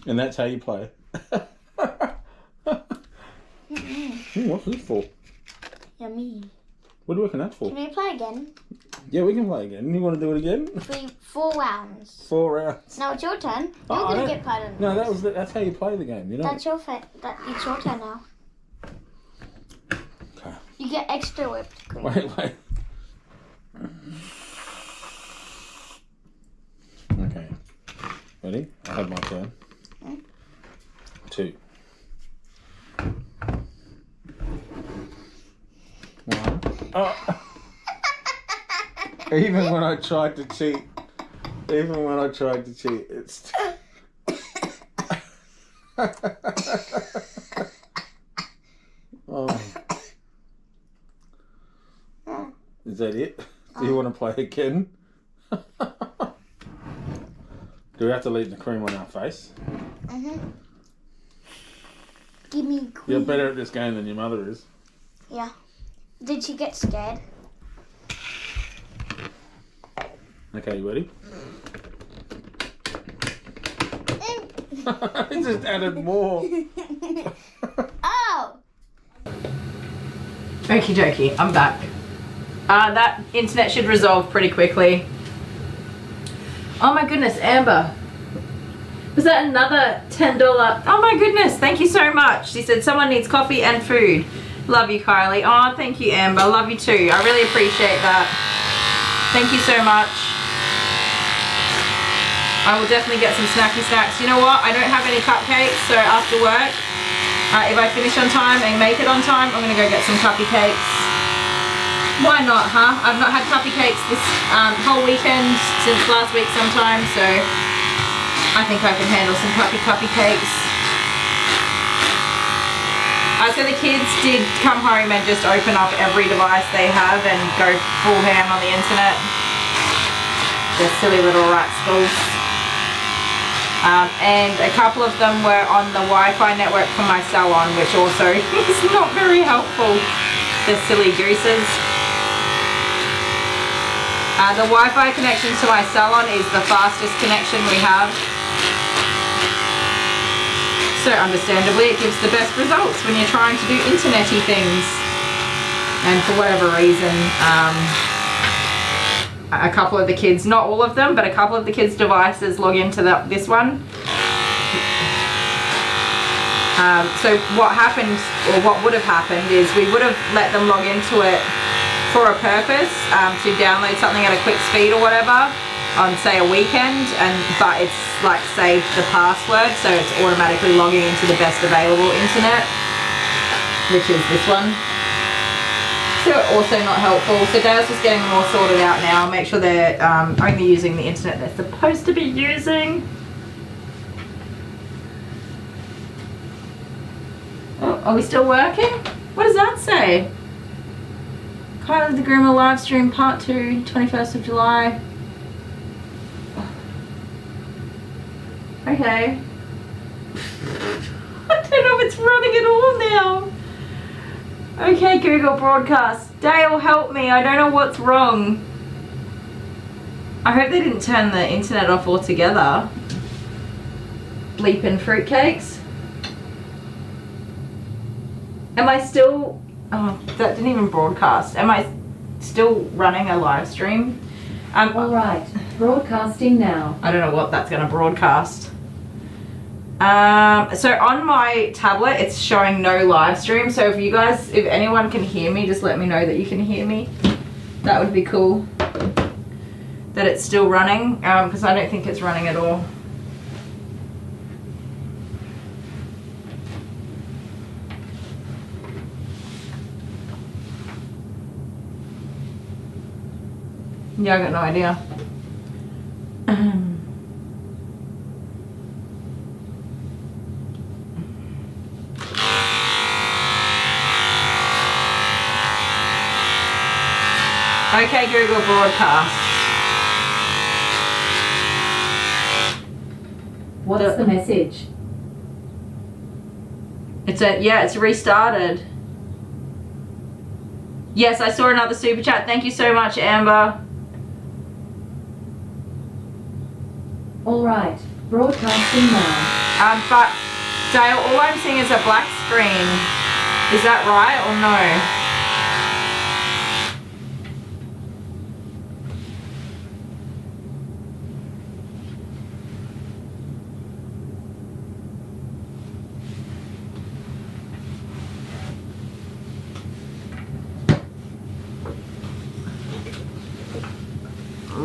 And that's how you play. What's this for? Yummy. What do you reckon that's for? Can we play again? Yeah, we can play again. You want to do it again? 4 rounds. 4 rounds. Now it's your turn. You're Oh, gonna get part of No, this. that's how you play the game. You know. That's your it's your turn now. Okay. You get extra whipped cream. Wait. Okay. Ready? I have my turn. 2. 1. Oh. Even when I tried to cheat, it's. Oh. Is that it? Do you want to play again? Do we have to leave the cream on our face? Give me cream. You're better at this game than your mother is. Yeah. Did she get scared? Okay, you ready? I just added more. Oh! Okie dokie, I'm back. That internet should resolve pretty quickly. Oh my goodness, Amber. Was that another $10? Oh my goodness, thank you so much. She said someone needs coffee and food. Love you, Kylie. Oh, thank you, Amber. Love you too. I really appreciate that. Thank you so much. I will definitely get some snacky snacks. You know what? I don't have any cupcakes, so after work, if I finish on time and make it on time, I'm going to go get some cupcakes. Why not, huh? I've not had cupcakes this whole weekend since last week sometime, so I think I can handle some cupcakes. So the kids did come home and just open up every device they have and go full ham on the internet. They're silly little rascals. And a couple of them were on the Wi-Fi network for my salon, which also is not very helpful. The silly gooses. The Wi-Fi connection to my salon is the fastest connection we have. So understandably, it gives the best results when you're trying to do internet-y things. And for whatever reason, a couple of the kids, not all of them, but a couple of the kids' devices log into this one. So what happened, or what would have happened, is we would have let them log into it for a purpose, to download something at a quick speed or whatever on, say, a weekend, but it's like saved the password, so it's automatically logging into the best available internet, which is this one. So also not helpful. So Dale's just getting them all sorted out now. Make sure they're only using the internet they're supposed to be using. Oh, are we still working? What does that say? Kylie the Groomer live stream part 2, 21st of July. Okay. I don't know if it's running at all now. Okay, Google Broadcast. Dale, help me. I don't know what's wrong. I hope they didn't turn the internet off altogether. Bleeping fruitcakes. Am I still... Oh, that didn't even broadcast. Am I still running a live stream? Alright, broadcasting now. I don't know what that's going to broadcast. So on my tablet, it's showing no live stream. So if anyone can hear me, just let me know that you can hear me. That would be cool. That it's still running, because I don't think it's running at all. Yeah, I got no idea. Okay, Google Broadcast. What's the message? It's restarted. Yes, I saw another super chat. Thank you so much, Amber. All right, broadcasting now. But Dale, all I'm seeing is a black screen. Is that right or no?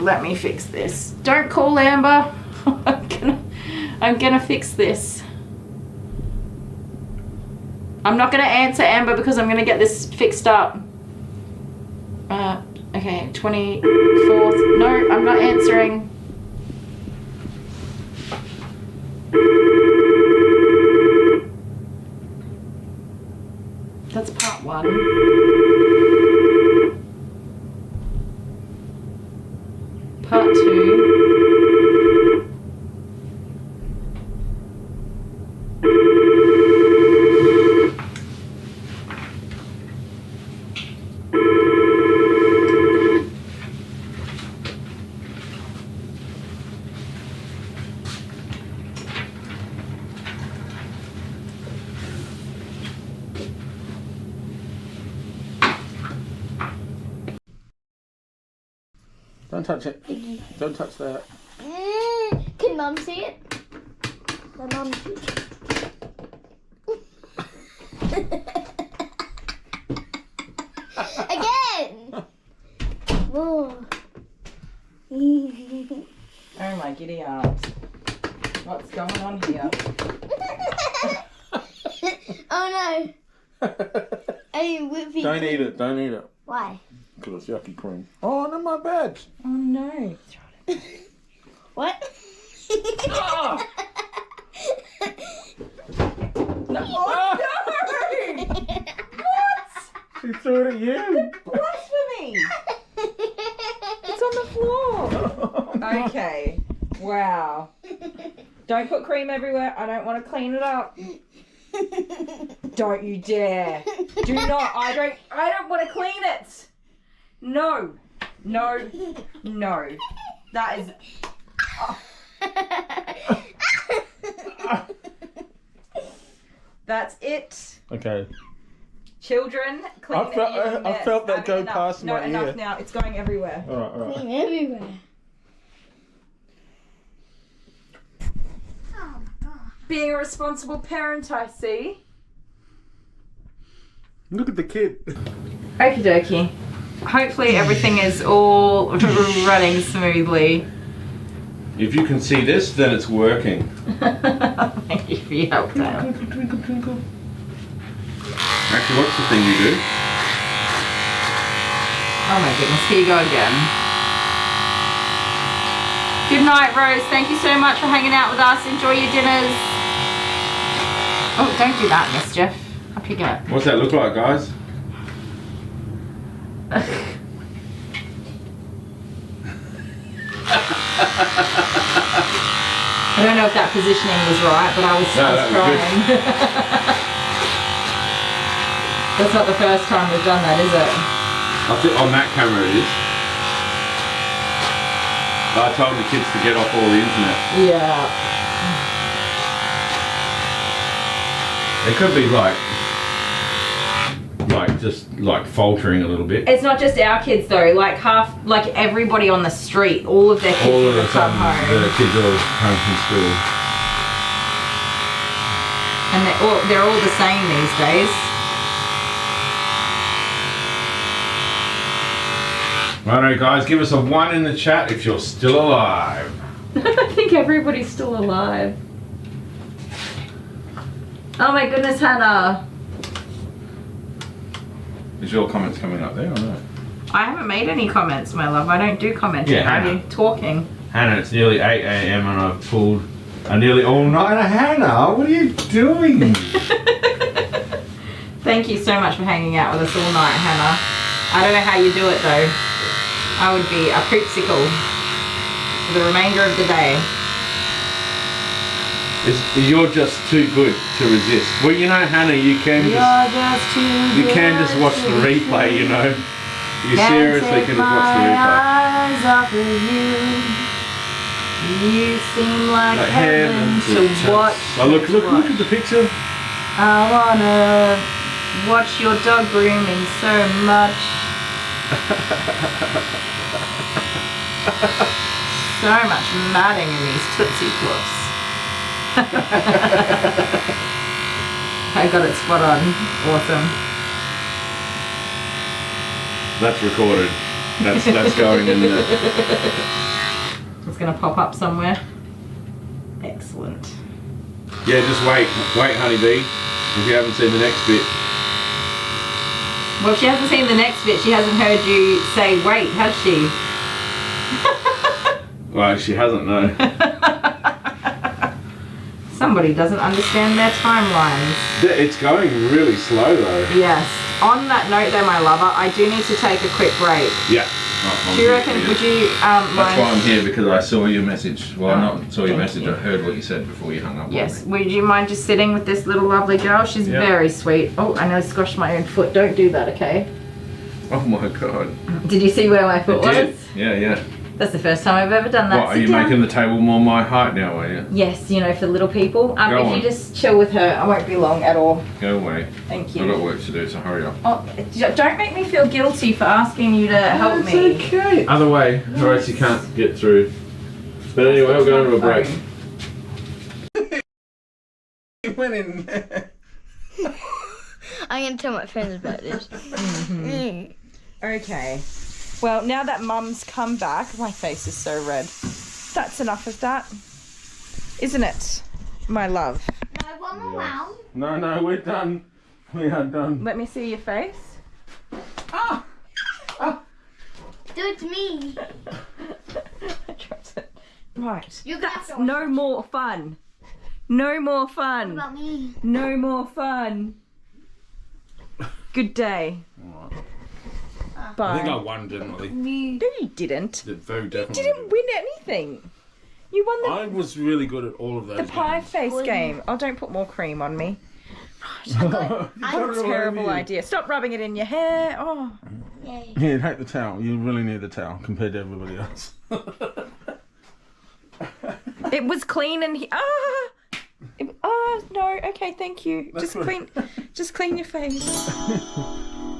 Let me fix this. Don't call Amber. I'm gonna fix this. I'm not gonna answer Amber because I'm gonna get this fixed up. Okay, 24th. No, I'm not answering. That's part 1. Part 2. Don't touch it. Don't touch that. Can Mum see it? My mum. Again. Whoa. Oh my giddy aunt. What's going on here? Oh no. Are you whipping? Don't eat it. Don't eat it. Why? Because it's yucky cream. Oh, no, my badge. Oh no. What? Oh. No. Oh, no. What? She threw it at you. Blasphemy. It's on the floor. Okay. Wow. Don't put cream everywhere. I don't want to clean it up. Don't you dare. Do not. I don't want to clean it. No. No. No. That is... Oh. That's it. Okay. Children, clean I felt that go past my ear. No, enough now. It's going everywhere. All right, all right. Cream everywhere. Being a responsible parent, I see. Look at the kid. Okie dokie. Hopefully everything is all running smoothly. If you can see this, then it's working. Thank you for your help, Dale. Twinkle, twinkle, twinkle. Actually, what's the thing you do? Oh my goodness, here you go again. Good night, Rose. Thank you so much for hanging out with us. Enjoy your dinners. Oh, don't do that, Mischief. Up you go. What's that look like, guys? I don't know if that positioning was right, but I was trying. That's not the first time we've done that, is it? I think on that camera it is. I told the kids to get off all the internet. Yeah. It could be like just like faltering a little bit. It's not just our kids though, like everybody on the street, all of their kids All of have a come sudden, home. the kids are home from school. And they're all the same these days. Righto guys, give us a 1 in the chat if you're still alive. I think everybody's still alive. Oh my goodness, Hannah. Is your comments coming up there or no? I haven't made any comments, my love. I don't do commenting. Yeah, Are Hannah. you talking? Hannah, it's nearly 8 AM and I've pulled a nearly all-nighter. Hannah, what are you doing? Thank you so much for hanging out with us all night, Hannah. I don't know how you do it though. I would be a poopsicle for the remainder of the day. You're just too good to resist. Well, you know, Hannah, you can just watch the replay, you know. You seriously can just watch the replay. Eyes off of you. You seem like heaven to watch. Oh, look at the picture. I wanna watch your dog grooming so much. So much matting in these Tootsie Fluffs. I got it spot on. Awesome. That's recorded. That's going in there. It's gonna pop up somewhere. Excellent. Yeah, just wait, honeybee. If you haven't seen the next bit. Well, if she hasn't seen the next bit, she hasn't heard you say wait, has she? Well, she hasn't, no. Somebody doesn't understand their timelines. It's going really slow though. Yes. On that note though, my lover, I do need to take a quick break. Yeah. Do you reckon, would you mind? That's why I'm here, because I saw your message. Well, not saw your thank message, you. I heard what you said before you hung up. Yes. Would you mind just sitting with this little lovely girl? She's very sweet. Oh, I nearly squashed my own foot. Don't do that, okay? Oh my god. Did you see where my foot was? Yeah. That's the first time I've ever done that. What, are Sit you down. making the table more my height now, are you? Yes, you know, for little people. Go If on. you just chill with her, I won't be long at all. Go away. Thank I've you. got work to do, so hurry up. Oh, don't make me feel guilty for asking you to help me. Okay. Other way, or else you can't get through. But anyway, we're going to a break. You went in there. I'm gonna tell my friends about this. Okay. Well, now that Mum's come back, my face is so red. That's enough of that, isn't it, my love? No, one more round. No, we're done. We are done. Let me see your face. Do it to me. I dropped it. Right. You're gonna have That's to watch no more fun. No more fun. about me. No more fun. Good day. Bye. I think I won, generally. No, you didn't. Very You definitely. didn't win anything. You won the I was really good at all of those. The pie games. face game. Oh, don't put more cream on me. You What got a it all over terrible you. idea. Stop rubbing it in your hair. Oh. Yay. Here, take the towel. You really need the towel compared to everybody else. It was clean and no. Okay, thank you. That's Just good. clean your face.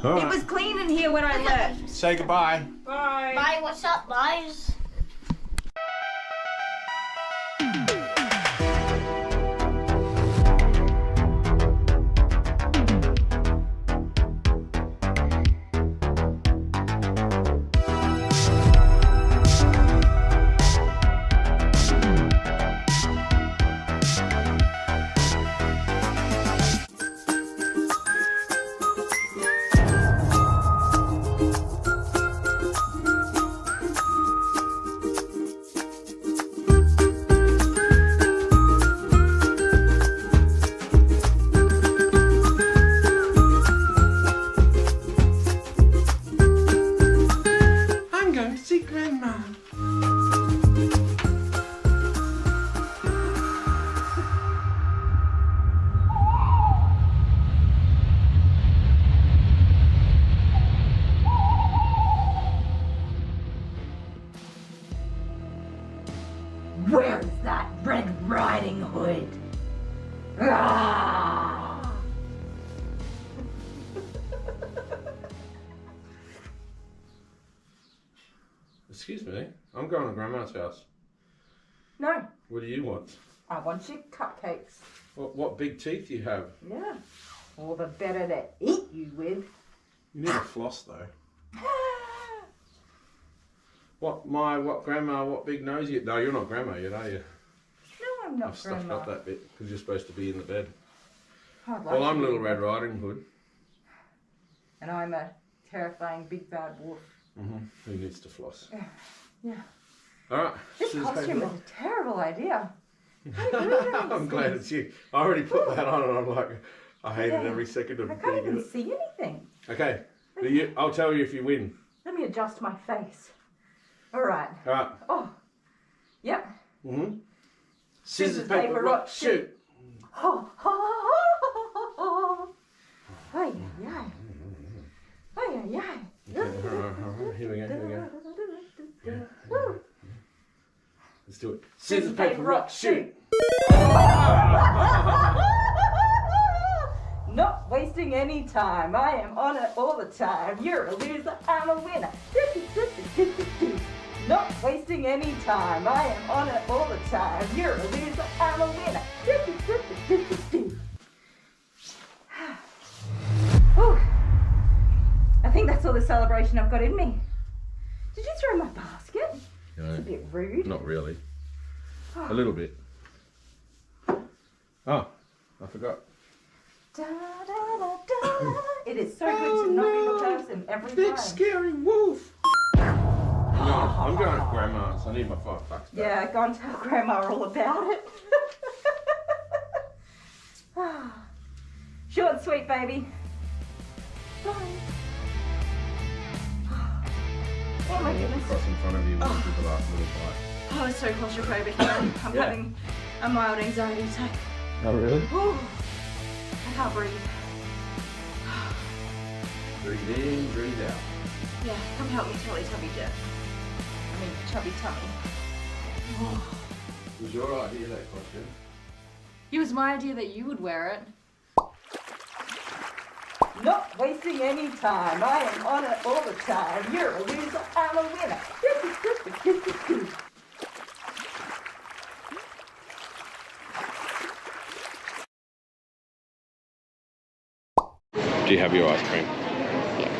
All It right. was clean in here when I left. Say goodbye. Bye. Bye, what's up, guys? I'm going to see Grandma. Where is that Red Riding Hood? Ah! Excuse me. I'm going to Grandma's house. No, What do you want? I want your cupcakes. What big teeth you have? Yeah. All the better to eat you with. You need a floss though. What Grandma? What big nose you? No, you're not Grandma yet, are you? No, I'm not I've stuffed Grandma. up that bit because you're supposed to be in the bed. I'd like Well, to I'm be. Little Red Riding Hood. And I'm a terrifying big bad wolf. Who needs to floss? Yeah. All right. This scissors, costume paper, is a terrible idea. rock. I'm glad it's you. I already put that on and I'm like, I hated Yeah. every second of I can't being in even it. see anything. Okay. I'll tell you if you win. Let me adjust my face. All right. All right. Oh. Yep. Scissors, paper, rock, shoot. Oh. Ay, ay. Ay, ay, ay. Okay, all right. Here we go. Woo. Let's do it. Scissors, paper, rock, shoot. Not wasting any time. I am on it all the time. You're a loser, I'm a winner. Not wasting any time. I am on it all the time. You're a loser, I'm a winner. Whew. I think that's all the celebration I've got in me. Did you throw my basket? No, It's a bit rude. not really. A little bit. Oh, I forgot. Da, da, da, da. It is so good to not be the person every time. Scary wolf. I'm going to Grandma's. I need my $5 back. Yeah, go and tell Grandma all about it. Short and sweet, baby. Bye. Oh my goodness. Across in front of you with the last little bite. Oh, it's so claustrophobic here. I'm having a mild anxiety attack. Oh, really? Ooh. I can't breathe. Breathe in, breathe out. Yeah, come help me, Teletubby Jeff. I mean, Chubby Tummy. Oh. It was your idea, that costume. It was my idea that you would wear it. Not wasting any time. I am on it all the time. You're a loser, I'm a winner. Do you have your ice cream?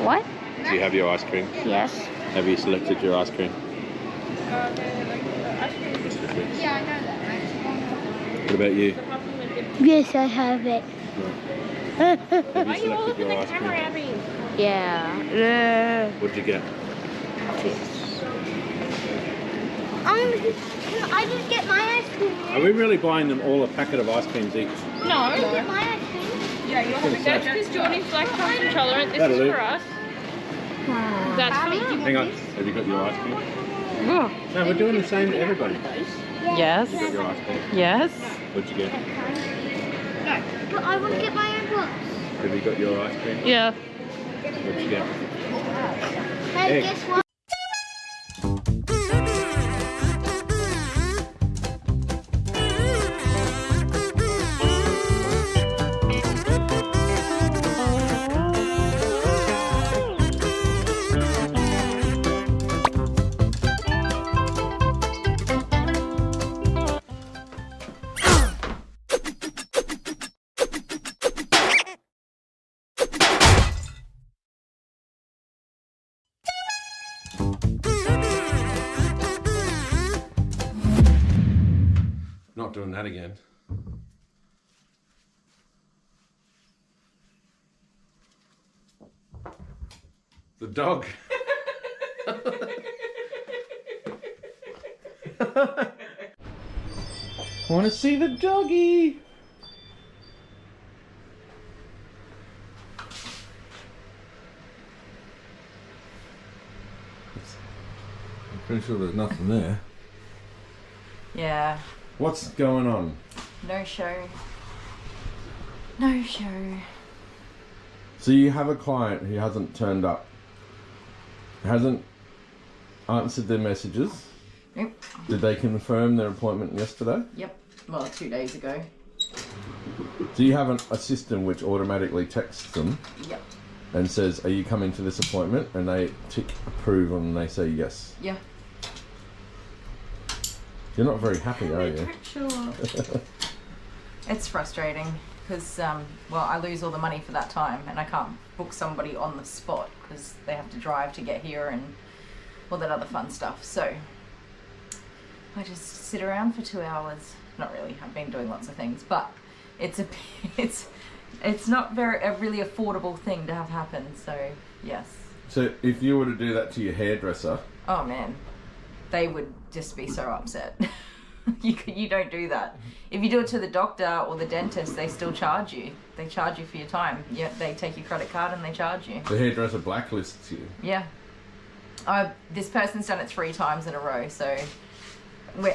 What? Do you have your ice cream? Yes. Have you selected your ice cream? Yeah, I know that. What about you? Yes, I have it. Have you selected your ice cream? Yeah. What'd you get? Can I just get my ice cream? Are we really buying them all a packet of ice creams each? No. Can I get my ice cream? Yeah, you'll have that's because Jordan's lactose intolerant. This That'll is do. for us. That's for you. Hang on. Have you got your ice cream? Oh. No, we're doing the same to everybody. Yes. You got your ice cream? Yes. What'd you get? But I want to get my own box. Have you got your ice cream? Yeah. What'd you get? Hey, Egg. guess what? Not doing that again. The dog. Want to see the doggy? I'm pretty sure there's nothing there. Yeah. What's going on? No show. No show. So you have a client who hasn't turned up, hasn't answered their messages. Yep. Did they confirm their appointment yesterday? Yep. Well, 2 days ago. Do you have a system which automatically texts them Yep. and says, are you coming to this appointment? And they tick approve and they say yes. Yeah. You're not very happy, are you? Sure. It's frustrating because, well, I lose all the money for that time and I can't book somebody on the spot because they have to drive to get here and all that other fun stuff. So I just sit around for 2 hours. Not really. I've been doing lots of things, but it's not a really affordable thing to have happen. So yes. So if you were to do that to your hairdresser, Oh man, they would just be so upset. You don't do that. If you do it to the doctor or the dentist, they still charge you. They charge you for your time. Yeah, they take your credit card and they charge you. the hairdresser blacklists you. Yeah. This person's done it 3 times in a row, so where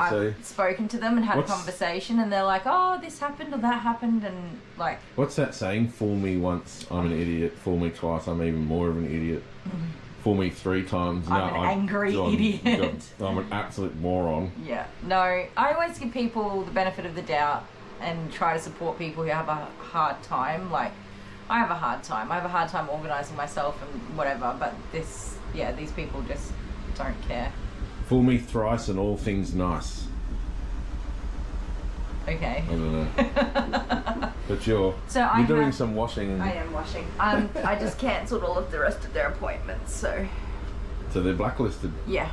so I've spoken to them and had a conversation and they're like, oh, this happened or that happened, and like... What's that saying? Fool me once, I'm an idiot. Fool me twice, I'm even more of an idiot. fool me 3 times. I'm an angry idiot. I'm an absolute moron. Yeah. No, I always give people the benefit of the doubt and try to support people who have a hard time. Like, I have a hard time. I have a hard time organising myself and whatever, but these people just don't care. Fool me thrice and all things nice. Okay. I don't know. But you're doing some washing. I am washing. I just cancelled all of the rest of their appointments, so. So they're blacklisted. Yeah.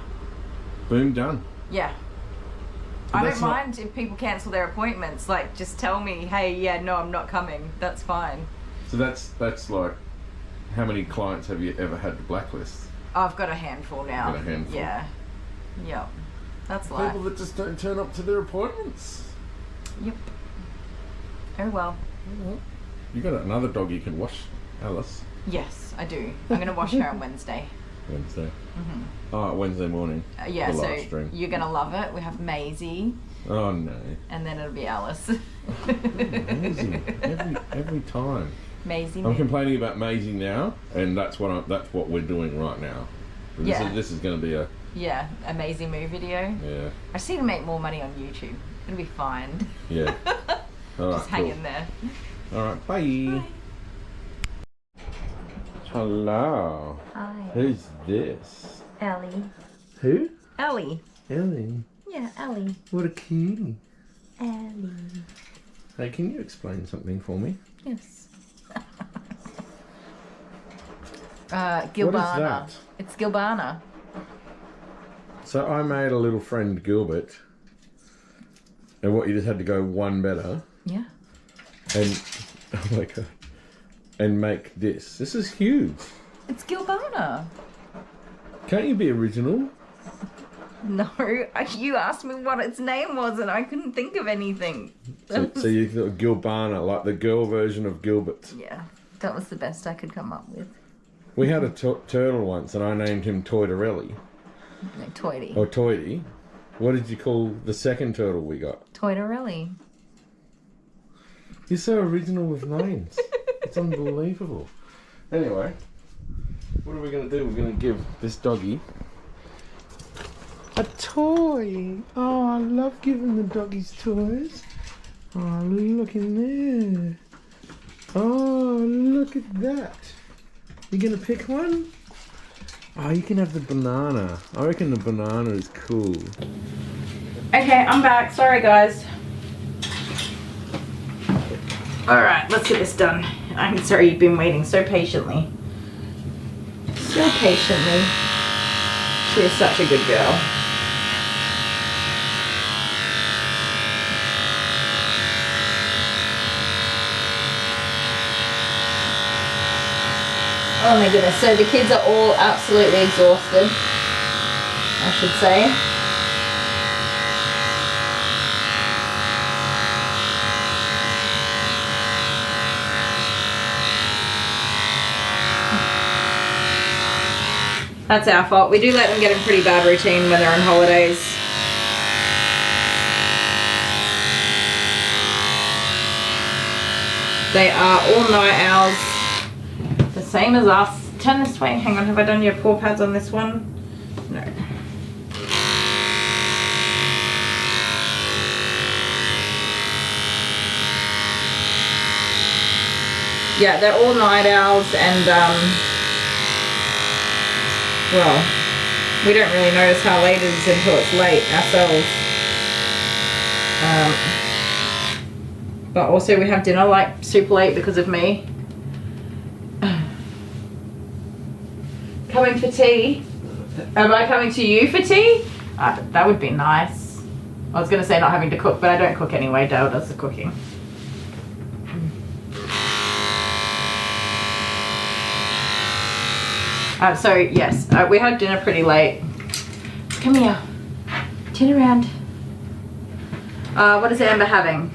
Boom, done. Yeah. But I don't mind if people cancel their appointments. Like, just tell me, hey, yeah, no, I'm not coming. That's fine. So that's like, how many clients have you ever had to blacklist? I've got a handful now. Got a handful. Yeah. Yep. That's life. People that just don't turn up to their appointments. Yep. Oh well. You got another dog you can wash, Alice. Yes, I do. I'm going to wash her on Wednesday. Wednesday. Oh, Wednesday morning. Yeah, the so live stream. you're going to love it. We have Maisie. Oh no. And then it'll be Alice. Maisie. Every time. Maisie. I'm complaining about Maisie now, and that's what we're doing right now. This is going to be a amazing moo video. Yeah. I just need to make more money on YouTube. It'll be fine. Yeah. All right, just hang in there. All right, bye. Hello. Hi. Who's this? Ellie. Who? Ellie. Ellie. Yeah, Ellie. What a cutie. Ellie. Hey, can you explain something for me? Yes. Gilbana. What is that? It's Gilbana. So I made a little friend Gilbert, and what you just had to go one better. Yeah. And oh my god, and make this. This is huge. It's Gilbana. Can't you be original? No, you asked me what its name was, and I couldn't think of anything. So you thought Gilbana, like the girl version of Gilbert. Yeah, that was the best I could come up with. We had a turtle once, and I named him Toidarelli. No, Toity. Or Toity. What did you call the second turtle we got? Toidarelli. You're so original with names. It's unbelievable. Anyway, what are we going to do? We're going to give this doggy a toy. Oh, I love giving the doggies toys. Oh, look in there. Oh, look at that. You going to pick one? Oh, you can have the banana. I reckon the banana is cool. Okay, I'm back. Sorry, guys. Alright, let's get this done. I'm sorry you've been waiting so patiently. So patiently. She is such a good girl. Oh my goodness, so the kids are all absolutely exhausted, I should say. That's our fault. We do let them get a pretty bad routine when they're on holidays. They are all night owls. The same as us. Turn this way. Hang on, have I done your paw pads on this one? No. Yeah, they're all night owls and well, we don't really notice how late it is until it's late ourselves. But also we have dinner like super late because of me. Coming for tea? Am I coming to you for tea? That would be nice. I was going to say not having to cook, but I don't cook anyway. Dale does the cooking. So yes, we had dinner pretty late. Come here. Turn around. What is Amber having?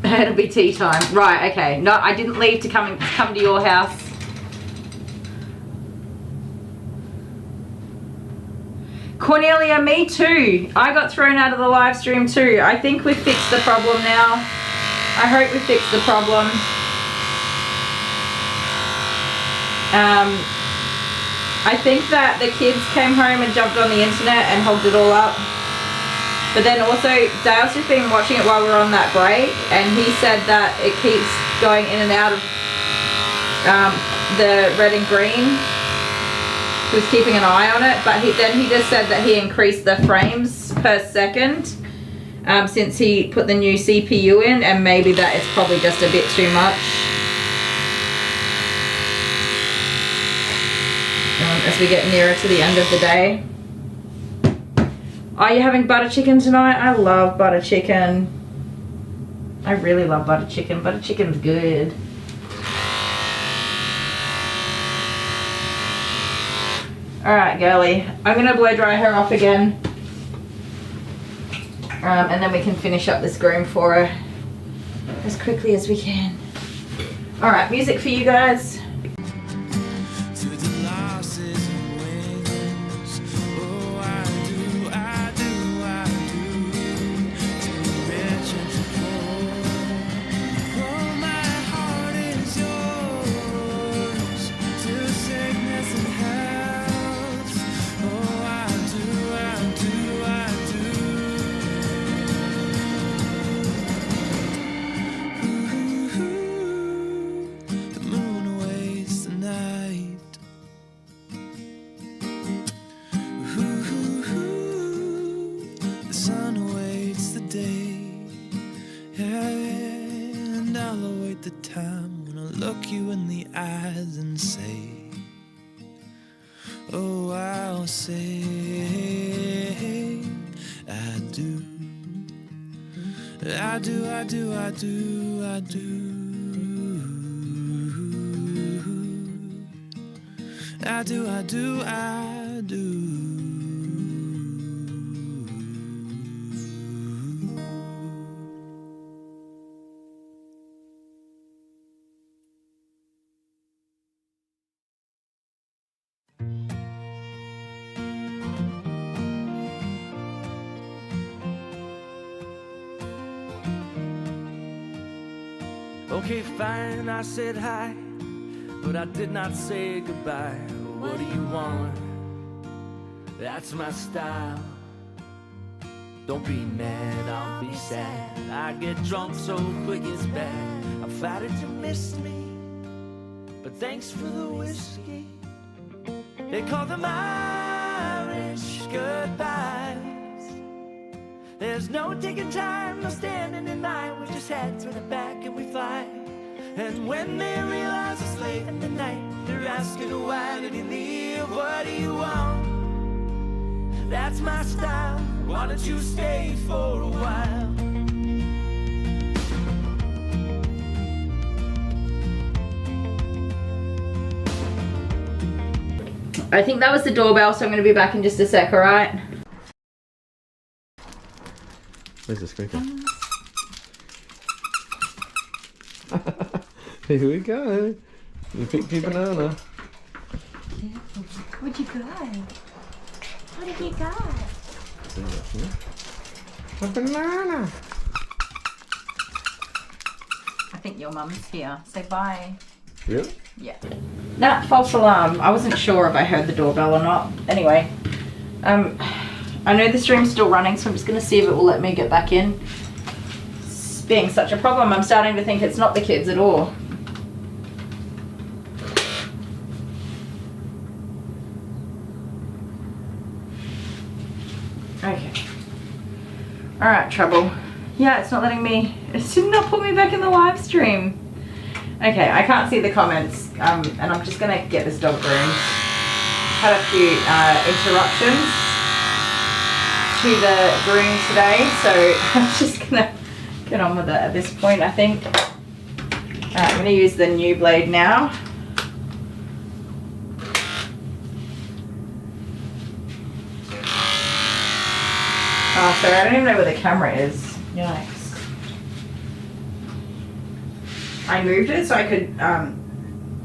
It'll be tea time. Right, okay. No, I didn't leave to come to your house. Cornelia, me too. I got thrown out of the live stream too. I think we've fixed the problem now. I hope we fixed the problem. I think that the kids came home and jumped on the internet and hogged it all up. But then also, Dale's just been watching it while we're on that break, and he said that it keeps going in and out of the red and green. He was keeping an eye on it, but then he just said that he increased the frames per second since he put the new CPU in, and maybe that is probably just a bit too much. As we get nearer to the end of the day. Are you having butter chicken tonight? I love butter chicken. I really love butter chicken. Butter chicken's good. Alright, girly. I'm going to blow dry her off again. And then we can finish up this groom for her as quickly as we can. Alright, music for you guys. Oh, I'll say I do. I do, I do, I do, I do. I do, I do, I do. Okay, fine, I said hi, but I did not say goodbye. What do you want? That's my style. Don't be mad, I'll be sad. I get drunk so quick it's bad. I'm flattered you missed me, but thanks for the whiskey. They call them Irish goodbyes. There's no taking time, no standing in line. We just head to the back and we fly. And when they realize it's late in the night, they're asking why did he leave? What do you want? That's my style. Why don't you stay for a while? I think that was the doorbell, so I'm going to be back in just a sec, alright? Where's the squeaker? Here we go. You picked your banana. What'd you got? What have you got? A banana. I think your mum's here. Say bye. Really? Yeah. Nah, false alarm. I wasn't sure if I heard the doorbell or not. Anyway, I know the stream's still running, so I'm just going to see if it will let me get back in. It's being such a problem, I'm starting to think it's not the kids at all. Okay. Alright, trouble. Yeah, it's not letting me, it did not put me back in the live stream. Okay, I can't see the comments, and I'm just gonna get this dog groomed. Had a few interruptions to the groom today, so I'm just gonna get on with it at this point, I think. I'm gonna use the new blade now. Oh, sorry, I don't even know where the camera is. Yikes. I moved it so I could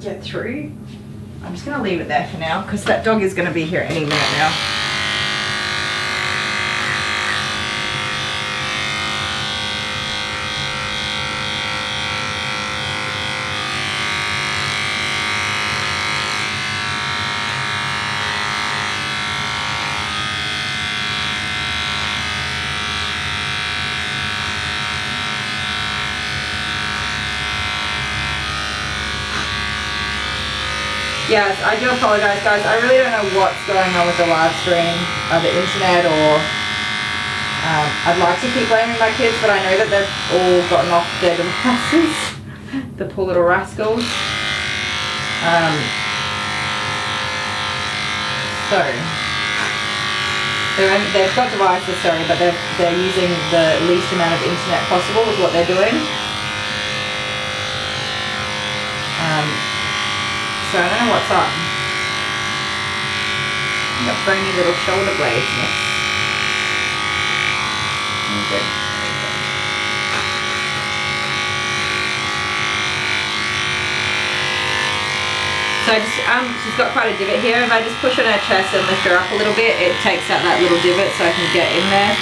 get through. I'm just going to leave it there for now because that dog is going to be here any minute now. Yes, I do apologise, guys. I really don't know what's going on with the live stream, the internet, or I'd like to keep blaming my kids, but I know that they've all gotten off their devices. The poor little rascals. So they've got devices, sorry, but they're using the least amount of internet possible is what they're doing. So I don't know what's up. Got bony little shoulder blades. Okay. So I just, she's got quite a divot here. If I just push on her chest and lift her up a little bit, it takes out that little divot so I can get in there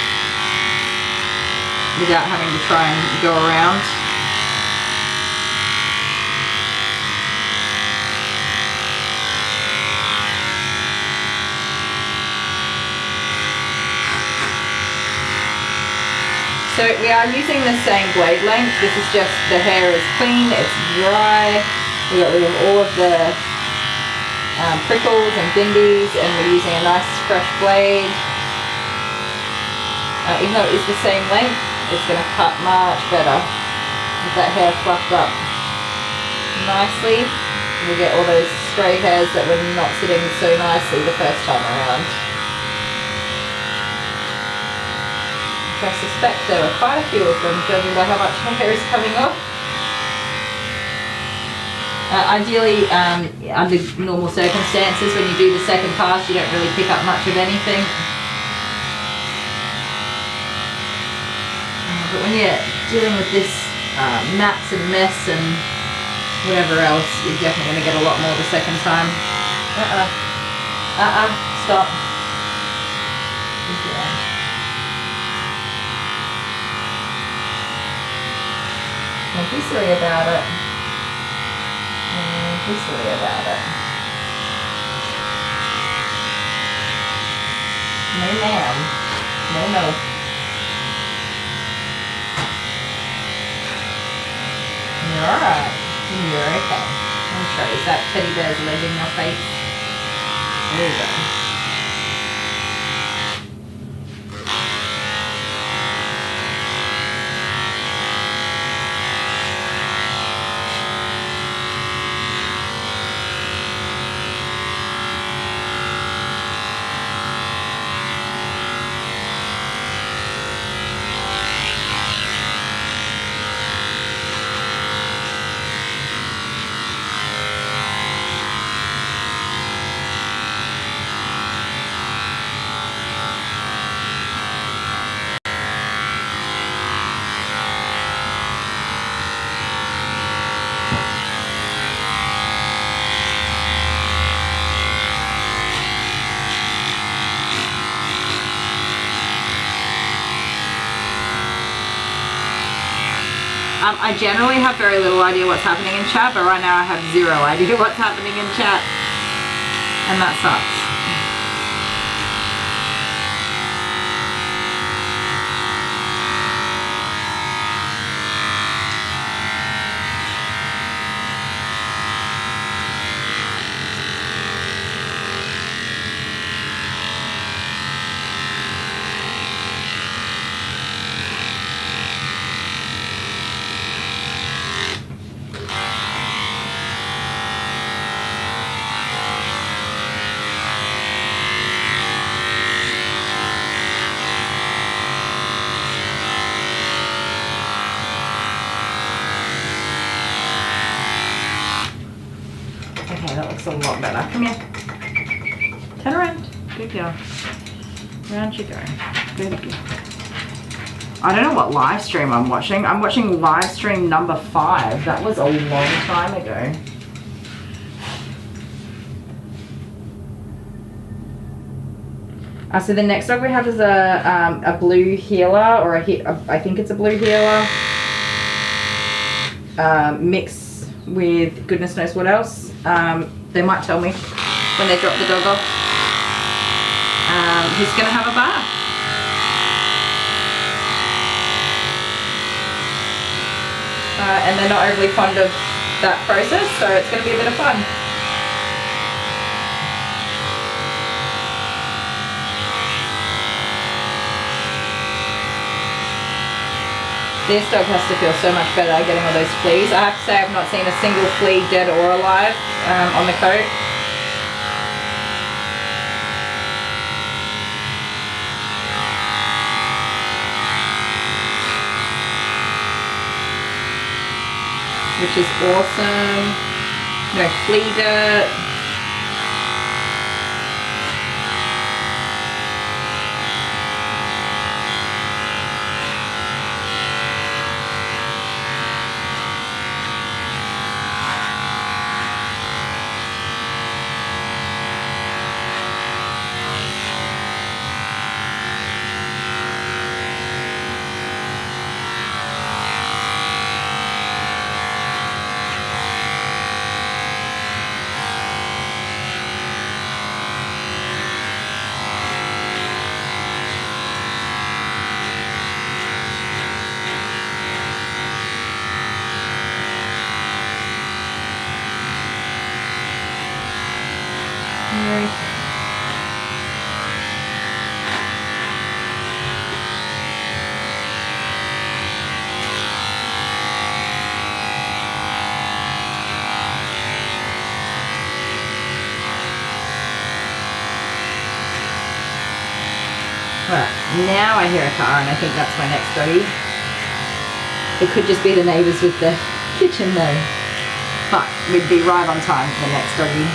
without having to try and go around. So we are using the same blade length. This is just, the hair is clean, it's dry. We got rid of all of the prickles and bimbies, and we're using a nice fresh blade. Even though it is the same length, it's going to cut much better with that hair fluffed up nicely. We'll get all those stray hairs that were not sitting so nicely the first time around. I suspect there are quite a few of them, judging by how much hair is coming off. Ideally, under normal circumstances, when you do the second pass, you don't really pick up much of anything. But when you're dealing with this mats and mess and whatever else, you're definitely going to get a lot more the second time. Stop. Don't be silly about it. Don't be silly about it. No, ma'am. No. You're alright. You're okay. Let me try. Is that teddy bear's leg in your face? There you go. I generally have very little idea what's happening in chat, but right now I have zero idea what's happening in chat, and that sucks. A lot better. Come here. Turn around. Good girl. Around you go. Good girl. I don't know what live stream I'm watching. I'm watching live stream number 5. That was a long time ago. So the next dog we have is a blue heeler, or I think it's a blue heeler. Mix with goodness knows what else. They might tell me when they drop the dog off. He's going to have a bath. And they're not overly fond of that process, so it's going to be a bit of fun. This dog has to feel so much better getting all those fleas. I have to say I've not seen a single flea dead or alive on the coat. Which is awesome. No flea dirt. Right, now I hear a car and I think that's my next doggy. It could just be the neighbours with the kitchen though. But we'd be right on time for the next doggy.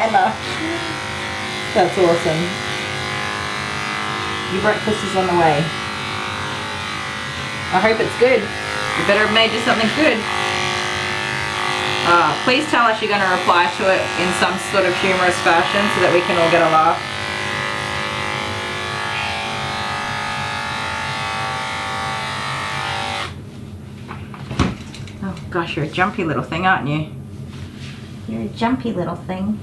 Emma. That's awesome. Your breakfast is on the way. I hope it's good. You better have made you something good. Please tell us you're going to reply to it in some sort of humorous fashion so that we can all get a laugh. Oh gosh, you're a jumpy little thing, aren't you? You're a jumpy little thing.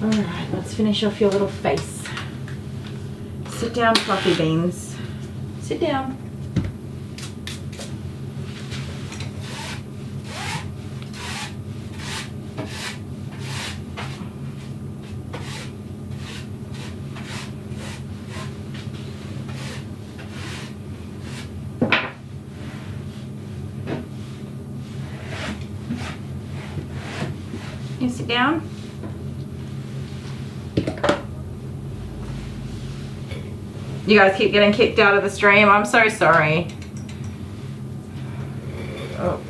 Alright, let's finish off your little face. Sit down, Fluffy Beans. Sit down. You sit down. You guys keep getting kicked out of the stream. I'm so sorry. Oh.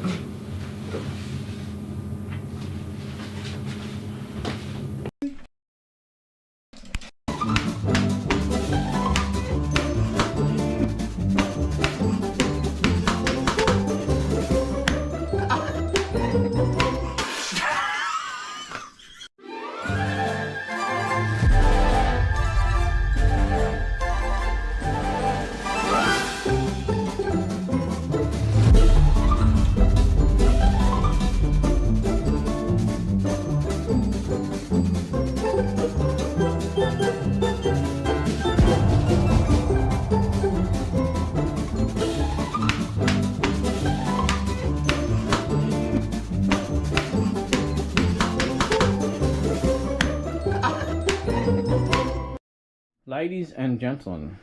Ladies and gentlemen,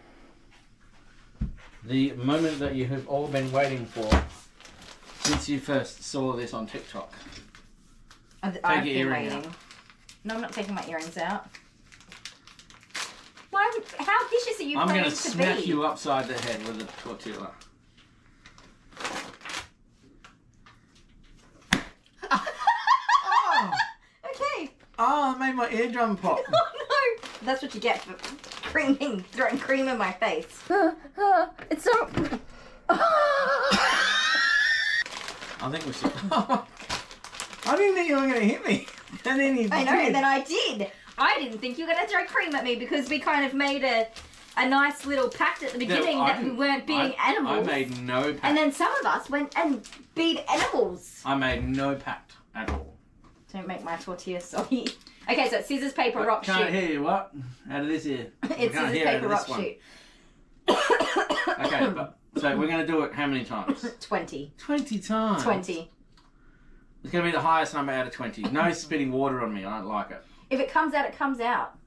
the moment that you have all been waiting for. since you first saw this on TikTok. I've Take your been earring waiting. out. No, I'm not taking my earrings out. Why would, how vicious are you I'm planning going to to smack be? you upside the head with a tortilla. Okay. Oh, I made my eardrum pop. Oh no! That's what you get for throwing cream in my face. It's so... I think we should. I didn't think you were going to hit me. And then you I know, did. and then I did. I didn't think you were going to throw cream at me because we kind of made a nice little pact at the beginning that we weren't beating animals. I made no pact. And then some of us went and beat animals. I made no pact at all. Don't make my tortilla soggy. Okay, so it's scissors, paper, rock, shoot. Can't hear you, what? Out of this ear. It's scissors, paper, rock, shoot. Okay, but, so we're going to do it how many times? 20. 20 times? 20. It's going to be the highest number out of 20. No spitting water on me, I don't like it. If it comes out, it comes out.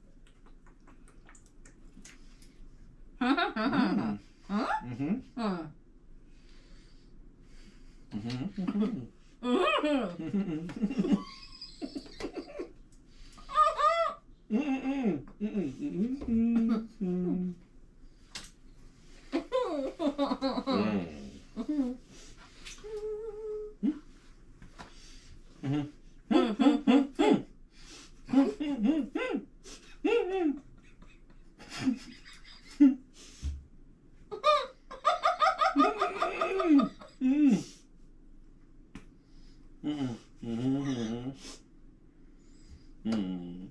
Mm.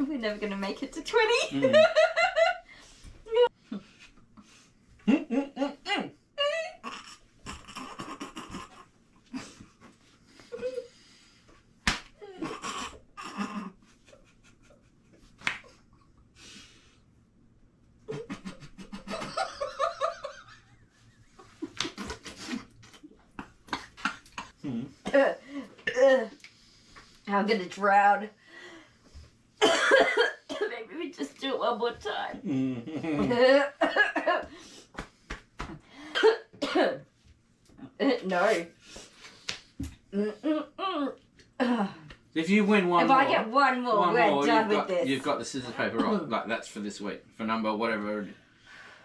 We're never going to make it to 20. I'm going to drown. Maybe we just do it one more time. No. If you win one if more... I get one more, we're done with this. You've got the scissors, paper, rock. Like, that's for this week. For number whatever.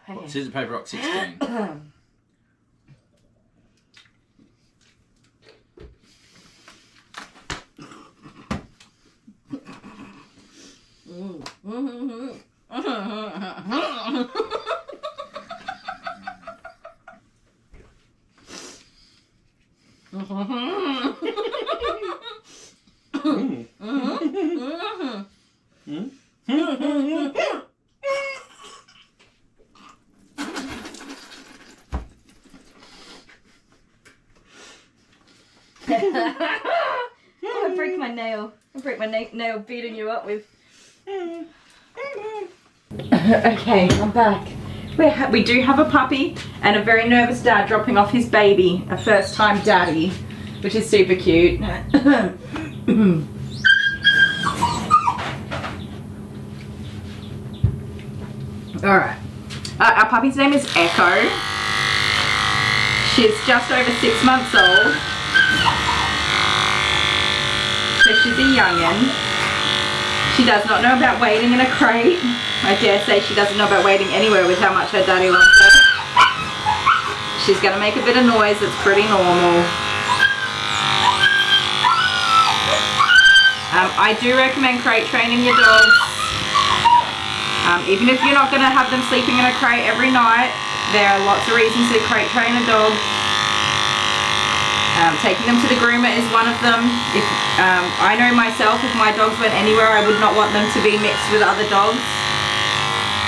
Okay. Scissors, paper, rock 16. I break my nail. I break my nail beating you up with. Okay, I'm back. We do have a puppy and a very nervous dad dropping off his baby, a first time daddy, which is super cute. Alright. Our puppy's name is Echo. She's just over 6 months old. So she's a youngin'. She does not know about waiting in a crate. I dare say she doesn't know about waiting anywhere with how much her daddy loves her. She's gonna make a bit of noise, it's pretty normal. I do recommend crate training your dogs. Even if you're not going to have them sleeping in a crate every night, there are lots of reasons to crate train a dog. Taking them to the groomer is one of them. If I know myself, if my dogs went anywhere, I would not want them to be mixed with other dogs.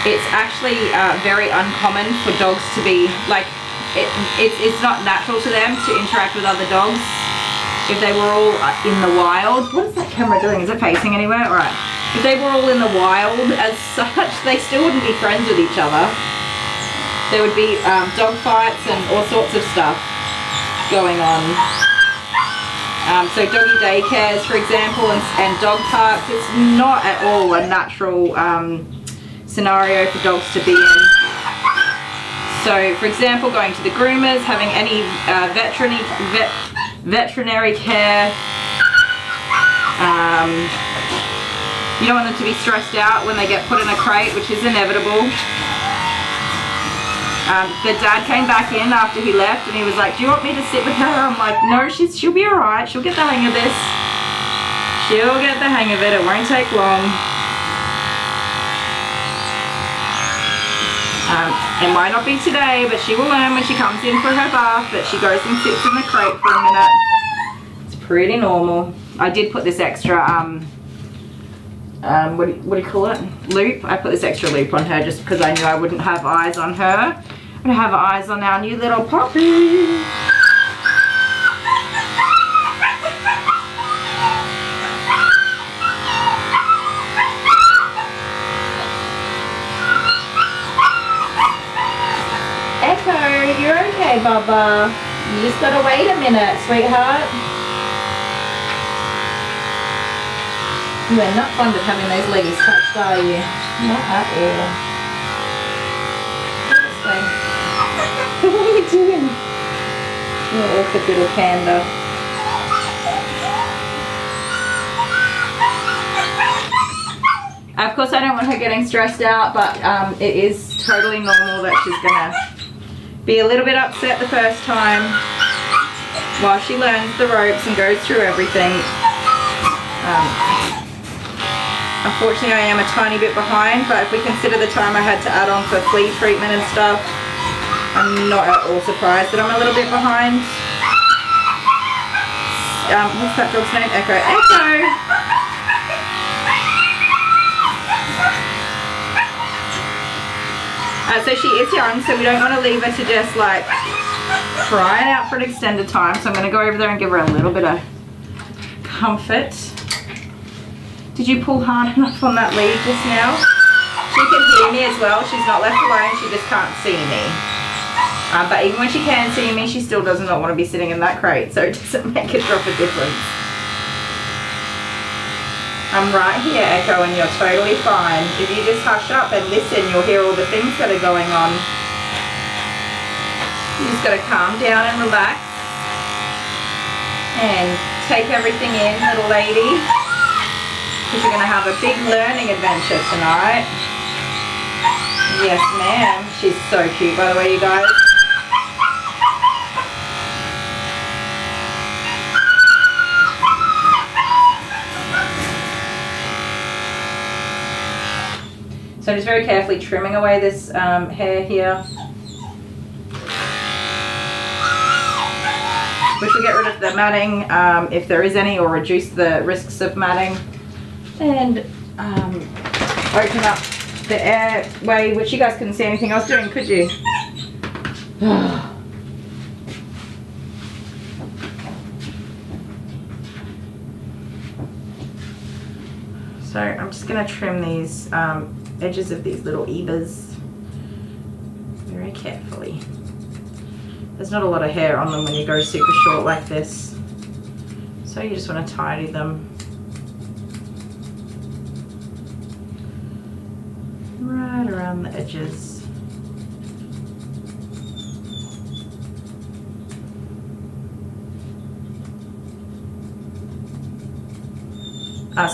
It's actually very uncommon for dogs to be like, it's not natural to them to interact with other dogs. If they were all in the wild, what is that camera doing? Is it facing anywhere? All right. If they were all in the wild as such, they still wouldn't be friends with each other. There would be dog fights and all sorts of stuff going on. So doggy daycares, for example, and dog parks, it's not at all a natural scenario for dogs to be in. So, for example, going to the groomers, having any veterinary care. You don't want them to be stressed out when they get put in a crate, which is inevitable. The dad came back in after he left and he was like, do you want me to sit with her? I'm like, no, she'll be alright. She'll get the hang of this. She'll get the hang of it. It won't take long. It might not be today, but she will learn when she comes in for her bath that she goes and sits in the crate for a minute. It's pretty normal. I did put this extra, what do you call it? Loop. I put this extra loop on her just because I knew I wouldn't have eyes on her. I'm going to have eyes on our new little puppy. You're okay, Bubba. You just gotta wait a minute, sweetheart. You are not fond of having those leggies touched, are you? Not at all. This way. What are you doing? You're an awkward little panda. Of course, I don't want her getting stressed out, but it is totally normal that she's gonna be a little bit upset the first time while she learns the ropes and goes through everything. Unfortunately, I am a tiny bit behind, but if we consider the time I had to add on for flea treatment and stuff, I'm not at all surprised that I'm a little bit behind. What's that dog's name? Echo. Echo! So she is young, so we don't want to leave her to just like cry it out for an extended time. So I'm going to go over there and give her a little bit of comfort. Did you pull hard enough on that lead just now? She can hear me as well. She's not left alone. She just can't see me. But even when she can see me, she still does not want to be sitting in that crate. So it doesn't make a drop of difference. I'm right here, Echo, and you're totally fine. If you just hush up and listen, you'll hear all the things that are going on. You just got to calm down and relax. And take everything in, little lady. Because you're going to have a big learning adventure tonight. Yes, ma'am. She's so cute, by the way, you guys. So I'm just very carefully trimming away this hair here, which will get rid of the matting if there is any, or reduce the risks of matting, and open up the airway, which you guys couldn't see anything I was doing, could you? So I'm just going to trim these edges of these little ebas very carefully. There's not a lot of hair on them when you go super short like this, so you just want to tidy them right around the edges.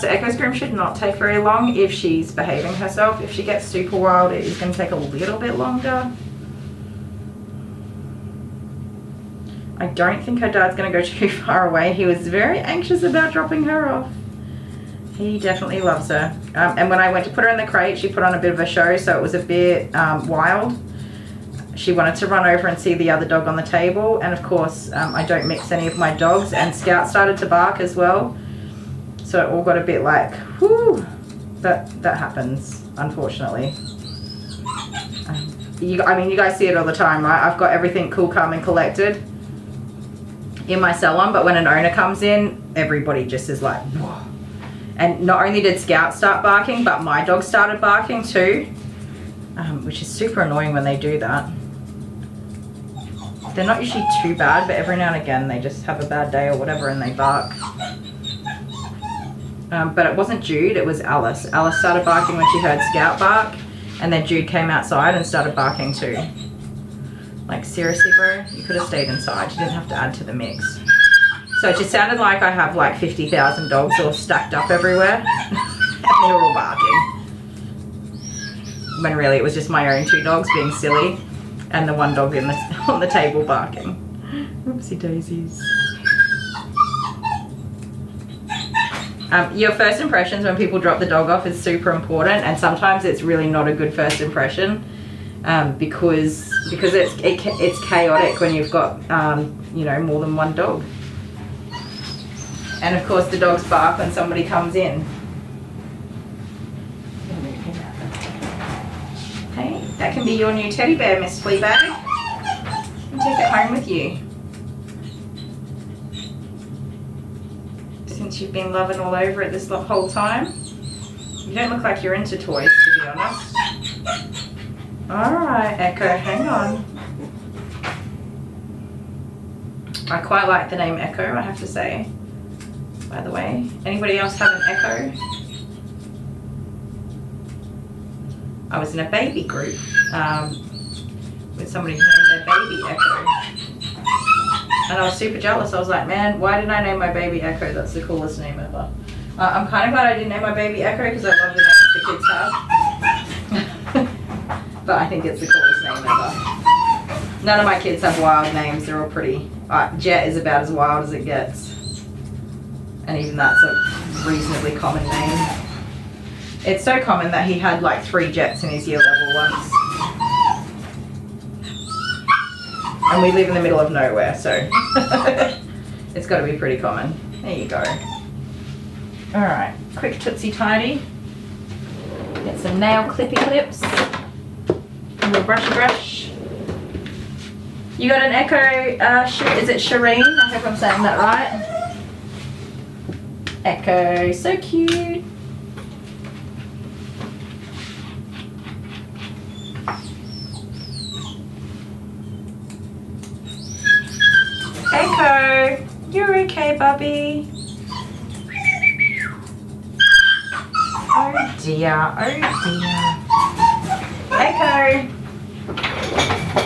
So Echo's groom should not take very long if she's behaving herself. If she gets super wild, it is going to take a little bit longer. I don't think her dad's going to go too far away. He was very anxious about dropping her off. He definitely loves her. And when I went to put her in the crate, she put on a bit of a show, so it was a bit wild. She wanted to run over and see the other dog on the table, and of course I don't mix any of my dogs, and Scout started to bark as well, so it all got a bit like, whoo, that happens, unfortunately. I mean, you guys see it all the time, right? I've got everything cool, calm and collected in my salon, but when an owner comes in, everybody just is like, whoa. And not only did Scout start barking, but my dog started barking too, which is super annoying when they do that. They're not usually too bad, but every now and again they just have a bad day or whatever and they bark. But it wasn't Jude, it was Alice. Alice started barking when she heard Scout bark, and then Jude came outside and started barking too. Like, seriously, bro, you could have stayed inside. You didn't have to add to the mix. So it just sounded like I have like 50,000 dogs all stacked up everywhere. And they were all barking. When really it was just my own 2 dogs being silly and the 1 dog on the table barking. Oopsie daisies. Your first impressions when people drop the dog off is super important, and sometimes it's really not a good first impression because it's chaotic when you've got you know, more than 1 dog. And of course the dogs bark when somebody comes in. Hey, that can be your new teddy bear, Miss Fleabag. You can take it home with you. Since you've been loving all over it this whole time. You don't look like you're into toys, to be honest. Alright, Echo, hang on. I quite like the name Echo, I have to say. By the way, anybody else have an Echo? I was in a baby group with somebody who named their baby Echo. And I was super jealous. I was like, man, why didn't I name my baby Echo? That's the coolest name ever. I'm kind of glad I didn't name my baby Echo because I love the names the kids have. But I think it's the coolest name ever. None of my kids have wild names. They're all pretty. Jet is about as wild as it gets. And even that's a reasonably common name. It's so common that he had like 3 Jets in his year level once. And we live in the middle of nowhere, so it's got to be pretty common. There you go. Alright, quick tootsie tidy. Get some nail clippy clips. A little brushy brush. You got an Echo, is it Shireen? I hope I'm saying that right. Echo, so cute. Echo, you're okay, Bubby. Oh dear, oh dear. Echo.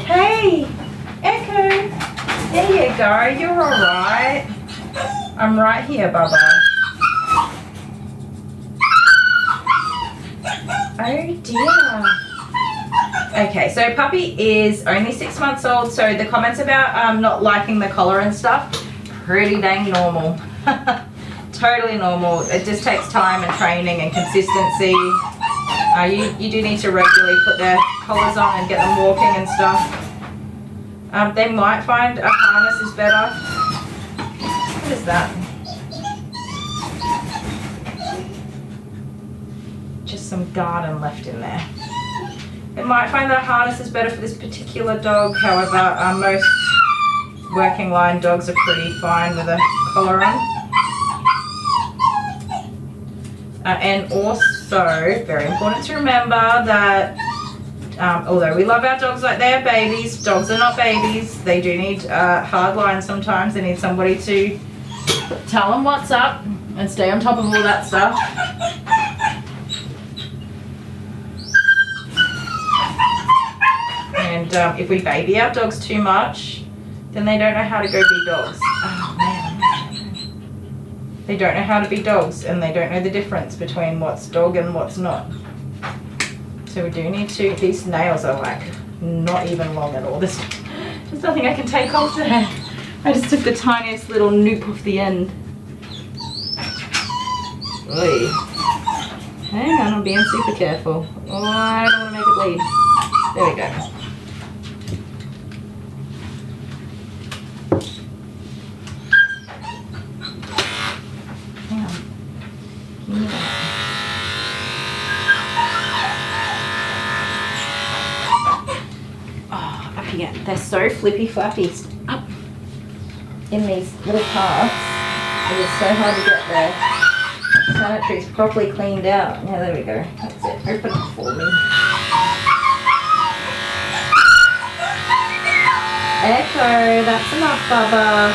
Hey, Echo. There you go, you're alright. I'm right here, Bubba. Oh dear. Okay, so puppy is only 6 months old, so the comments about not liking the collar and stuff, pretty dang normal. Totally normal. It just takes time and training and consistency. You do need to regularly put their collars on and get them walking and stuff. They might find a harness is better. What is that? Just some garden left in there. They might find that a harness is better for this particular dog. However, most working line dogs are pretty fine with a collar on. And also, very important to remember that although we love our dogs like they're babies, dogs are not babies. They do need hard lines sometimes. They need somebody to tell them what's up and stay on top of all that stuff. And if we baby our dogs too much, then they don't know how to go be dogs. Oh man. They don't know how to be dogs, and they don't know the difference between what's dog and what's not. So we do need to, these nails are like not even long at all. There's nothing I can take off there. I just took the tiniest little noop off the end. Oy. Hang on, I'm being super careful. Oh, I don't want to make it bleed. There we go. Hang on. Give me that. Oh, up you get. They're so flippy flappy. Up in these little parts. It is so hard to get there. Sanitary's properly cleaned out. Yeah, there we go. That's it. Open it for me. Echo, that's enough, Bubba.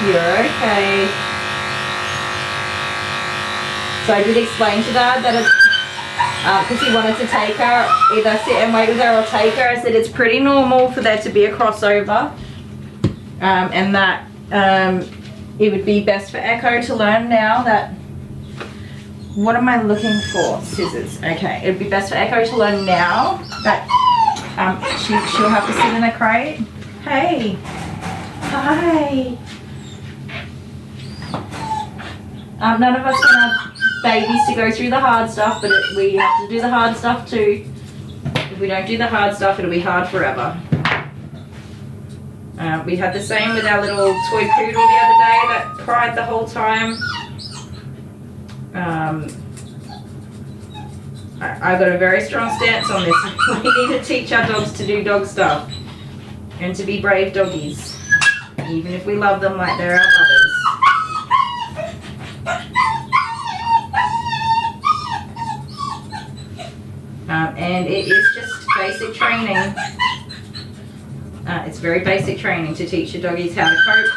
You're okay. So I did explain to Dad that it's because he wanted to take her, either sit and wait with her or take her. I said it's pretty normal for there to be a crossover, and that it would be best for Echo to learn now that. What am I looking for? Scissors. Okay, it'd be best for Echo to learn now that she'll have to sit in a crate. Hey. Hi. None of us can have babies to go through the hard stuff, but we have to do the hard stuff too. If we don't do the hard stuff, it'll be hard forever. We had the same with our little toy poodle the other day that cried the whole time. I've got a very strong stance on this. We need to teach our dogs to do dog stuff and to be brave doggies, even if we love them like they're our brothers. And it is just basic training. It's very basic training to teach your doggies how to cope.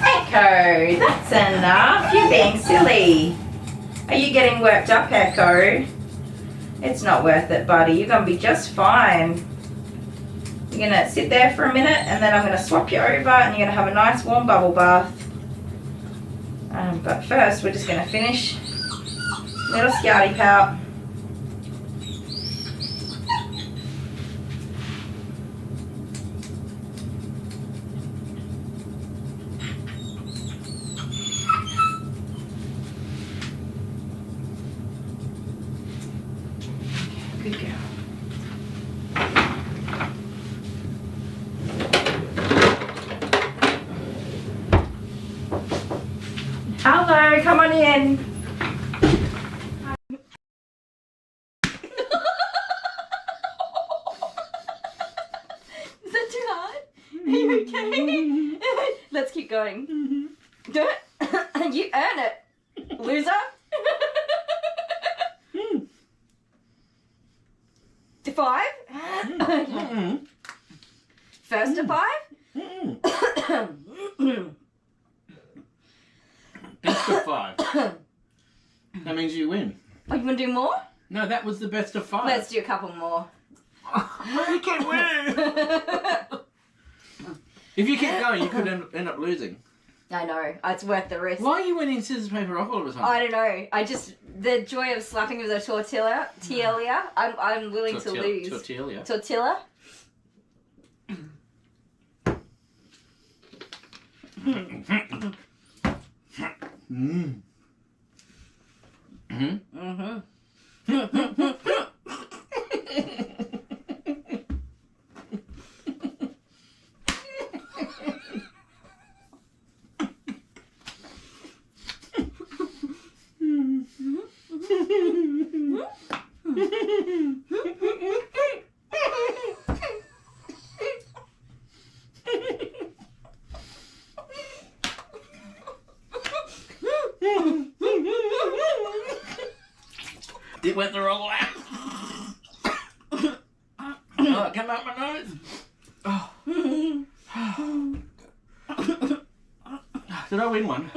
Echo, that's enough. You're being silly. Are you getting worked up, Echo? It's not worth it, buddy. You're going to be just fine. You're going to sit there for a minute and then I'm going to swap you over and you're going to have a nice warm bubble bath. But first, we're just going to finish little Scouty Pout. Good girl. Hello, come on in. Is that too hard? Are you okay? Let's keep going. Do it. You earn it, loser. To 5? Okay. First to 5? Best of 5. That means you win. Oh, you want to do more? No, that was the best of 5. Let's do a couple more. You can win. If you keep going, you could end up losing. I know. It's worth the risk. Why are you winning scissors, paper, rock all of a sudden? I don't know. The joy of slapping with a tortilla, I'm willing to lose. Tortilla. Tortilla? Mm. Mm-hmm. Mm-hmm. It went the wrong way. Oh, it came out my nose. Oh. Did I win one?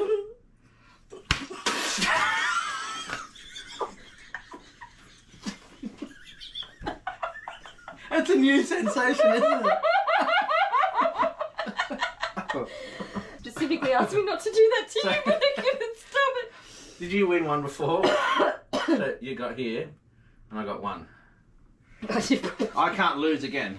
That's a new sensation, isn't it? Specifically asked me not to do that to you, but I couldn't stop it. Did you win one before? So you got here, and I got one. I can't lose again.